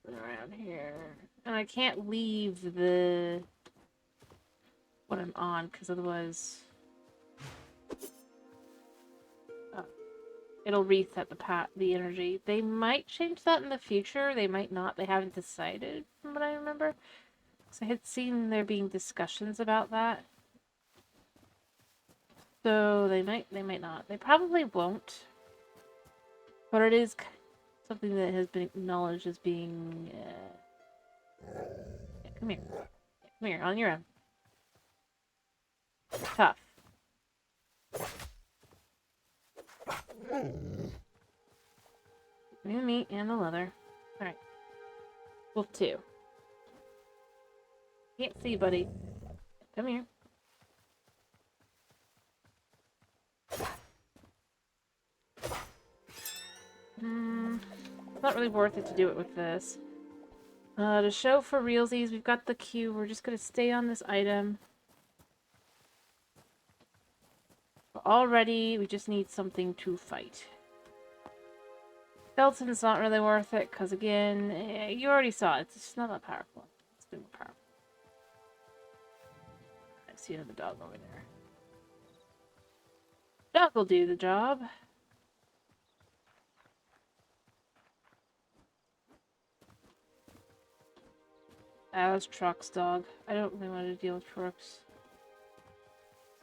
Speaker 1: Around here. And I can't leave the... what I'm on, because otherwise... it'll reset the energy. They might change that in the future. They might not. They haven't decided, from what I remember. So I had seen there being discussions about that. So they might not. They probably won't. But it is something that has been acknowledged as being... yeah, come here. Yeah, come here, on your own. Tough. New meat and the leather. Alright. Wolf 2. Can't see, buddy. Come here. It's not really worth it to do it with this. To show for realsies, we've got the queue. We're just gonna stay on this item. We're all ready. We just need something to fight. Skeleton's not really worth it, because again, you already saw it. It's just not that powerful. It's been more powerful. I see another dog over there. Dog will do the job. That was Truck's dog. I don't really want to deal with Trucks.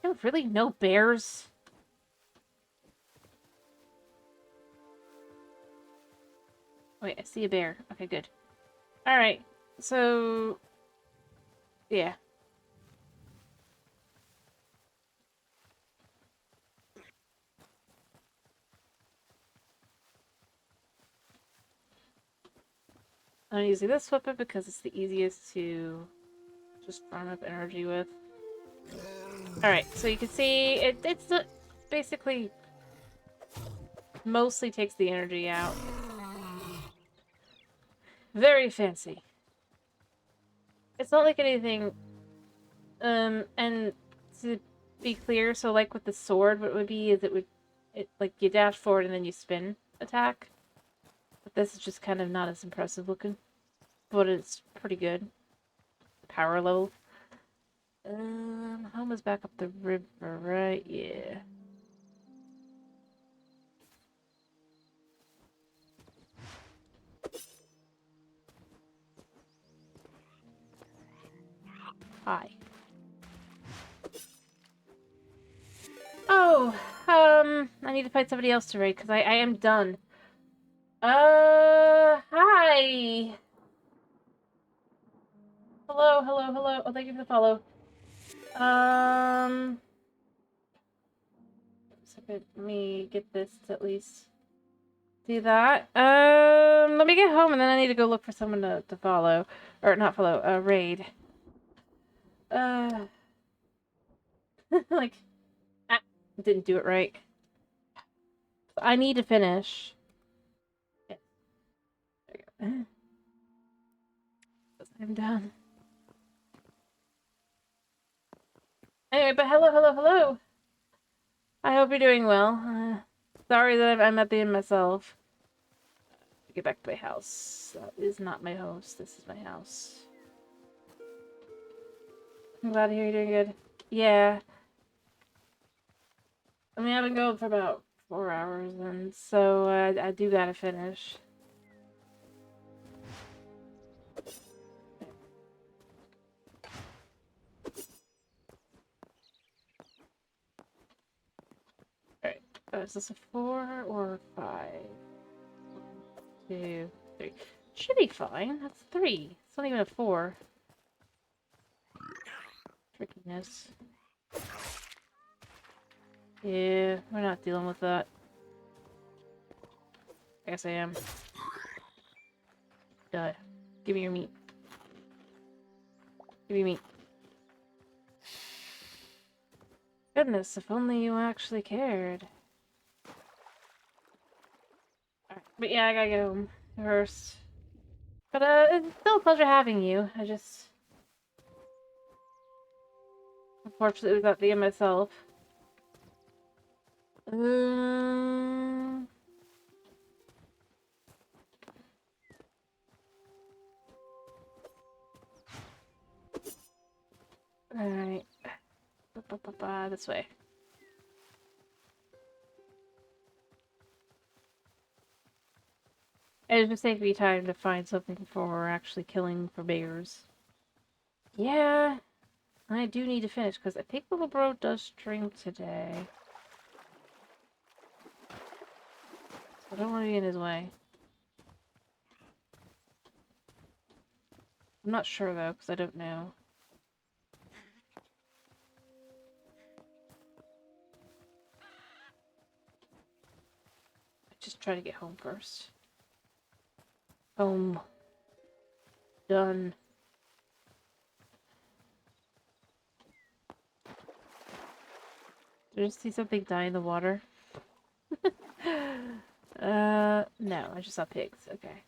Speaker 1: There really no bears? Wait, I see a bear. Okay, good. Alright, so... yeah. I'm using this weapon because it's the easiest to just farm up energy with. Alright, so you can see it's basically mostly takes the energy out. Very fancy. It's not like anything, and to be clear, so like with the sword, what it would be is like you dash forward and then you spin attack. But this is just kind of not as impressive looking. But it's pretty good. Power level. Home is back up the river, right? Yeah. Hi. Oh, I need to find somebody else to raid, because I am done. Hi! Hello, hello, hello. Oh, thank you for the follow. Let me get this to at least do that. Let me get home and then I need to go look for someone to follow. Or not follow, raid. Like, didn't do it right. I need to finish. Yeah. There we go. I'm done. Anyway, but hello, hello, hello. I hope you're doing well. Sorry that I'm at the end myself. Get back to my house. That is not my host. This is my house. I'm glad to hear you're doing good. Yeah. I mean, I've been going for about 4 hours, and so I do gotta finish. Oh, is this a 4 or 5? 1, 2, 3. Should be fine. That's 3. It's not even a 4. Trickiness. Yeah, we're not dealing with that. I guess I am. Duh. Give me your meat. Give me meat. Goodness, if only you actually cared. Alright, but yeah, I gotta get home first. But it's still a pleasure having you. I just... Unfortunately, was at the end myself. Alright. This way. It just take me time to find something for actually killing for bears. Yeah, I do need to finish, because I think little bro does stream today. I don't want to be in his way. I'm not sure, though, because I don't know. Just try to get home first. Home. Done. Did I just see something die in the water? No, I just saw pigs. Okay.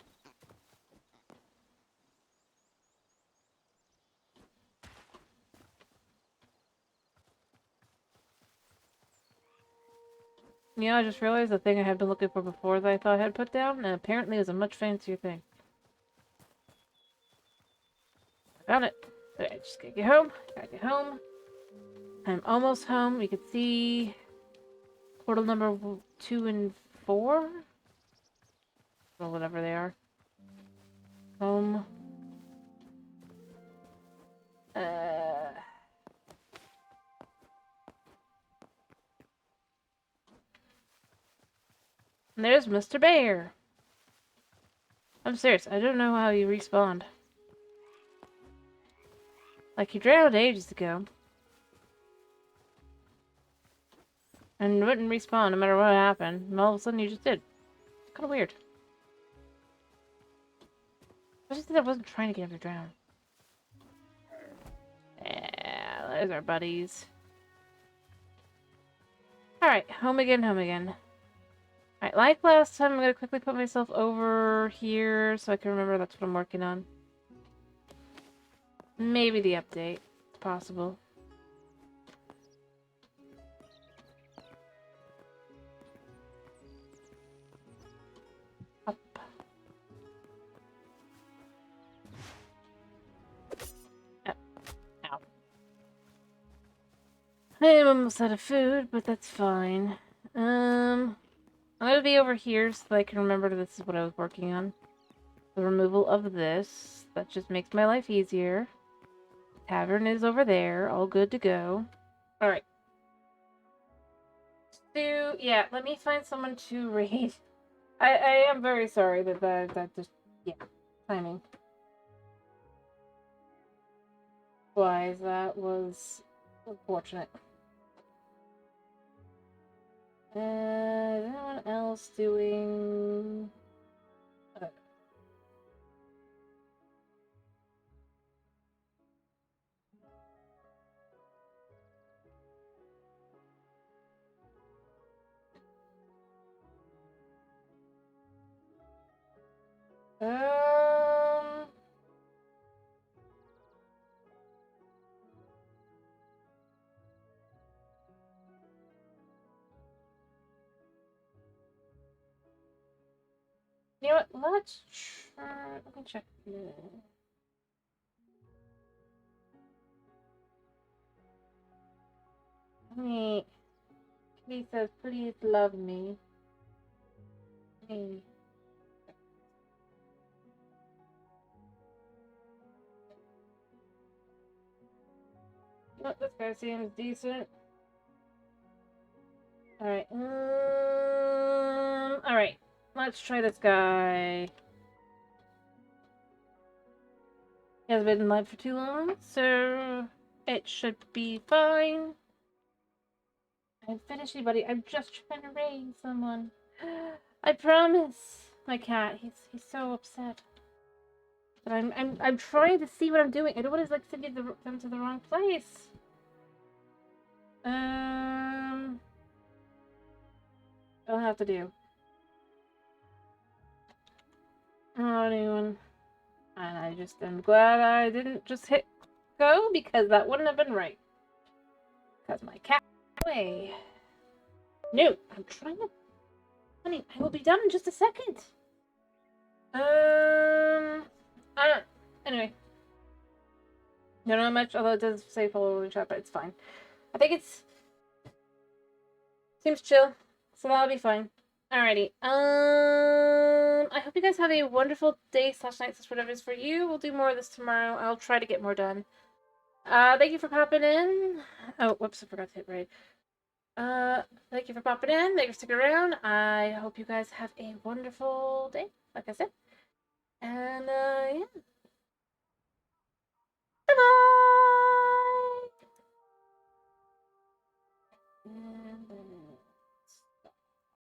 Speaker 1: Yeah, I just realized the thing I had been looking for before that I thought I had put down, and apparently it was a much fancier thing. I found it. Okay, just gotta get home. Gotta get home. I'm almost home. You can see portal number 2 and 4? Or whatever they are. Home. And there's Mr. Bear. I'm serious. I don't know how you respawned. Like, you drowned ages ago. And wouldn't respawn no matter what happened. And all of a sudden you just did. It's kind of weird. I just think I wasn't trying to get him to drown. Yeah, there's our buddies. Alright, home again, home again. Alright, like last time, I'm gonna quickly put myself over here so I can remember that's what I'm working on. Maybe the update. It's possible. Up. Up. Ow. I am almost out of food, but that's fine. I'm gonna be over here so that I can remember this is what I was working on. The removal of this. That just makes my life easier. Tavern is over there. All good to go. Alright. So, yeah, let me find someone to raid. I am very sorry that just... Yeah. Timing. Wise, that was unfortunate. Is anyone else doing... Um... You know what? Let's try... Let me check. Me. He says, please love me. Me. Look, this guy seems decent. Alright. Let's try this guy. He hasn't been in live for too long, so it should be fine. I'm finished, buddy. I'm just trying to raise someone. I promise. My cat, he's so upset. But I'm trying to see what I'm doing. I don't want to like send them to the wrong place. I'll have to do. Oh, anyone. And I just am glad I didn't just hit go because that wouldn't have been right. Because my cat away. No, I'm trying to. Honey, I will be done in just a second. I don't. Anyway. Don't know much, although it does say follow in chat, but it's fine. I think it's. Seems chill. So that'll be fine. Alrighty. I hope you guys have a wonderful day / night / whatever it is for you. We'll do more of this tomorrow. I'll try to get more done. Thank you for popping in. Oh, whoops, I forgot to hit right. Thank you for popping in. Thank you for sticking around. I hope you guys have a wonderful day, like I said. And, yeah. Bye-bye!